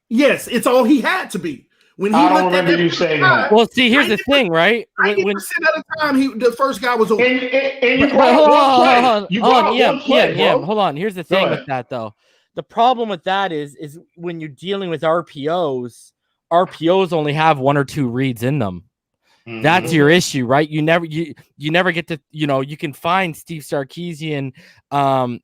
Yes, it's all he had to be. When he I don't remember you saying that. Well, see, here's the thing, right? 90% of the time, the first guy was open. And you brought one play. Hold on. Here's the thing with that, though. The problem with that is when you're dealing with RPOs only have one or two reads in them. Mm-hmm. That's your issue, right? You never get to, you can find Steve Sarkisian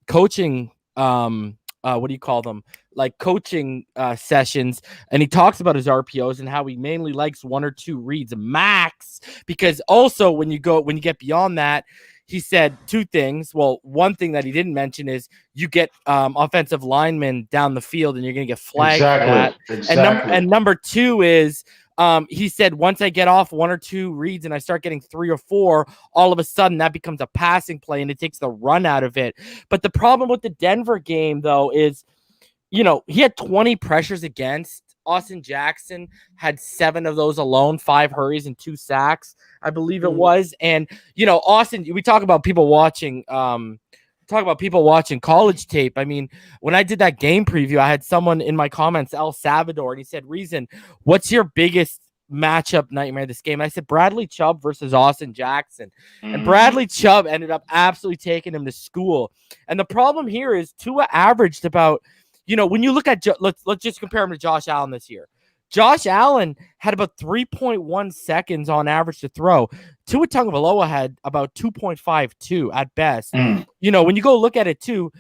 coaching, what do you call them? Like coaching sessions, and he talks about his RPOs and how he mainly likes one or two reads max, because also when you get beyond that, he said two things. Well, one thing that he didn't mention is you get offensive linemen down the field and you're going to get flagged for that. Exactly. And number two is he said, once I get off one or two reads and I start getting 3 or 4, all of a sudden that becomes a passing play and it takes the run out of it. But the problem with the Denver game, though, is, he had 20 pressures against. Austin Jackson had 7 of those alone, 5 hurries and 2 sacks, I believe it was. And, Austin, we talk about people watching college tape. I mean, when I did that game preview, I had someone in my comments, El Salvador, and he said, Reason, what's your biggest matchup nightmare this game? And I said, Bradley Chubb versus Austin Jackson. And Bradley Chubb ended up absolutely taking him to school. And the problem here is Tua averaged about, when you look at, let's just compare him to Josh Allen this year. Josh Allen had about 3.1 seconds on average to throw. Tua Tagovailoa had about 2.52 at best. When you go look at it too,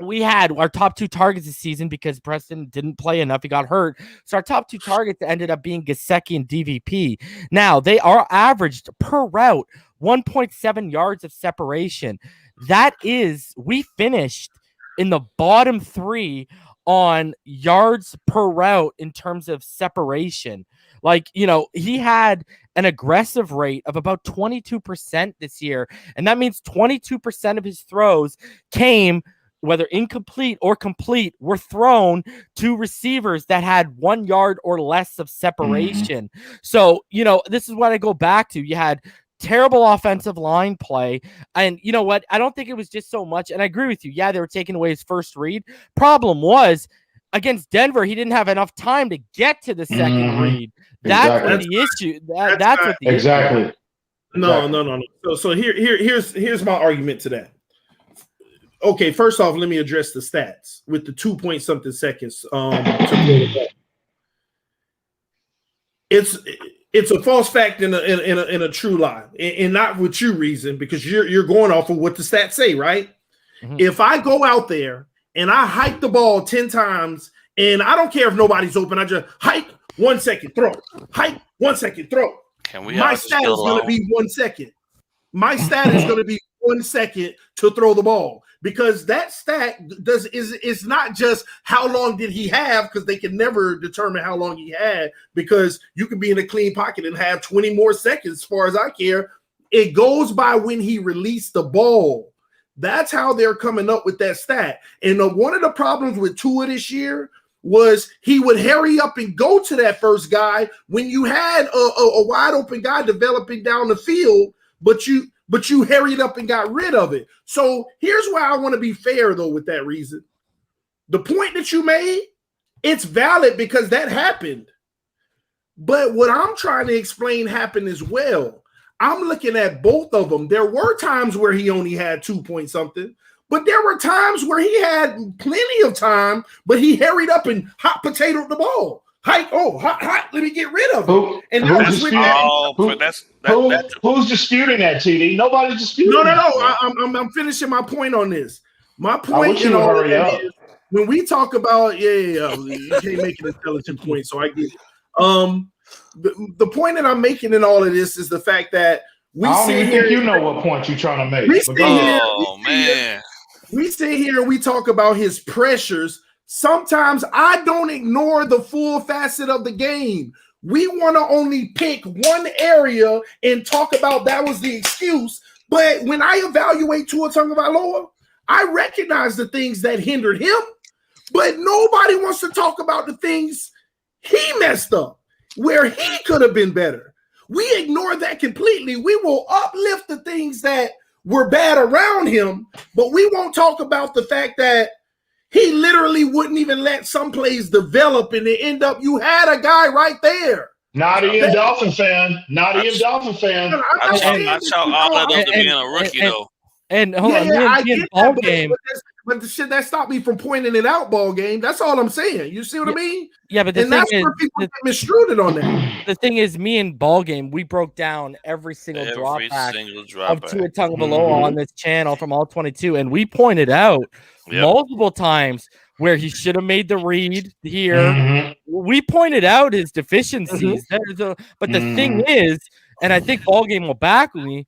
we had our top 2 targets this season because Preston didn't play enough. He got hurt. So our top 2 targets ended up being Gesicki and DVP. Now, they are averaged per route 1.7 yards of separation. That is, we finished in the bottom 3 on yards per route in terms of separation. Like, he had an aggressive rate of about 22% this year. And that means 22% of his throws came, whether incomplete or complete, were thrown to receivers that had 1 yard or less of separation. So, this is what I go back to. You had terrible offensive line play. And you know what? I don't think it was just so much. And I agree with you. Yeah, they were taking away his first read. Problem was, against Denver, he didn't have enough time to get to the second read. That's what the issue. That's what the exactly. Issue. No. So here's my argument to that. Okay, first off, let me address the stats with the 2-point-something seconds. It's a false fact and a true lie, and not with you, Reason, because you're going off of what the stats say, right? If I go out there and I hike the ball 10 times, and I don't care if nobody's open, I just hike 1 second, throw, hike 1 second, throw. My stat is going to be 1 second. My stat is going to be 1 second to throw the ball, because that stat is not just how long did he have, because they can never determine how long he had, because you can be in a clean pocket and have 20 more seconds as far as I care. It goes by when he released the ball. That's how they're coming up with that stat. And one of the problems with Tua this year was he would hurry up and go to that first guy when you had a wide open guy developing down the field, but you hurried up and got rid of it. So here's why I want to be fair, though, with that Reason. The point that you made, it's valid because that happened. But what I'm trying to explain happened as well. I'm looking at both of them. There were times where he only had 2-point-something, but there were times where he had plenty of time, but he hurried up and hot potatoed the ball. Hot, let me get rid of it. And who's disputing that, TD? Nobody's disputing. No. I'm finishing my point on this. My point in all of that is, when we talk about, you can't make an intelligent point, so I get it. The point that I'm making in all of this is the fact that we sit here. You know what point you're trying to make. We sit here and we talk about his pressures. Sometimes I don't ignore the full facet of the game. We want to only pick one area and talk about that was the excuse. But when I evaluate Tua Tagovailoa, I recognize the things that hindered him but nobody wants to talk about the things he messed up, where he could have been better. We ignore that completely. We will uplift the things that were bad around him, but we won't talk about the fact that he literally wouldn't even let some plays develop, and they end up, you had a guy right there. Not an Dolphin fan. Not an Dolphin fan. I chalk all that up to being a rookie, though. And hold on, I me get and that, BallGame. but the shit that stopped me from pointing it out, BallGame. That's all I'm saying. You see what I mean? Yeah, but the and thing that's is, where people get misstruded on that. the thing is, me and BallGame, we broke down every single drop back of Tua Tagovailoa on this channel from all 22, and we pointed out multiple times where he should have made the read here. We pointed out his deficiencies. But the thing is, and I think BallGame will back me,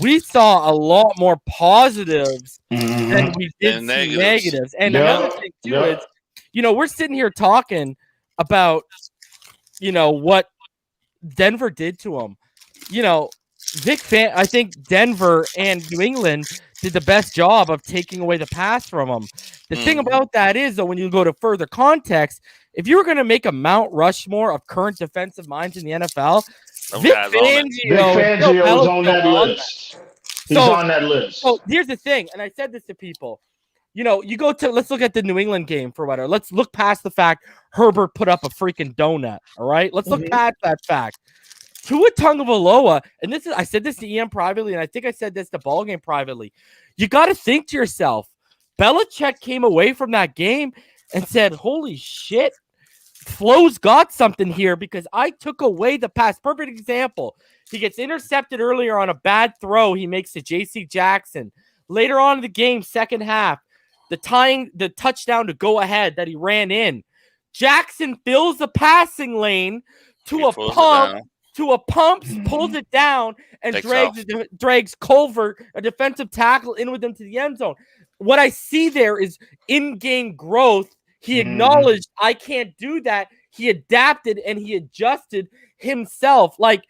we saw a lot more positives than we did see negatives. And another thing, too, is, we're sitting here talking about, what Denver did to him. I think Denver and New England did the best job of taking away the pass from him. The thing about that is, though, when you go to further context, if you were going to make a Mount Rushmore of current defensive minds in the NFL, Vic Fangio is on that list. He's on that list. So here's the thing, and I said this to people. Let's look at the New England game for whatever. Let's look past the fact Herbert put up a freaking donut. All right, let's look past that fact. Tua Tagovailoa, and I said this to EM privately, and I think I said this to BallGame privately. You got to think to yourself, Belichick came away from that game and said, "Holy shit, Flo's got something here because I took away the pass." Perfect example. He gets intercepted earlier on a bad throw he makes to J.C. Jackson. Later on in the game, second half, the touchdown to go ahead that he ran in. Jackson fills the passing lane to a pump, pulls it down, and drags Culver, a defensive tackle, in with him to the end zone. What I see there is in-game growth. He acknowledged, I can't do that. He adapted and he adjusted himself. Like,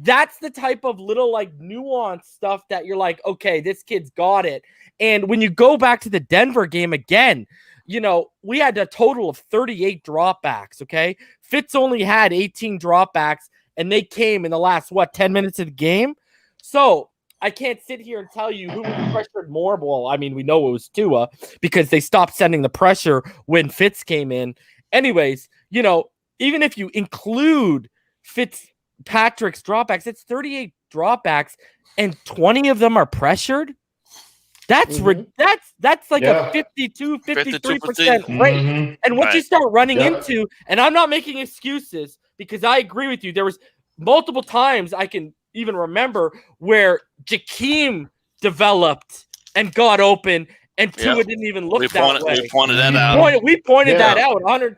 that's the type of little, nuanced stuff that you're like, okay, this kid's got it. And when you go back to the Denver game again, we had a total of 38 dropbacks, okay? Fitz only had 18 dropbacks, and they came in the last, 10 minutes of the game? So I can't sit here and tell you who was pressured more. Well, I mean, we know it was Tua because they stopped sending the pressure when Fitz came in. Anyways, even if you include Fitzpatrick's dropbacks, it's 38 dropbacks, and 20 of them are pressured. That's that's like a 53% rate. And what you start running into, and I'm not making excuses because I agree with you. There was multiple times I can even remember where Jakeem developed and got open, and Tua didn't even look that way. We pointed that out. We pointed that out 110%.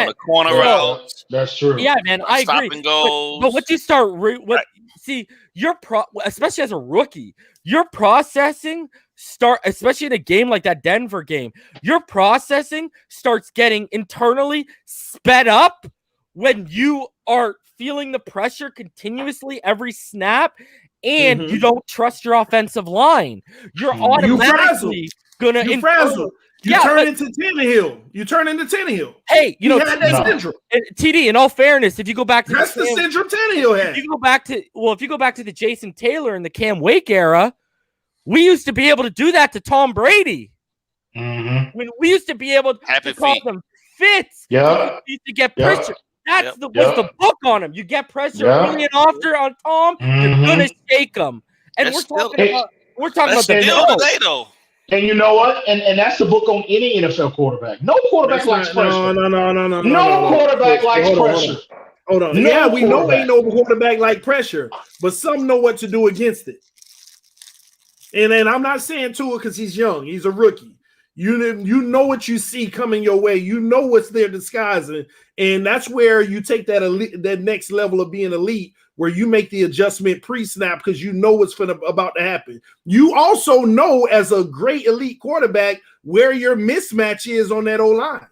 The corner routes. That's true. Yeah, man, I agree. And goals. But what you start, especially as a rookie, your processing especially in a game like that Denver game, your processing starts getting internally sped up when you are feeling the pressure continuously every snap, and you don't trust your offensive line. You're automatically gonna frazzle. You turn into Tannehill. Hey, syndrome. TD, in all fairness, if you go back to the syndrome Tannehill had. If you go back to the Jason Taylor and the Cam Wake era, we used to be able to do that to Tom Brady. When we used to be able to call them fits. We used to get pressure. That's was the book on him. You get pressure early and often on Tom, you're gonna shake him. And we're talking about the today, though. And you know what? And that's the book on any NFL quarterback. No quarterback likes pressure. No quarterback likes pressure. Hold on. We know ain't no quarterback like pressure, but some know what to do against it. And then I'm not saying Tua because he's young. He's a rookie. You know what you see coming your way. You know what's there disguising. And that's where you take that next level of being elite, where you make the adjustment pre-snap because you know what's about to happen. You also know, as a great elite quarterback, where your mismatch is on that O-line.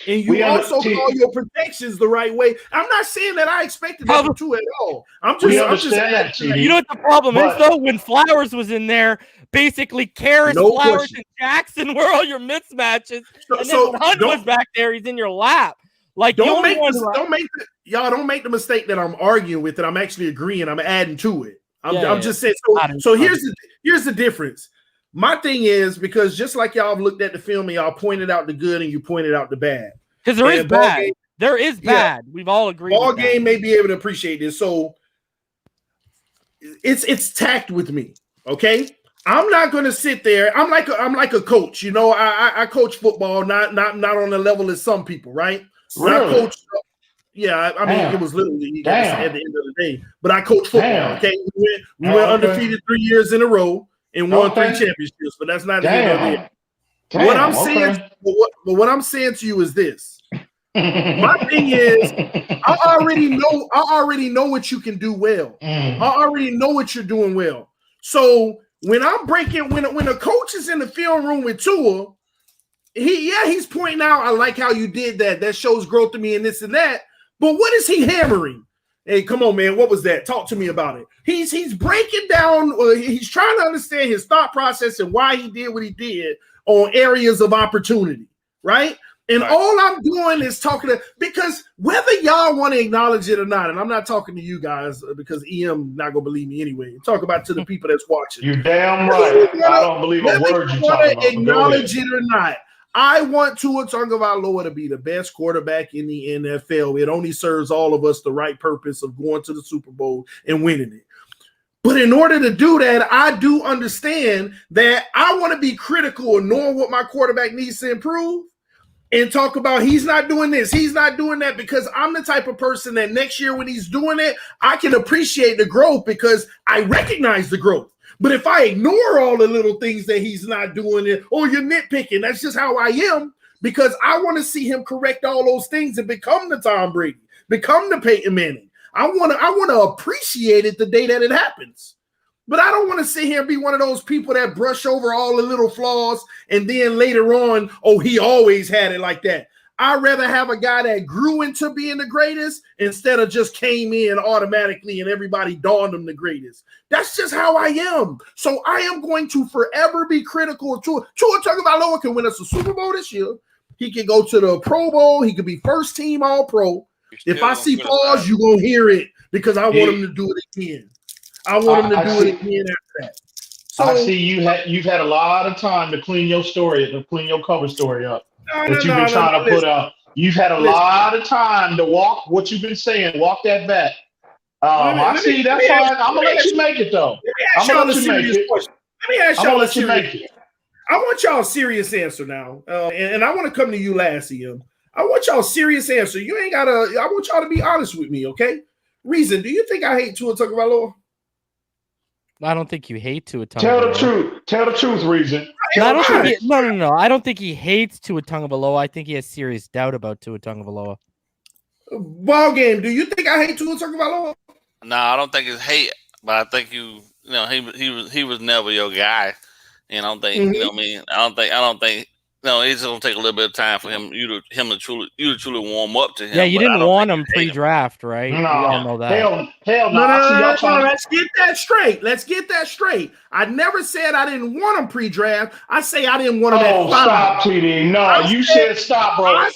And you also call your protections the right way. I'm not saying that I expected that from Tua at all. I'm just you know what the problem is, though? When Flowers was in there, basically Karras, No Flowers, question. and Jackson were all your mismatches. So- And so then when Hunt don't- was back there, he's in your lap. Like the Don't only make one this, who- don't make the mistake that I'm arguing with it. I'm actually agreeing. I'm adding to it. I'm just saying. Adding So to here's the difference. My thing is because just like y'all have looked at the film and y'all pointed out the good and you pointed out the bad. because there is And bad. BallGame- There is Yeah. bad. We've all agreed. with that. BallGame may be able to appreciate this. So it's tact with me. Okay. I'm not going to sit there. I'm like a coach. You know, I coach football, not on the level as some people, right? When I Really? coach, yeah, I mean, Damn. it was literally Damn. at the end of the day. But I coach football. Damn. Okay, we Oh, went okay. undefeated 3 years in a row and won Okay. 3 championships. But that's not the end of the day. Damn. What I'm saying, but what I'm saying to you is this. My thing is, I already know what you can do well. I already know what you're doing well. So when I'm breaking, when a coach is in the film room with Tua, he's pointing out, I like how you did that. That shows growth to me and this and that. But what is he hammering? Hey, come on, man. What was that? Talk to me about it. He's breaking down. He's trying to understand his thought process and why he did what he did on areas of opportunity, right? And all I'm doing is talking to, because whether y'all want to acknowledge it or not, and I'm not talking to you guys because EM not gonna believe me anyway. Talk about to the people that's watching. You're damn right. I don't believe a Whether word you you're want talking to about. Go acknowledge ahead. it or not, I want Tua Tagovailoa to be the best quarterback in the NFL. It only serves all of us the right purpose of going to the Super Bowl and winning it. But in order to do that, I do understand that I want to be critical of knowing what my quarterback needs to improve and talk about he's not doing this, he's not doing that, because I'm the type of person that next year when he's doing it, I can appreciate the growth because I recognize the growth. But if I ignore all the little things that he's not doing it, or you're nitpicking, that's just how I am, because I want to see him correct all those things and become the Tom Brady, become the Peyton Manning. I want to appreciate it the day that it happens. But I don't want to sit here and be one of those people that brush over all the little flaws and then later on, oh, he always had it like that. I'd rather have a guy that grew into being the greatest instead of just came in automatically and everybody dawned him the greatest. That's just how I am. So I am going to forever be critical of Tua. Tua Tagovailoa can win us a Super Bowl this year. He can go to the Pro Bowl. He could be first team All-Pro. If I see flaws, you're going to hear it because I want him to do it again. I want him to do it again after that. So I see you've had a lot of time to clean your story, to clean your cover story up that you've been trying to put up. You've had a lot of time to walk what you've been saying, walk that back. I see. That's fine. I'm gonna let you make it though. I'm gonna let you make it. Let me ask I'm y'all gonna a let you serious. make it. I want y'all a serious answer now, and I want to come to you last, Ian. I want y'all a serious answer. You ain't gotta. I want y'all to be honest with me, okay? Reason? Do you think I hate Tua Tagovailoa? I don't think you hate Tua Tagovailoa. Tell the truth. Tell the truth, Reason. I don't think no. I don't think he hates Tua Tagovailoa. I think he has serious doubt about Tua Tagovailoa. BallGame. Do you think I hate Tua Tagovailoa? No, I don't think it's hate, but I think he was never your guy. And I don't think I don't think it's gonna take a little bit of time for him to truly warm up to him. Yeah, you but I didn't don't want think him you hate pre-draft, right? No, we all know that. Hell no. I see y'all trying to- Let's get that straight. Let's get that straight. I never said I didn't want him pre-draft. I say I didn't want him at 5. Stop, TD. No, you said stop, bro.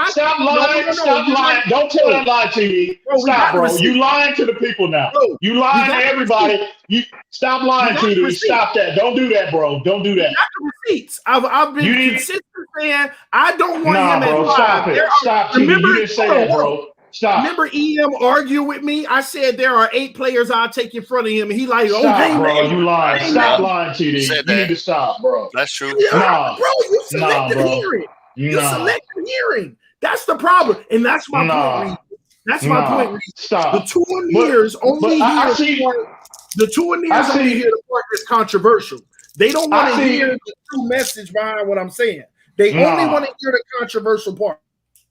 Stop lying. Stop lying. Don't tell that lie, TD. Stop, bro. You lying to the people now. Bro, you lying to everybody. You stop lying, TD. Stop that. Don't do that, bro. Don't do that. Got the receipts. I've been consistent saying I don't want him bro, at 5. stop it. Stop, TD. You didn't say that, bro. Stop. Remember EM argued with me? I said there are 8 players I'll take in front of him, and he like, stop, okay, bro. man. You lying. Stop lying, TD. You need to stop, bro. That's true. Yeah, bro, you selected hearing. You selected hearing. That's the problem, and that's my point. Reason. That's my point. Reason. Stop. The 2 years only the 2 years only hear the part that's controversial. They don't want to hear the true message behind what I'm saying. They only want to hear the controversial part.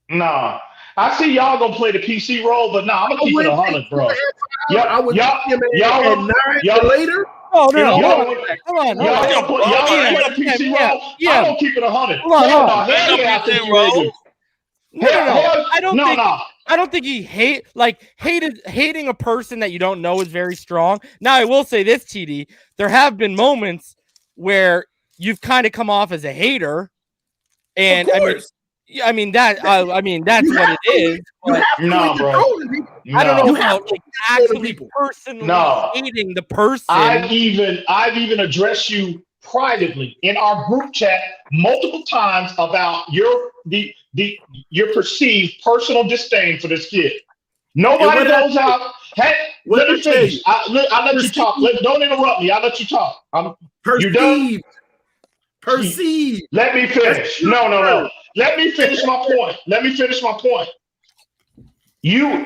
Nah. I see y'all gonna play the PC role, but I'm gonna keep it 100, bro. I would y'all later. Oh no! Come on, y'all play the PC role. I'm gonna keep it 100. I don't think he hating a person that you don't know is very strong. Now I will say this, TD. There have been moments where you've kind of come off as a hater, and Of I mean, course. I mean that's what it is. But No, bro. I don't know You about have like to control the actually people. personally No. hating the person. I've even addressed you privately in our group chat multiple times about your perceived personal disdain for this kid. Nobody goes out. Hey, let me finish. I'll let you talk. Don't interrupt me. I'll let you talk. You done? Perceived. Let me finish. No. Let me finish my point.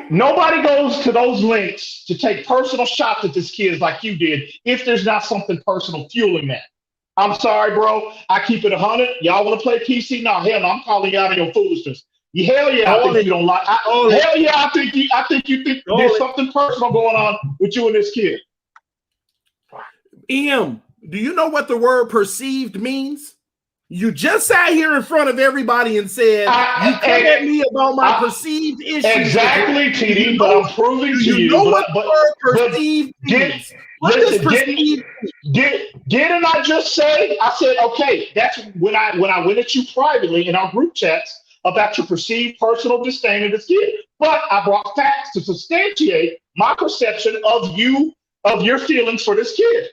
Nobody goes to those links to take personal shots at this kid like you did if there's not something personal fueling that. I'm sorry, bro. I keep it 100. Y'all want to play PC? No, hell no. I'm calling you out on your foolishness. Hell yeah, I think you don't like. Hell yeah, I think you think there's something personal going on with you and this kid. Do you know what the word perceived means? You just sat here in front of everybody and said, you come at me about my perceived issues. Exactly, TD, but I'm proving to you. You know what the word perceived means? What does perceived mean? Didn't I just say? I said, okay, that's when I went at you privately in our group chats about your perceived personal disdain of this kid. But I brought facts to substantiate my perception of your feelings for this kid.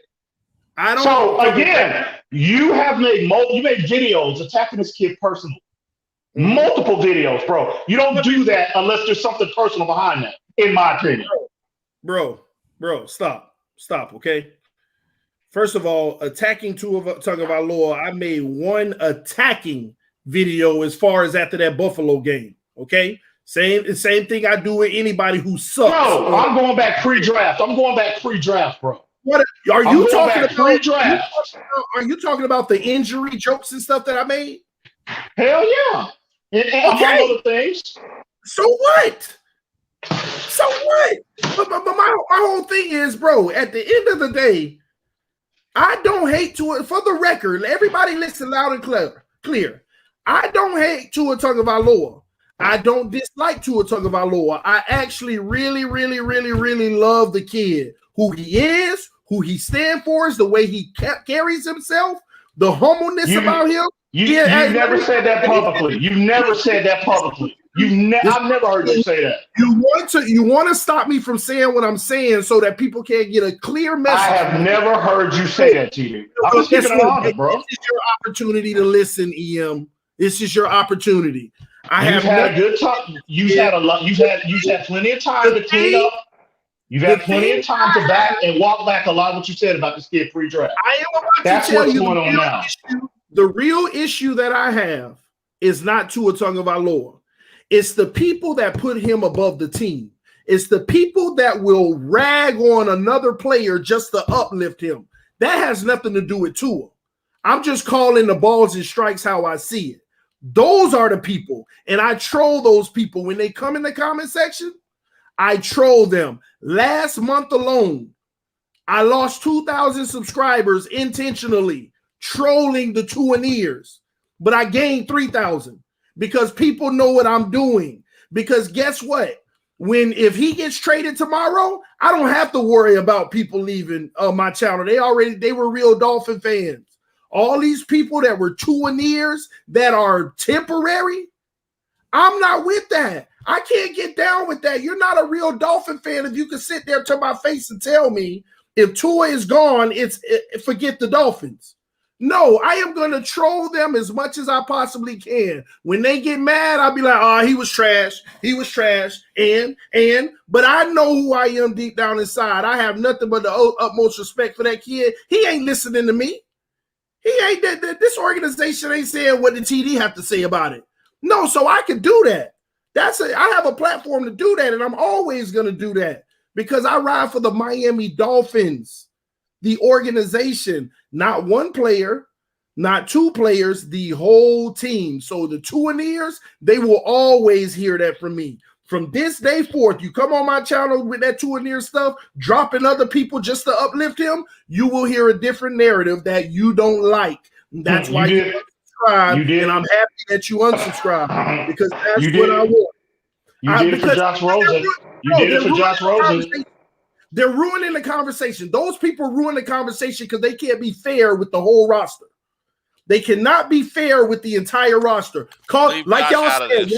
So again, you made videos attacking this kid personally. Multiple videos, bro. You don't do that unless there's something personal behind that, in my opinion. Bro, stop, okay? First of all, attacking Tua Tagovailoa, I made one attacking video as far as after that Buffalo game, okay? Same thing I do with anybody who sucks. Bro, I'm going back pre-draft, bro. What are you talking about? Pre-draft. Are you talking about the injury jokes and stuff that I made? Hell yeah. And among other things. So what? But my whole thing is, bro, at the end of the day, I don't hate Tua. For the record, everybody listen loud and clear. I don't hate Tua Tagovailoa. I don't dislike Tua Tagovailoa. I actually really, really, really, really love the kid. Who he is, who he stands for, is the way he carries himself, the humbleness about him. You've never said that publicly. I've never heard you say that. You want to stop me from saying what I'm saying so that people can't get a clear message. I have never heard you say that to you. I'm just keeping it honest, bro. This is your opportunity to listen, EM. This is your opportunity. You've had a good time. You've had plenty of time to clean up. You've had plenty of time to back and walk back a lot of what you said about this kid pre-draft. I am about to tell you what's going on now. The real issue that I have is not Tua Tagovailoa. It's the people that put him above the team. It's the people that will rag on another player just to uplift him. That has nothing to do with Tua. I'm just calling the balls and strikes how I see it. Those are the people. And I troll those people. When they come in the comment section, I troll them. Last month alone, I lost 2,000 subscribers intentionally trolling the Tuaneers, but I gained 3,000 because people know what I'm doing. Because guess what? If he gets traded tomorrow, I don't have to worry about people leaving my channel. They were real Dolphin fans. All these people that were Tuaneers that are temporary, I'm not with that. I can't get down with that. You're not a real Dolphin fan if you can sit there to my face and tell me if Tua is gone, forget the Dolphins. No, I am going to troll them as much as I possibly can. When they get mad, I'll be like, oh, he was trash. He was trash. But I know who I am deep down inside. I have nothing but the utmost respect for that kid. He ain't listening to me. This organization ain't saying what the TD have to say about it. No, so I can do that. I have a platform to do that, and I'm always going to do that because I ride for the Miami Dolphins, the organization, not one player, not two players, the whole team. So the Tuaneers, they will always hear that from me. From this day forth, you come on my channel with that Tuaneer stuff, dropping other people just to uplift him, you will hear a different narrative that you don't like. That's why you unsubscribe, and I'm happy that you unsubscribe because that's what I want. You did it for Josh Rosen. You did it for Josh Rosen. They're ruining the conversation. Those people ruin the conversation because they can't be fair with the whole roster. They cannot be fair with the entire roster. Like y'all said,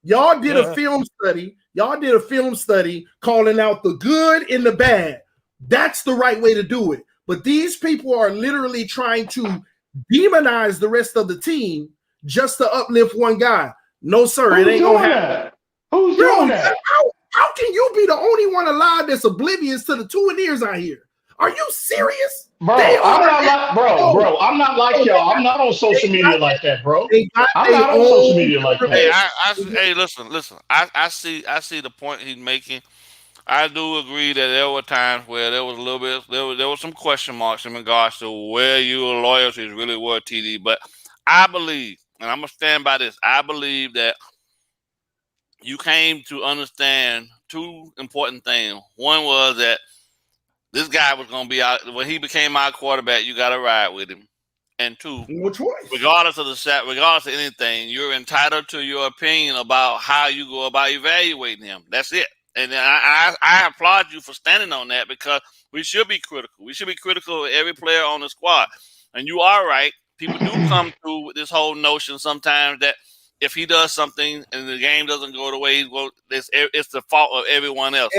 y'all did a film study. Y'all did a film study calling out the good and the bad. That's the right way to do it. But these people are literally trying to demonize the rest of the team just to uplift one guy. No, sir, it ain't gonna happen. Who's doing that? How can you be the only one alive that's oblivious to the Tuaneers out here? Are you serious? Bro, I'm not like y'all. I'm not on social media like that, bro. I'm not on social media like that. Hey, listen. I see the point he's making. I do agree that there were times where there was a little bit, there was some question marks in regards to where your loyalties really were, TD. But I believe, and I'm gonna stand by this, I believe that you came to understand two important things. One was that this guy was going to be out when he became our quarterback. You got to ride with him. And two, no choice. Regardless of anything, you're entitled to your opinion about how you go about evaluating him. That's it. And I applaud you for standing on that because we should be critical. We should be critical of every player on the squad. And you are right. People do come through with this whole notion sometimes that if he does something and the game doesn't go the way it's the fault of everyone else.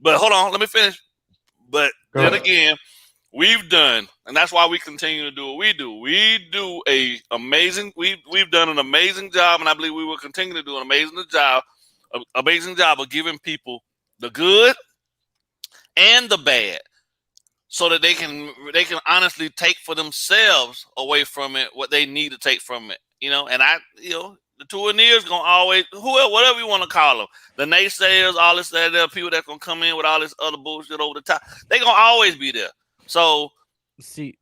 But hold on, let me finish. But then again, we've done, and that's why we continue to do what we do. We've done an amazing job, and I believe we will continue to do an amazing job of giving people the good and the bad, so that they can honestly take for themselves away from it what they need to take from it. The Tuaneers gonna always, whatever you want to call them, the naysayers, all this, there are people that's gonna come in with all this other bullshit over the top. They gonna always be there. So, see,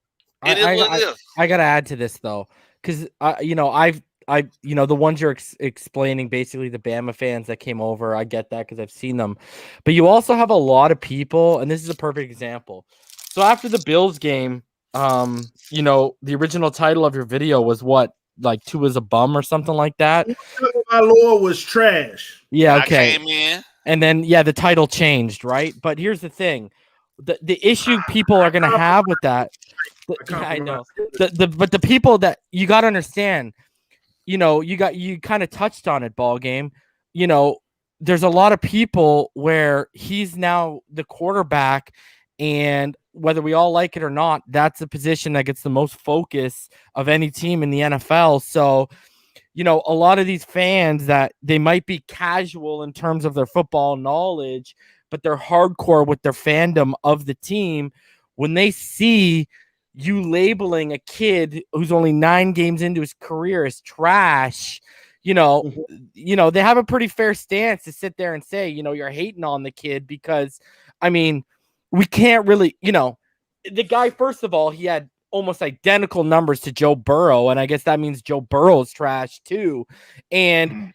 it is what it is. I gotta add to this though, because the ones you're explaining, basically the Bama fans that came over, I get that because I've seen them, but you also have a lot of people, and this is a perfect example. So after the Bills game, the original title of your video was what? Like Tua's a bum or something like that. Tagovailoa was trash. Yeah, okay. I came in. And then the title changed, right? But here's the thing: the issue people are gonna have with that. I know. But the people that you got to understand, you kind of touched on it, BallGame. There's a lot of people where he's now the quarterback, and whether we all like it or not, that's the position that gets the most focus of any team in the NFL. So, a lot of these fans that they might be casual in terms of their football knowledge, but they're hardcore with their fandom of the team. When they see you labeling a kid who's only 9 games into his career as trash, they have a pretty fair stance to sit there and say, you're hating on the kid because, we can't really, the guy, first of all, he had almost identical numbers to Joe Burrow, and I guess that means Joe Burrow's trash too. And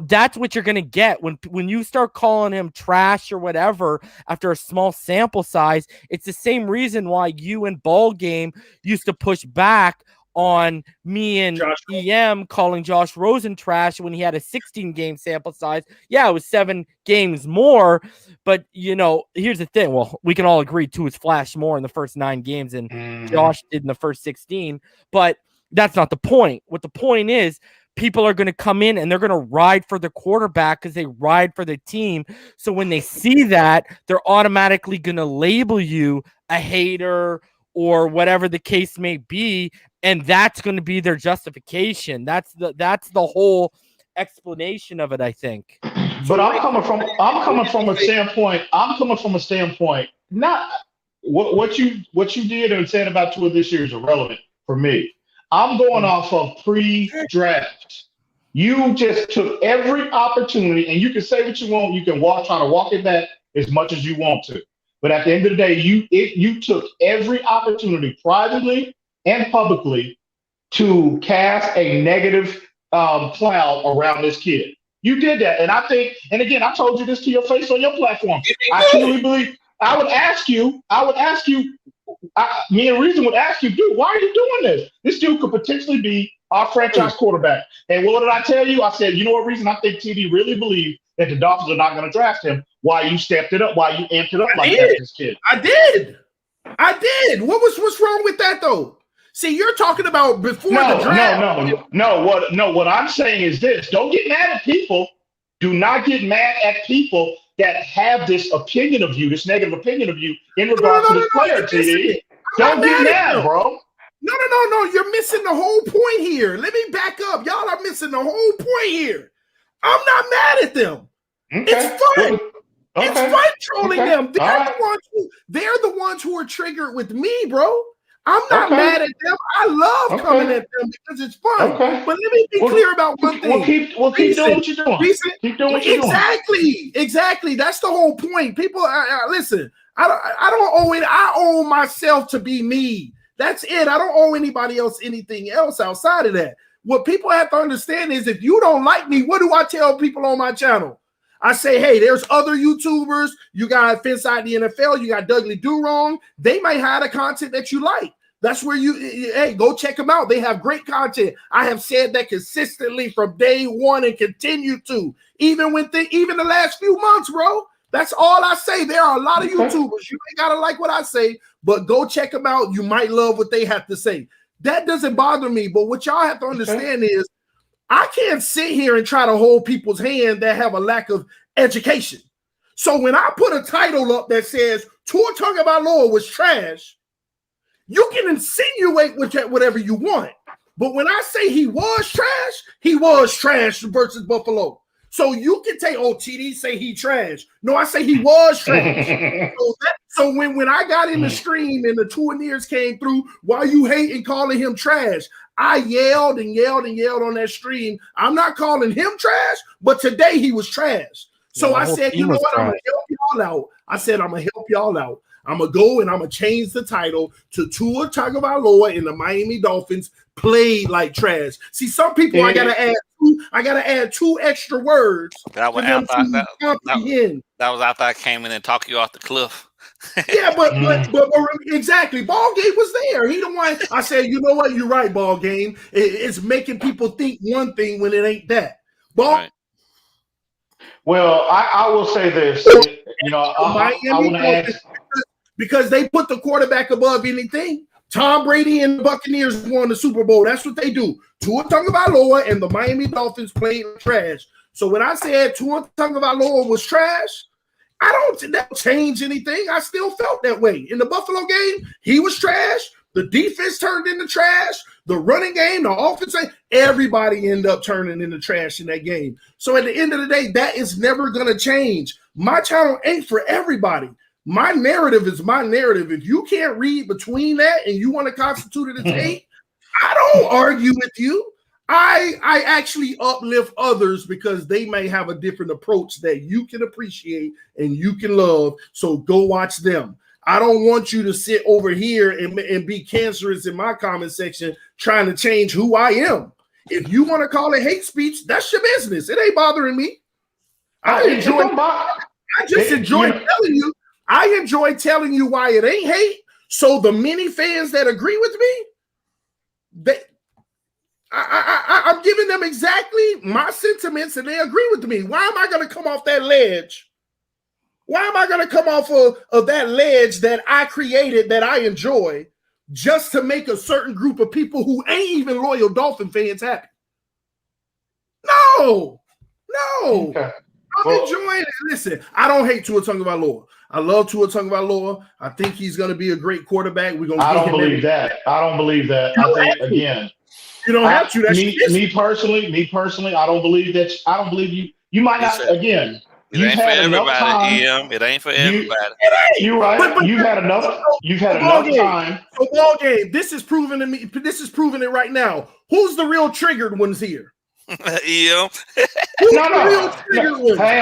that's what you're gonna get when you start calling him trash or whatever after a small sample size. It's the same reason why you and BallGame used to push back on me and EM calling Josh Rosen trash when he had a 16-game sample size. Yeah, it was 7 games more, but here's the thing. Well, we can all agree Tua's flashed more in the first 9 games than Josh did in the first 16, but that's not the point. What the point is, people are going to come in and they're going to ride for the quarterback because they ride for the team. So when they see that, they're automatically going to label you a hater or whatever the case may be, and that's going to be their justification. That's the whole explanation of it, I think. But I'm coming from a standpoint. Not what you did and said about Tua this year is irrelevant for me. I'm going off of pre-draft. You just took every opportunity, and you can say what you want. You can try to walk it back as much as you want to. But at the end of the day, you took every opportunity privately and publicly to cast a negative cloud around this kid. You did that. And I think, and again, I told you this to your face on your platform. I truly believe I would ask you, me and Reason would ask you, dude, why are you doing this? This dude could potentially be our franchise quarterback. And what did I tell you? I said, you know what, Reason? I think TD really believed that the Dolphins are not going to draft him. Why you stepped it up? Why you amped it up like that for this kid? I did. What's wrong with that though? See, you're talking about before the draft. No. What I'm saying is this: don't get mad at people. Do not get mad at people that have this opinion of you, this negative opinion of you in regards to this player, TD. Don't get mad, bro. No. You're missing the whole point here. Let me back up. Y'all are missing the whole point here. I'm not mad at them. Okay. It's fun. It's fun trolling them. They're the ones who are triggered with me, bro. I'm not mad at them. I love coming at them because it's fun. Okay. But let me be clear about one thing. Keep doing what you're doing. Keep doing what you're doing. Exactly. That's the whole point. People, listen. I don't owe it. I owe myself to be me. That's it. I don't owe anybody else anything else outside of that. What people have to understand is if you don't like me, what do I tell people on my channel? I say, hey, there's other YouTubers. You got Phins Talk the NFL. You got Dudley Do Wrong. They might have the content that you like. That's where hey, go check them out. They have great content. I have said that consistently from day one and continue to, even the last few months, bro. That's all I say. There are a lot of YouTubers. You ain't gotta like what I say, but go check them out. You might love what they have to say. That doesn't bother me. But what y'all have to understand is I can't sit here and try to hold people's hand that have a lack of education. So when I put a title up that says Tua Tagovailoa was trash, you can insinuate whatever you want. But when I say he was trash versus Buffalo. So you can take, TD say he trash. No, I say he was trash. so when I got in the stream and the Tuaneers came through, why you hating calling him trash? I yelled and yelled and yelled on that stream. I'm not calling him trash, but today he was trash. So I said, you know what? I'm going to help y'all out. I said, I'm going to help y'all out. I'm going to go and I'm going to change the title to Tua Tagovailoa and the Miami Dolphins played like trash. See, some people I got to add two extra words. That was after I came in and talked you off the cliff. Yeah, but exactly. BallGame was there. He the one. I said, you know what? You're right, BallGame. It's making people think one thing when it ain't that. Right. Well, I will say this. You know, I want to ask. Because they put the quarterback above anything. Tom Brady and the Buccaneers won the Super Bowl. That's what they do. Tua Tagovailoa and the Miami Dolphins played trash. So when I said Tua Tagovailoa was trash, that change anything. I still felt that way. In the Buffalo game, he was trash. The defense turned into trash. The running game, the offense, everybody ended up turning into trash in that game. So at the end of the day, that is never going to change. My channel ain't for everybody. My narrative is my narrative. If you can't read between that and you want to constitute it as hate, I don't argue with you. I actually uplift others because they may have a different approach that you can appreciate and you can love. So go watch them. I don't want you to sit over here and be cancerous in my comment section trying to change who I am. If you want to call it hate speech, that's your business. It ain't bothering me. I just enjoy telling you. I enjoy telling you why it ain't hate. So the many fans that agree with me, I'm giving them exactly my sentiments and they agree with me. Why am I going to come off that ledge? Why am I going to come off of that ledge that I created that I enjoy just to make a certain group of people who ain't even loyal Dolphin fans happy? No. Okay. I'm enjoying it. Listen, I don't hate Tua Tagovailoa. I love Tua Tagovailoa. I think he's going to be a great quarterback. I don't believe that. I think, again, you don't have to. That's me personally, I don't believe that. I don't believe you. You might not, again. It ain't for everybody, EM. It ain't for everybody. You're right. But you've had enough time. So BallGame, this is proving to me. This is proving it right now. Who's the real triggered ones here? EM. No. Hang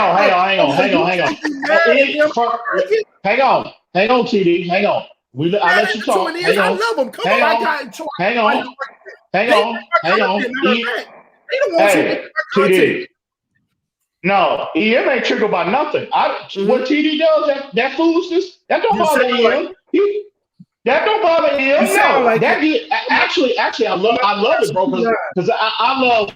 on, TD. Hang on. I let you talk. I love them. Come on. Hang on. They don't want TD. No, EM ain't triggered by nothing. What TD does, that foolishness, that don't bother EM. That don't bother you. You sound No, like that actually, I love it, bro. Because I love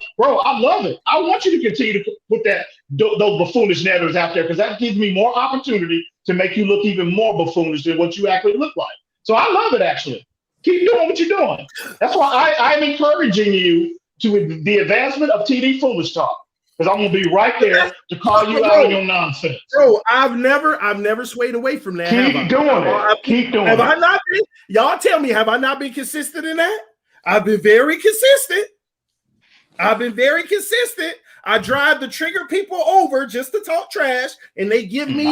it. I want you to continue to put those buffoonish narratives out there because that gives me more opportunity to make you look even more buffoonish than what you actually look like. So I love it. Actually, keep doing what you're doing. That's why I'm encouraging you to the advancement of TD Foolish Talk. Because I'm gonna be right there to call you out on your nonsense. Bro, I've never swayed away from that. Keep doing it. Keep doing it. Have I not been? Y'all tell me, have I not been consistent in that? I've been very consistent. I drive the trigger people over just to talk trash, and they give me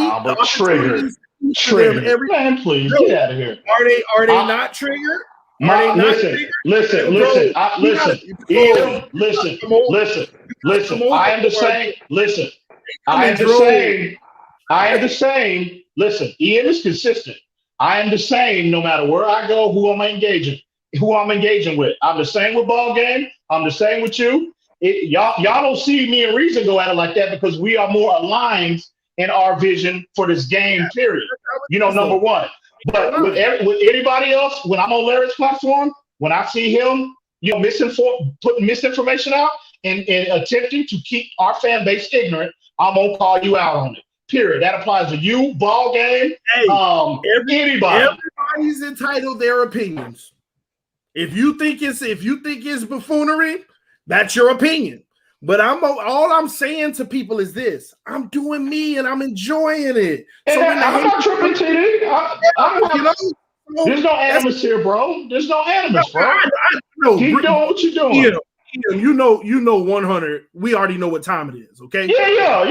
trigger. Man, please get out of here. Are they not triggered? Listen. I am the same. Listen, I am the same. Listen, Ian is consistent. I am the same no matter where I go, who I'm engaging with. I'm the same with BallGame. I'm the same with you. Y'all don't see me and Reason go at it like that because we are more aligned in our vision for this game, period. Number one. But with anybody else, when I'm on Larry's platform, when I see him, putting misinformation out and attempting to keep our fan base ignorant, I'm gonna call you out on it. Period. That applies to you, BallGame, anybody. Everybody's entitled their opinions. If you think it's buffoonery, that's your opinion. But all I'm saying to people is this: I'm doing me and I'm enjoying it. So I'm not tripping, TD. There's no animus here, bro. There's no animus, bro. Keep doing what you're doing. You know 100. We already know what time it is, okay? Yeah.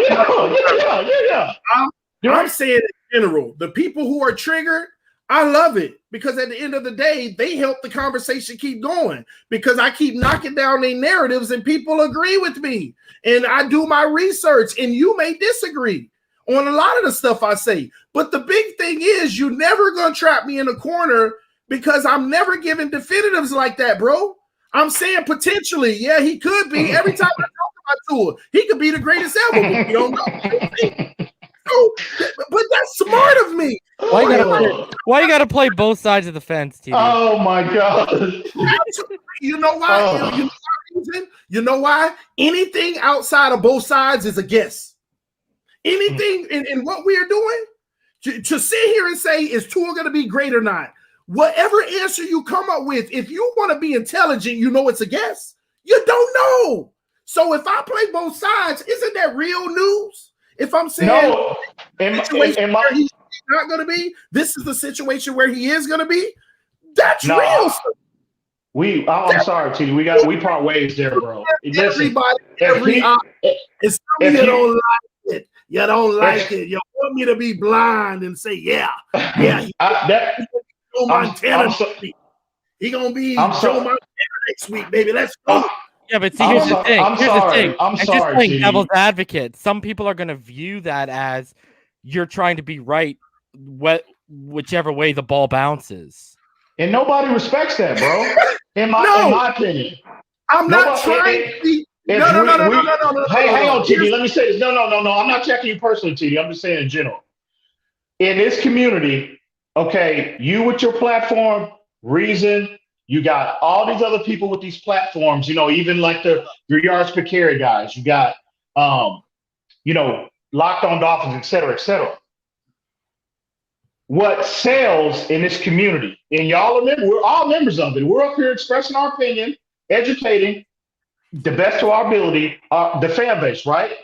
I'm saying in general, the people who are triggered, I love it because at the end of the day, they help the conversation keep going because I keep knocking down their narratives and people agree with me. And I do my research and you may disagree on a lot of the stuff I say. But the big thing is you're never going to trap me in a corner because I'm never giving definitives like that, bro. I'm saying potentially, yeah, he could be. Every time I talk about Tua, he could be the greatest ever, but we don't know. But that's smart of me. Why you gotta play both sides of the fence, TD? Oh my God! You know why? You know why? Anything outside of both sides is a guess. Anything in what we are doing to sit here and say is Tua going to be great or not? Whatever answer you come up with, if you want to be intelligent, you know it's a guess. You don't know. So if I play both sides, isn't that real news? If I'm saying no, where he's not going to be, this is the situation where he is going to be. That's real. I'm sorry, TD. We part ways there, bro. Everybody, it's you don't like it. You don't like it. You want me to be blind and say, yeah. Joe Montana. He gonna be Joe Montana next week, baby. Let's go. Yeah, but see, here's the thing. I'm sorry. Just playing devil's advocate. Some people are going to view that as you're trying to be right, whichever way the ball bounces. And nobody respects that, bro. In my opinion, I'm not trying to be. No. Hey, hang on, TD. Let me say this. No. I'm not checking you personally, TD. I'm just saying in general. In this community, okay, you with your platform, Reason. You got all these other people with these platforms, even like the 3 yards per carry guys. You got, Locked On Dolphins, et cetera, et cetera. What sells in this community, and y'all are we're all members of it. We're up here expressing our opinion, educating the best to our ability, the fan base, right?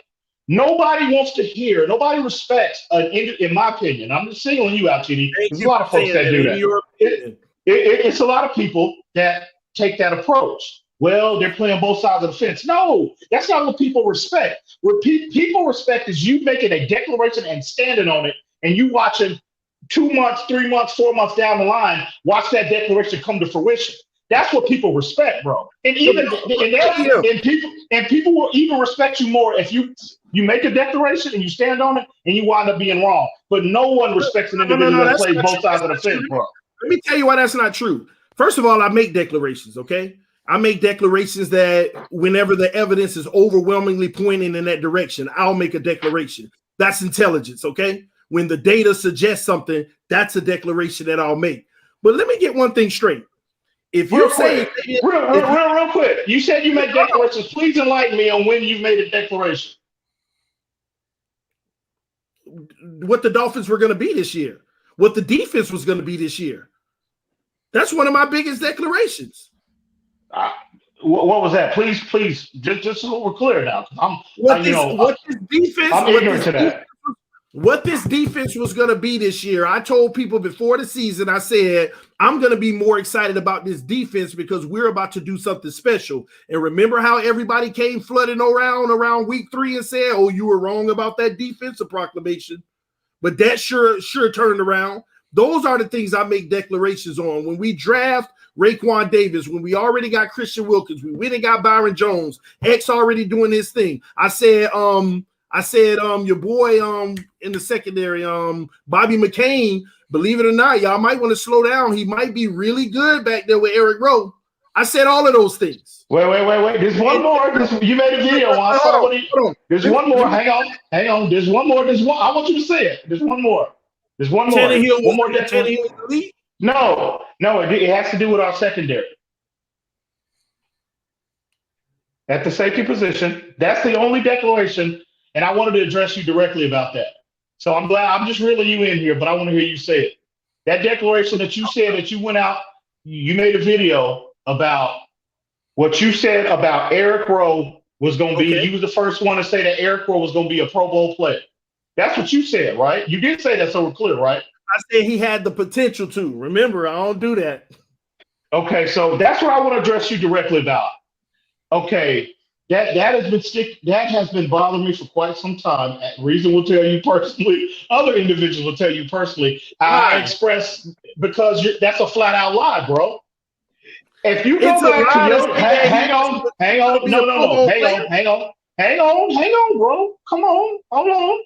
Nobody wants to hear, nobody respects, in my opinion. I'm just singling you out, TD. There's a lot of folks that do that. It's a lot of people that take that approach. Well, they're playing both sides of the fence. No, that's not what people respect. What people respect is you making a declaration and standing on it, and you watching 2 months, 3 months, 4 months down the line, watch that declaration come to fruition. That's what people respect, bro. And even people will even respect you more if you make a declaration and you stand on it and you wind up being wrong. But no one respects an individual that plays both sides of the fence, bro. Let me tell you why that's not true. First of all, I make declarations, okay? I make declarations that whenever the evidence is overwhelmingly pointing in that direction, I'll make a declaration. That's intelligence, okay? When the data suggests something, that's a declaration that I'll make. But let me get one thing straight. If you say real quick, you said you made declarations. Please enlighten me on when you made a declaration. What the Dolphins were going to be this year, what the defense was going to be this year. That's one of my biggest declarations. What was that? Please, just so we're clear now. I'm ignorant to that. What this defense was going to be this year, I told people before the season, I said, I'm going to be more excited about this defense because we're about to do something special. And remember how everybody came flooding around week 3 and said, oh, you were wrong about that defensive proclamation. But that sure turned around. Those are the things I make declarations on. When we draft Raekwon Davis, when we already got Christian Wilkins, we went and got Byron Jones, X already doing his thing. I said, your boy in the secondary, Bobby McCain, believe it or not, y'all might want to slow down. He might be really good back there with Eric Rowe. I said all of those things. Wait. There's one more. You made a video on. There's one more. Hang on. There's one more. I want you to say it. There's one more. One more. No. It has to do with our secondary. At the safety position, that's the only declaration. And I wanted to address you directly about that. So I'm glad I'm just reeling you in here, but I want to hear you say it. That declaration that you said that you went out, you made a video about what you said about Eric Rowe was going to be. You was the first one to say that Eric Rowe was going to be a Pro Bowl player. That's what you said, right? You did say that, so we're clear, right? I said he had the potential to. Remember, I don't do that. Okay, so that's what I want to address you directly about. Okay. That has been bothering me for quite some time. Reason will tell you personally. Other individuals will tell you personally. I express because that's a flat out lie, bro. If you go back to your hang on, bro. Come on, hold on.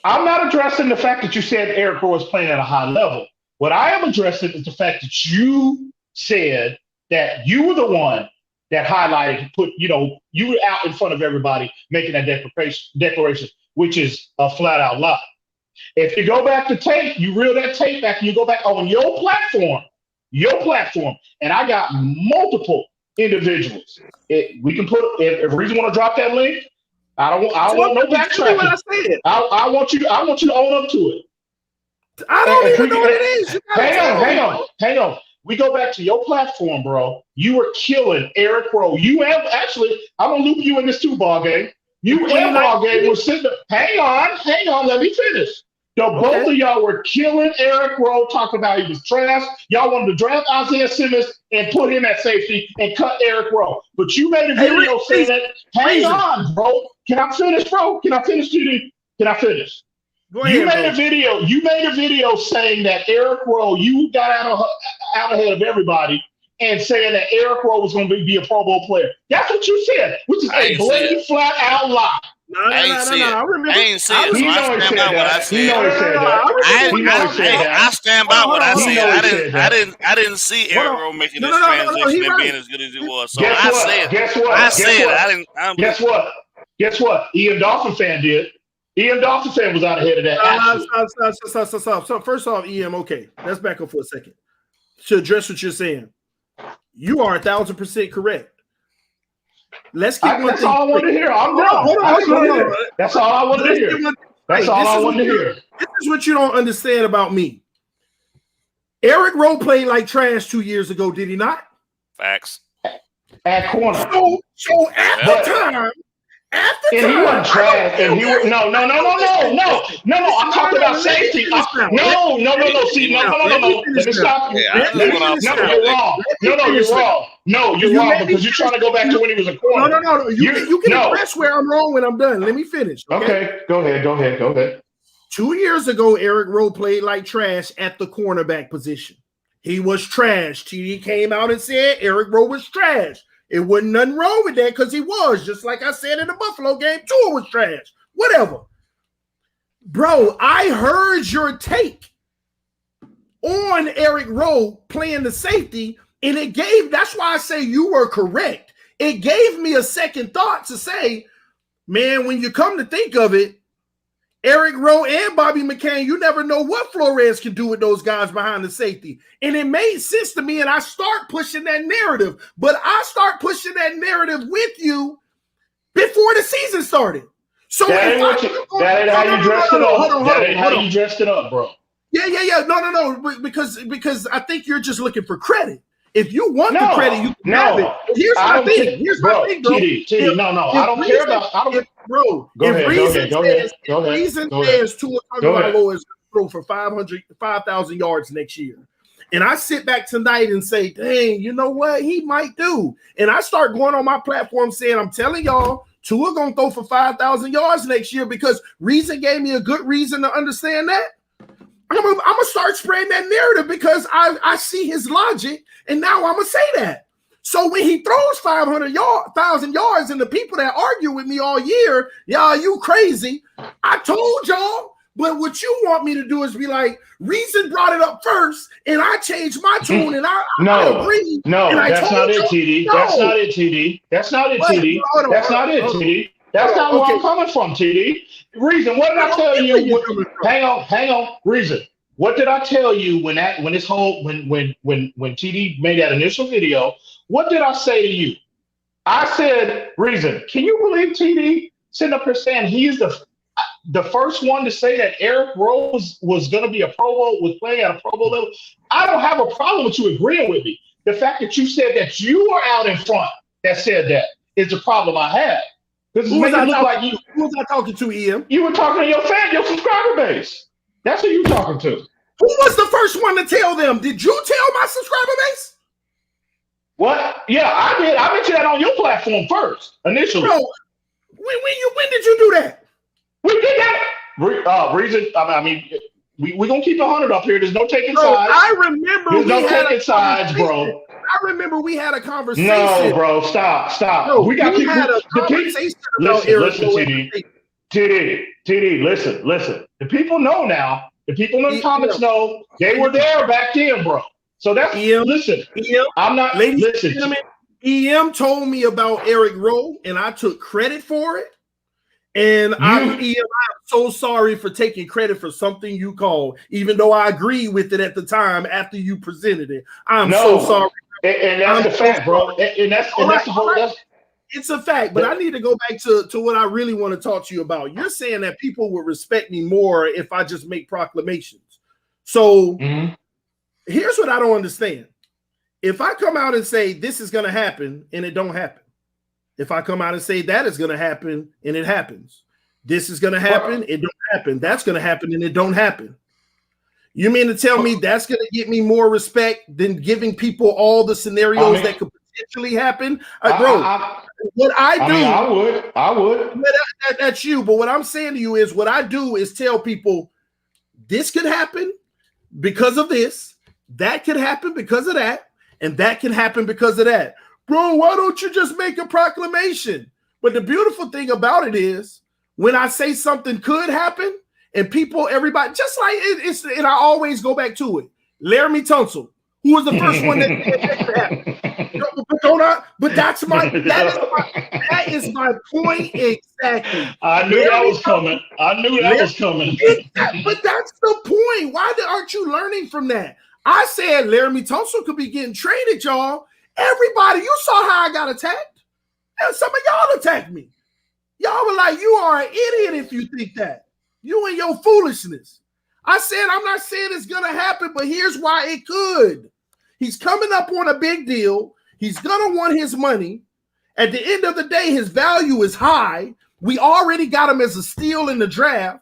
I'm not addressing the fact that you said Eric Rowe is playing at a high level. What I am addressing is the fact that you said that you were the one that highlighted, you were out in front of everybody making that declaration, which is a flat out lie. If you go back to tape, you reel that tape back and you go back on your platform, and I got multiple individuals. We can put, if Reason want to drop that link, I don't want no backtracking. I want you to own up to it. I don't even know what it is. Hang on. We go back to your platform, bro. You were killing Eric Rowe. I'm gonna loop you in this too, BallGame. You and BallGame were sitting there. Hang on, let me finish. Both of y'all were killing Eric Rowe, talking about he was trash. Y'all wanted to draft Isaiah Simmons and put him at safety and cut Eric Rowe. But you made a video saying that. Hang on, bro. Can I finish, bro? Can I finish, Judy? Can I finish? You made a video saying that Eric Rowe, you got out ahead of everybody and saying that Eric Rowe was going to be a Pro Bowl player. That's what you said, which is a blatant, flat out lie. No. I ain't see it. So I stand by what I said. I stand by what I said. I didn't see Eric Rowe making this transition and being as good as he was. So Guess what? EMdolphinfan did. EMdolphinfan was out ahead of that. Stop. So first off, okay, let's back up for a second to address what you're saying. You are 1,000% correct. Let's get one thing. That's all I wanted to hear. I'm done. Hold on. That's all I wanted to hear. That's all I wanted to hear. This is what you don't understand about me. Eric Rowe played like trash 2 years ago, did he not? Facts. At corner. So at the time. He wasn't trash. And he was no. I'm talking about safety. No. See, no. Let me stop you. You're wrong because you're trying to go back to when he was a corner. No. You can address where I'm wrong when I'm done. Let me finish. Okay. Go ahead. 2 years ago, Eric Rowe played like trash at the cornerback position. He was trash. TD came out and said Eric Rowe was trash. It wasn't nothing wrong with that because he was, just like I said in the Buffalo game. Tua was trash. Whatever. Bro, I heard your take on Eric Rowe playing the safety, and that's why I say you were correct. It gave me a second thought to say, man, when you come to think of it, Eric Rowe and Bobby McCain, you never know what Flores can do with those guys behind the safety. And it made sense to me, and I start pushing that narrative. But I start pushing that narrative with you before the season started. So that ain't how you dressed it up. That ain't how you dressed it up, bro. Yeah. No. Because I think you're just looking for credit. If you want the credit, you can have it. Here's my thing. Here's my thing, bro. TD, no. I don't care about. Bro, go ahead. Reason says Tua Tagovailoa is going to throw for 5,000 yards next year, and I sit back tonight and say, dang, you know what? He might do. And I start going on my platform saying, I'm telling y'all, Tua going to throw for 5,000 yards next year because Reason gave me a good reason to understand that. I'm gonna start spreading that narrative because I see his logic, and now I'm gonna say that. So when he throws 1,000 yards, and the people that argue with me all year, y'all, you crazy. I told y'all, but what you want me to do is be like, Reason brought it up first, and I changed my tune, and I agree. No, that's not it, TD. That's not it, TD. That's not it, TD. That's not it, TD. That's not where I'm coming from, TD. Reason, what did I tell you? Hang on, Reason. What did I tell you when TD made that initial video? What did I say to you? I said, Reason, can you believe TD sitting up here saying he's the first one to say that Eric Rowe was going to be a Pro Bowl, was playing at a Pro Bowl level? I don't have a problem with you agreeing with me. The fact that you said that you were out in front that said that is the problem I have. Who was I talking to, EM? You were talking to your subscriber base. That's who you talking to. Who was the first one to tell them? Did you tell my subscriber base? What? Yeah, I did. I mentioned that on your platform first, initially. Bro, when did you do that? We did that. Reason. I mean, we're gonna keep 100 up here. There's no taking sides. I remember There's no taking sides, bro. I remember we had a conversation. No, bro, stop. No, we had a conversation about Eric Rowe. TD, listen. The people know now. The people in the comments know they were there back then, bro. So that's listen. I'm not. Listen. EM told me about Eric Rowe, and I took credit for it. And I'm so sorry for taking credit for something you called, even though I agree with it at the time after you presented it. I'm so sorry. And that's the fact, bro. And that's the whole. It's a fact, but I need to go back to what I really want to talk to you about. You're saying that people would respect me more if I just make proclamations. So here's what I don't understand. If I come out and say this is going to happen and it don't happen, if I come out and say that is going to happen and it happens, this is going to happen, it don't happen, that's going to happen and it don't happen. You mean to tell me that's going to get me more respect than giving people all the scenarios that could potentially happen? What I would. That's you. But what I'm saying to you is what I do is tell people this could happen because of this, that could happen because of that, and that can happen because of that. Bro, why don't you just make a proclamation? But the beautiful thing about it is when I say something could happen and everybody, just like it's, and I always go back to it. Laramie Tunsil, who was the first one that said that could happen. But that is my point exactly. I knew that was coming. But that's the point. Why aren't you learning from that? I said Laramie Tunsil could be getting traded, y'all. Everybody, you saw how I got attacked. And some of y'all attacked me. Y'all were like, you are an idiot if you think that. You and your foolishness. I said, I'm not saying it's going to happen, but here's why it could. He's coming up on a big deal. He's going to want his money. At the end of the day, his value is high. We already got him as a steal in the draft,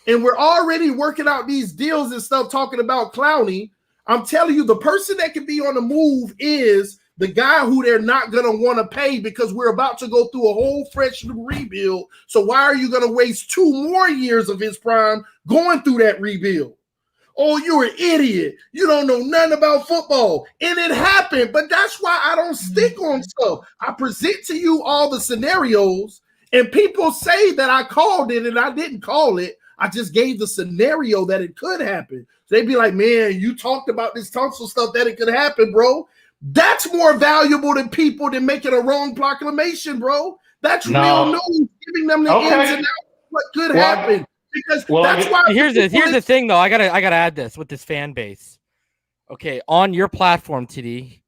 and we're already working out these deals and stuff talking about Clowney. I'm telling you, the person that can be on the move is the guy who they're not going to want to pay because we're about to go through a whole fresh rebuild. So why are you going to waste 2 more years of his prime going through that rebuild? Oh, you're an idiot. You don't know nothing about football. And it happened, but that's why I don't stick on stuff. I present to you all the scenarios, and people say that I called it, and I didn't call it. I just gave the scenario that it could happen. So they'd be like, man, you talked about this Tunsil stuff that it could happen, bro. That's more valuable to people than making a wrong proclamation, bro. That's real news, giving them the ins and outs what could happen. Because Well, that's why. Here's the thing, though. I gotta add this with this fan base. Okay, on your platform, TD,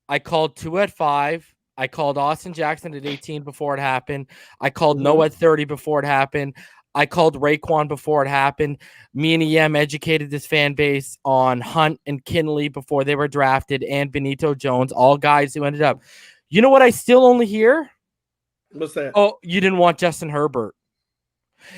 I called 2 at 5. I called Austin Jackson at 18 before it happened. I called Noah at 30 before it happened. I called Raekwon before it happened. Me and EM educated this fan base on Hunt and Kinley before they were drafted, and Benito Jones, all guys who ended up. You know what I still only hear? What's that? Oh, you didn't want Justin Herbert.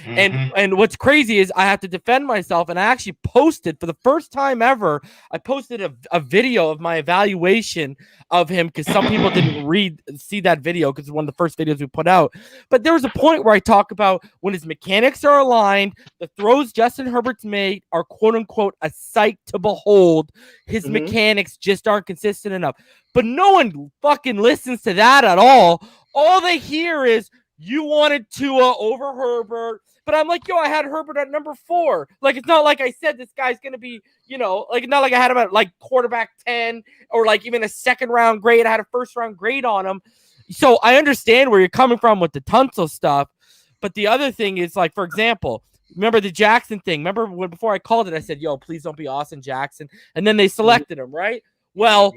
And what's crazy is I have to defend myself, and I actually posted for the first time ever. I posted a video of my evaluation of him because some people didn't see that video because it's one of the first videos we put out. But there was a point where I talk about when his mechanics are aligned, the throws Justin Herbert's made are quote unquote a sight to behold. His mechanics just aren't consistent enough. But no one fucking listens to that at all. All they hear is, you wanted Tua over Herbert, but I'm like, yo, I had Herbert at number 4. Like, it's not like I said this guy's going to be, like, not like I had him at, like, quarterback 10 or, like, even a second-round grade. I had a first-round grade on him. So I understand where you're coming from with the Tunsil stuff, but the other thing is, like, for example, remember the Jackson thing? Remember when before I called it, I said, yo, please don't be Austin Jackson, and then they selected him, right? Well,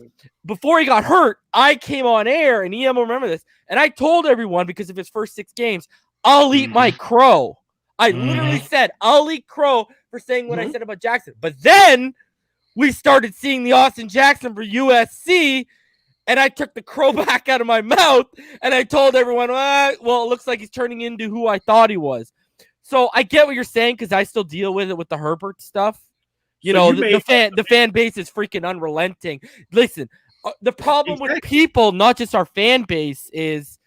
before he got hurt, I came on air, and EM will remember this, and I told everyone because of his first 6 games, I'll eat my crow. I literally said, I'll eat crow for saying what I said about Jackson. But then we started seeing the Austin Jackson for USC, and I took the crow back out of my mouth, and I told everyone, well, it looks like he's turning into who I thought he was. So I get what you're saying because I still deal with it with the Herbert stuff. The fan base is freaking unrelenting. Listen, the problem with people, not just our fan base, is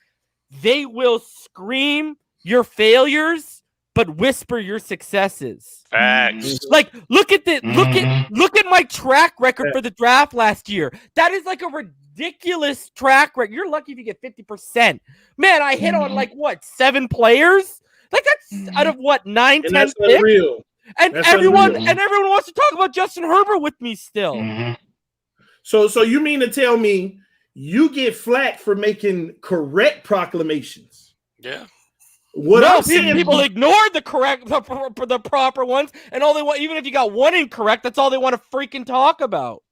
they will scream your failures but whisper your successes. Facts. Like, look at my track record for the draft last year. That is like a ridiculous track record. You're lucky if you get 50%. Man, I hit on 7 players? Like, that's out of 9, 10 that's picks? unreal. And everyone wants to talk about Justin Herbert with me still. So you mean to tell me you get flack for making correct proclamations? Yeah. People ignored the proper ones, and all they want, even if you got one incorrect, that's all they want to freaking talk about.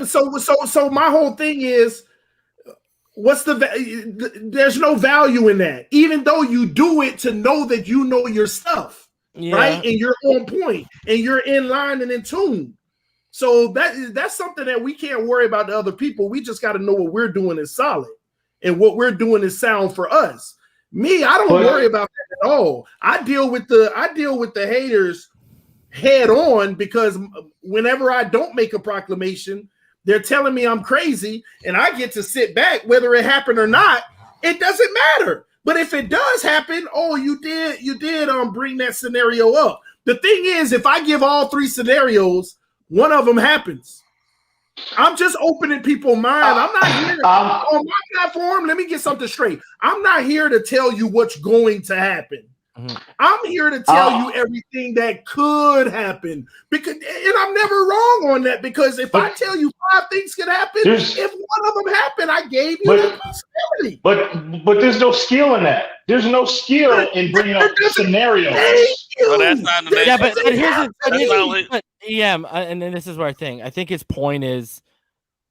So my whole thing is, there's no value in that, even though you do it to know that you know your stuff. Yeah. Right, and you're on point, and you're in line and in tune. So that's something that we can't worry about the other people. We just got to know what we're doing is solid, and what we're doing is sound for us. Me, I don't worry about that at all. I deal with the haters head on because whenever I don't make a proclamation, they're telling me I'm crazy, and I get to sit back, whether it happened or not. It doesn't matter. But if it does happen, you did bring that scenario up. The thing is, if I give all 3 scenarios, one of them happens. I'm just opening people's mind. I'm not here on my platform. Let me get something straight. I'm not here to tell you what's going to happen. I'm here to tell you everything that could happen, because, and I'm never wrong on that, because if I tell you 5 things could happen, if one of them happened, I gave you the possibility. But there's no skill in that. There's no skill in bringing up scenarios. Well, that's not and then this is where I think his point is,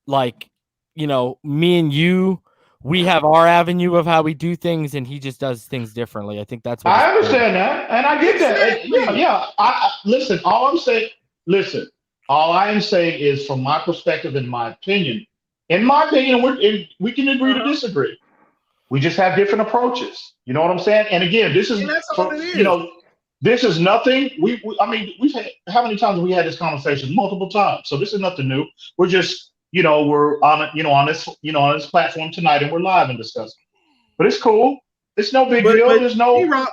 like, me and you, we have our avenue of how we do things, and he just does things differently. I think that's what I understand that, and I get that. Yeah. Listen. All I am saying is, from my perspective, in my opinion, we can agree to disagree. We just have different approaches. You know what I'm saying? And again, this is this is nothing. We've had, how many times have we had this conversation? Multiple times. So this is nothing new. We're just, we're on this platform tonight, and we're live and discussing. But it's cool. It's no big deal. There's no.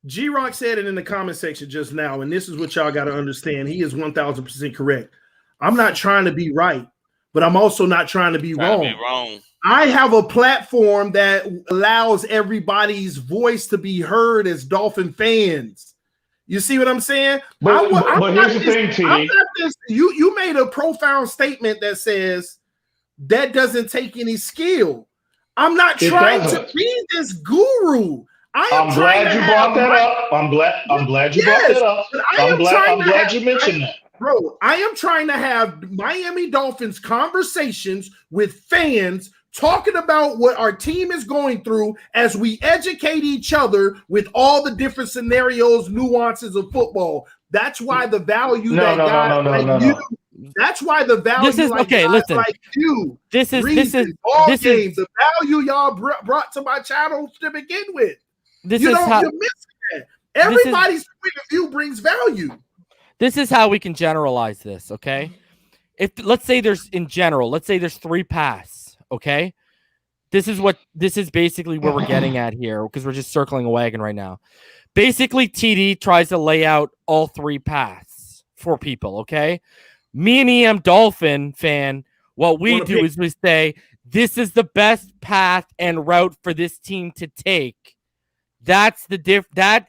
G-Rock said it in the comment section just now, and this is what y'all got to understand. He is 1,000% correct. I'm not trying to be right, but I'm also not trying to be wrong. I have a platform that allows everybody's voice to be heard as Dolphin fans. You see what I'm saying? But here's the thing, T. You made a profound statement that says that doesn't take any skill. I'm not trying to be this guru. I'm glad you brought that up. I'm glad you brought that up. I'm glad you mentioned that. Bro, I am trying to have Miami Dolphins conversations with fans talking about what our team is going through as we educate each other with all the different scenarios, nuances of football. That's why the value that's why the value this is like okay. guys Listen, like you. This is BallGame, the value y'all brought to my channel to begin with. You're missing that. Everybody's point of view brings value. This is how we can generalize this, okay? Let's say there's 3 paths, okay? This is basically where we're getting at here because we're just circling a wagon right now. Basically, TD tries to lay out all 3 paths for people, okay? Me and EMdolphinfan, what we do is we say, this is the best path and route for this team to take. That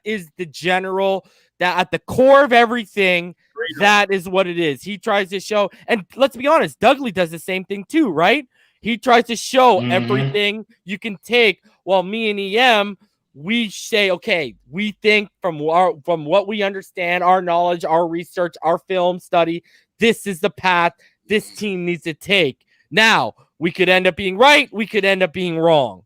is the general, that at the core of everything, that is what it is. He tries to show, and let's be honest, Dudley does the same thing too, right? He tries to show everything you can take, while me and EM, we say, okay, we think from what we understand, our knowledge, our research, our film study, this is the path this team needs to take. Now, we could end up being right, we could end up being wrong.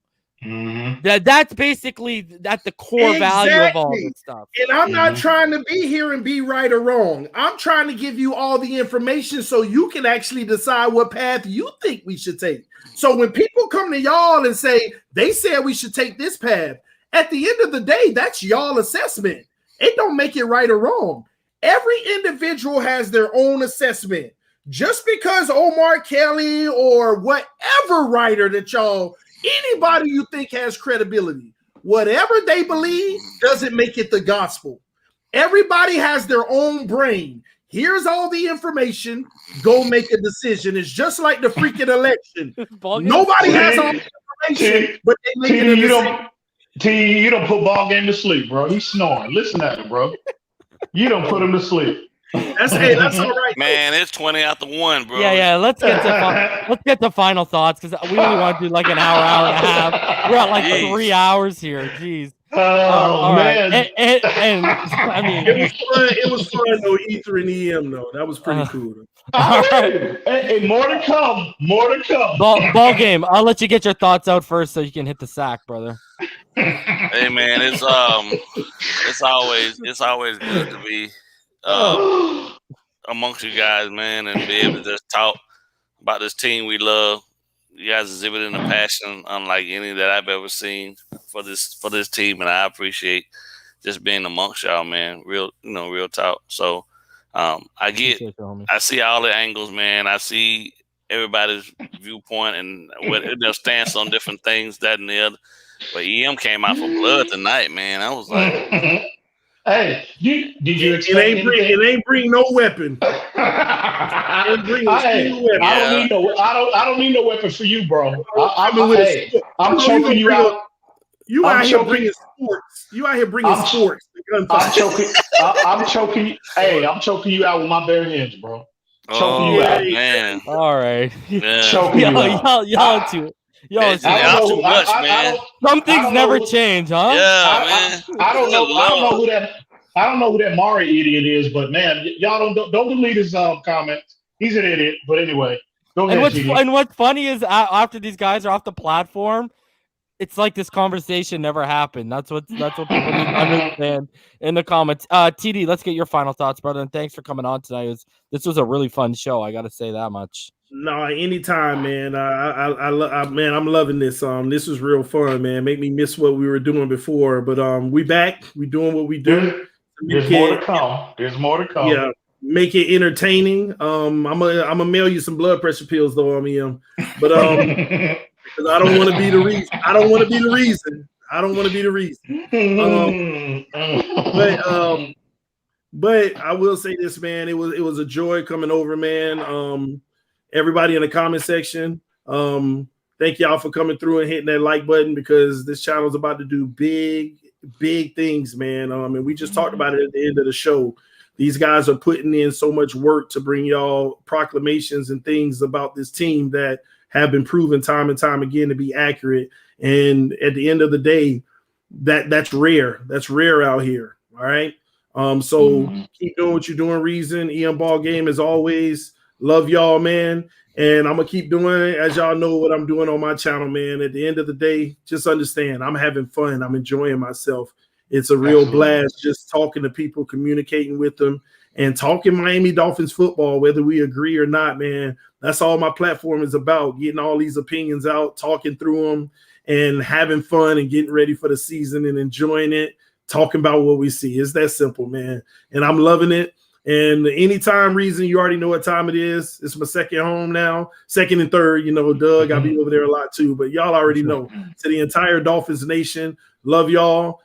That's basically at the core value of all this stuff. And I'm not trying to be here and be right or wrong. I'm trying to give you all the information so you can actually decide what path you think we should take. So when people come to y'all and say they said we should take this path, at the end of the day, that's y'all assessment. It don't make it right or wrong. Every individual has their own assessment. Just because Omar Kelly or whatever writer that anybody you think has credibility, whatever they believe doesn't make it the gospel. Everybody has their own brain. Here's all the information. Go make a decision. It's just like the freaking election. Nobody has all the information, but they make a decision. You don't put BallGame to sleep, bro. He's snoring. Listen at him, bro. You don't put him to sleep. That's all right, man. It's 20 after 1, bro. Yeah. Let's get to final thoughts because we only want to do like an hour and a half. We're at like 3 hours here. Jeez. Oh man. Right. And I mean, it was fun though. Ether and EM though. That was pretty cool. All right. Hey, more to come. BallGame. I'll let you get your thoughts out first so you can hit the sack, brother. Hey man, it's always good to be amongst you guys, man, and be able to just talk about this team we love. You guys exhibiting a passion unlike any that I've ever seen for this team, and I appreciate just being amongst y'all, man. Real talk. So I see all the angles, man. I see everybody's viewpoint and what their stance on different things, that and the other. But EM came out for blood tonight, man. I was like, hey, did you expect it ain't bring no weapon. I don't need no weapon for you, bro. I'm choking you out. You out here bringing sports. Sports. I'm choking. Hey, I'm choking you out with my bare hands, bro. Choking you out, man. All right. Yeah. Choking you out. Y'all too. Y'all too much, man. Some things never change, huh? Yeah, man. I don't know who that Mari idiot is, but man, y'all don't delete his comments. He's an idiot. But anyway, go ahead. And what's funny is after these guys are off the platform, it's like this conversation never happened. That's what people need to understand in the comments. TD, let's get your final thoughts, brother. And thanks for coming on tonight. This was a really fun show. I got to say that much. No, anytime, man. Man, I'm loving this. This was real fun, man. Make me miss what we were doing before, but we back. We doing what we do. There's more to come. Yeah, make it entertaining. I'm gonna mail you some blood pressure pills though, but because I don't want to be the reason. But I will say this, man. It was a joy coming over, man. Everybody in the comment section, thank y'all for coming through and hitting that like button because this channel is about to do big things, man. And we just talked about it at the end of the show. These guys are putting in so much work to bring y'all proclamations and things about this team that have been proven time and time again to be accurate. And at the end of the day, that's rare. That's rare out here. All right. So keep doing what you're doing, Reason. BallGame as always. Love y'all, man. And I'm gonna keep doing it, as y'all know what I'm doing on my channel, man. At the end of the day, just understand I'm having fun. I'm enjoying myself. It's a real blast just talking to people, communicating with them, and talking Miami Dolphins football, whether we agree or not, man. That's all my platform is about, getting all these opinions out, talking through them, and having fun and getting ready for the season and enjoying it, talking about what we see. It's that simple, man. And I'm loving it. And anytime, Reason, you already know what time it is. It's my second home now, second and third. You know, Doug, I'll be over there a lot too. But y'all already know. To the entire Dolphins nation, love y'all.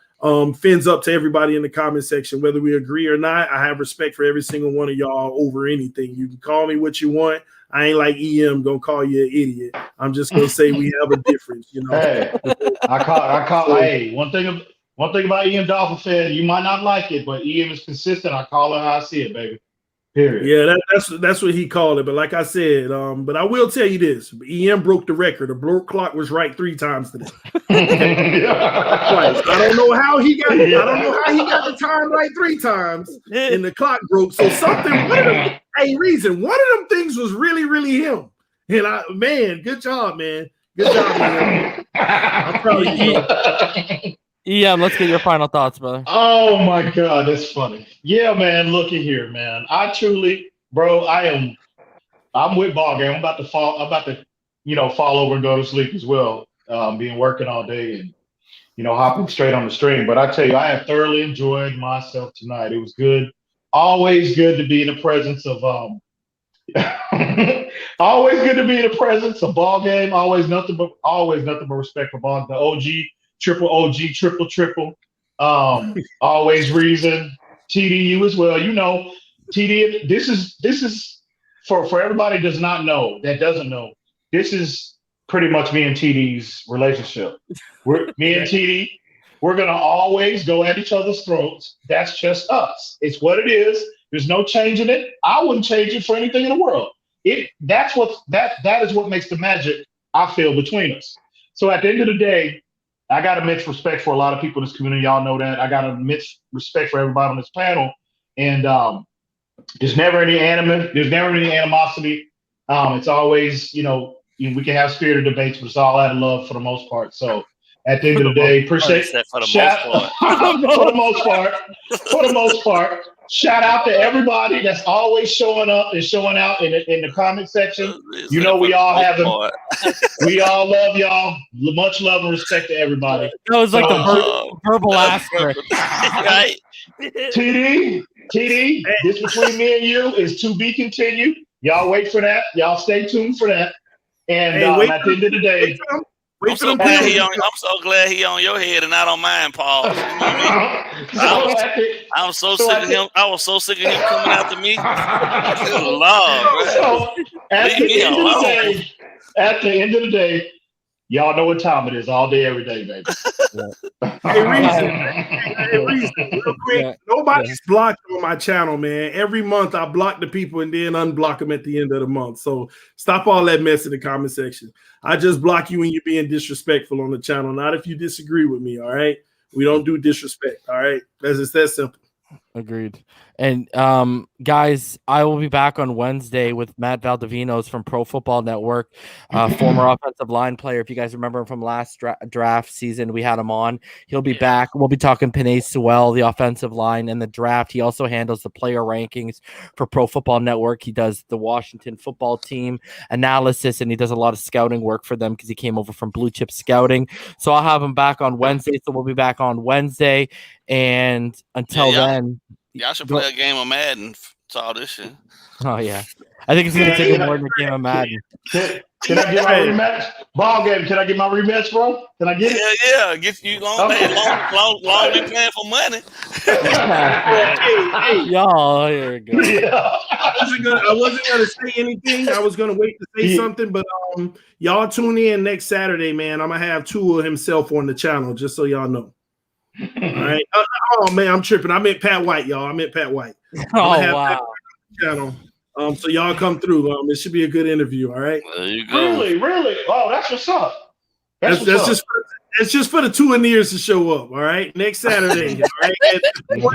Fins up to everybody in the comment section, whether we agree or not. I have respect for every single one of y'all over anything. You can call me what you want. I ain't like gonna call you an idiot. I'm just gonna say we have a difference, you know. Hey, I call. Hey, one thing about EMdolphinfan, you might not like it, but EM is consistent. I call it how I see it, baby. Period. Yeah, that's what he called it. But like I said, but I will tell you this: EM broke the record. The blow clock was right 3 times today. I don't know how he got. I don't know how he got the time right 3 times, and the clock broke. So something. Reason. One of them things was really, really him. And man, good job, man. Good job, man. I'm proud of you. Yeah, let's get your final thoughts, brother. Oh my God, that's funny. Yeah, man. Looky here, man. I truly, bro. I'm with BallGame. I'm about to fall over and go to sleep as well. Being working all day and hopping straight on the stream. But I tell you, I have thoroughly enjoyed myself tonight. It was good. Always good to be in the presence of always good to be in the presence of BallGame. Always nothing but respect for Ball, the OG. Triple OG, triple. Always Reason. TDU as well. TD, this is for everybody that doesn't know, this is pretty much me and TD's relationship. Me and TD, we're gonna always go at each other's throats. That's just us. It's what it is. There's no changing it. I wouldn't change it for anything in the world. That is what makes the magic, I feel, between us. So at the end of the day, I got immense respect for a lot of people in this community. Y'all know that. I got immense respect for everybody on this panel. And there's never any animosity. It's always, we can have spirited debates, but it's all out of love for the most part. So at the end of the day, appreciate for the most part. Shout out to everybody that's always showing up and showing out in the comment section. We all have them. We all love y'all. Much love and respect to everybody. That was like the verbal aspect. Right? TD, this between me and you is to be continued. Y'all wait for that. Y'all stay tuned for that. And at the end of the day, I'm so glad he on your head and not on mine, Paul. You know what I mean? I'm so sick of him. I was so sick of him coming after me. Good Lord, bro. So at the end of the day, y'all know what time it is. All day, every day, baby. Reason, real quick. Nobody's blocked on my channel, man. Every month I block the people and then unblock them at the end of the month. So stop all that mess in the comment section. I just block you when you're being disrespectful on the channel, not if you disagree with me. All right, we don't do disrespect. All right, it's that simple. Agreed. And guys, I will be back on Wednesday with Matt Valdivinos from Pro Football Network, former offensive line player. If you guys remember him from last draft season, we had him on. He'll be back. We'll be talking Penei Sewell, the offensive line, and the draft. He also handles the player rankings for Pro Football Network. He does the Washington football team analysis, and he does a lot of scouting work for them because he came over from Blue Chip Scouting. So I'll have him back on Wednesday. So we'll be back on Wednesday. And until then, y'all should play a game of Madden. It's all this shit. Oh yeah, I think it's gonna take more than a game of Madden. Can I get my rematch? BallGame. Can I get my rematch, bro? Can I get it? Yeah. Get you long be playing for money. Hey, y'all, here we go. Yeah. I wasn't gonna say anything. I was gonna wait to say something, but y'all tune in next Saturday, man. I'm gonna have Tua himself on the channel, just so y'all know. All right. Oh man, I'm tripping. I meant Pat White, y'all. I meant Pat White. Oh wow. Channel. So y'all come through. It should be a good interview. All right. There you go. Really? Oh, that's what's up. That's just It's just for the two in ears to show up. All right, next Saturday. All right, at 4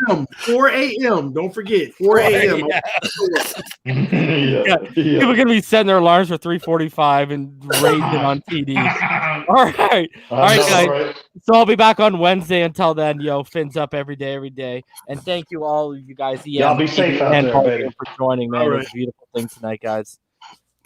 a.m. 4 a.m. Don't forget 4 a.m. People are gonna be setting their alarms for 3:45 and raging on TD. All right, guys. So I'll be back on Wednesday. Until then, Fins up every day. And thank you all, you guys. Y'all be safe out there, baby. for joining, man. All It was a beautiful thing tonight, guys.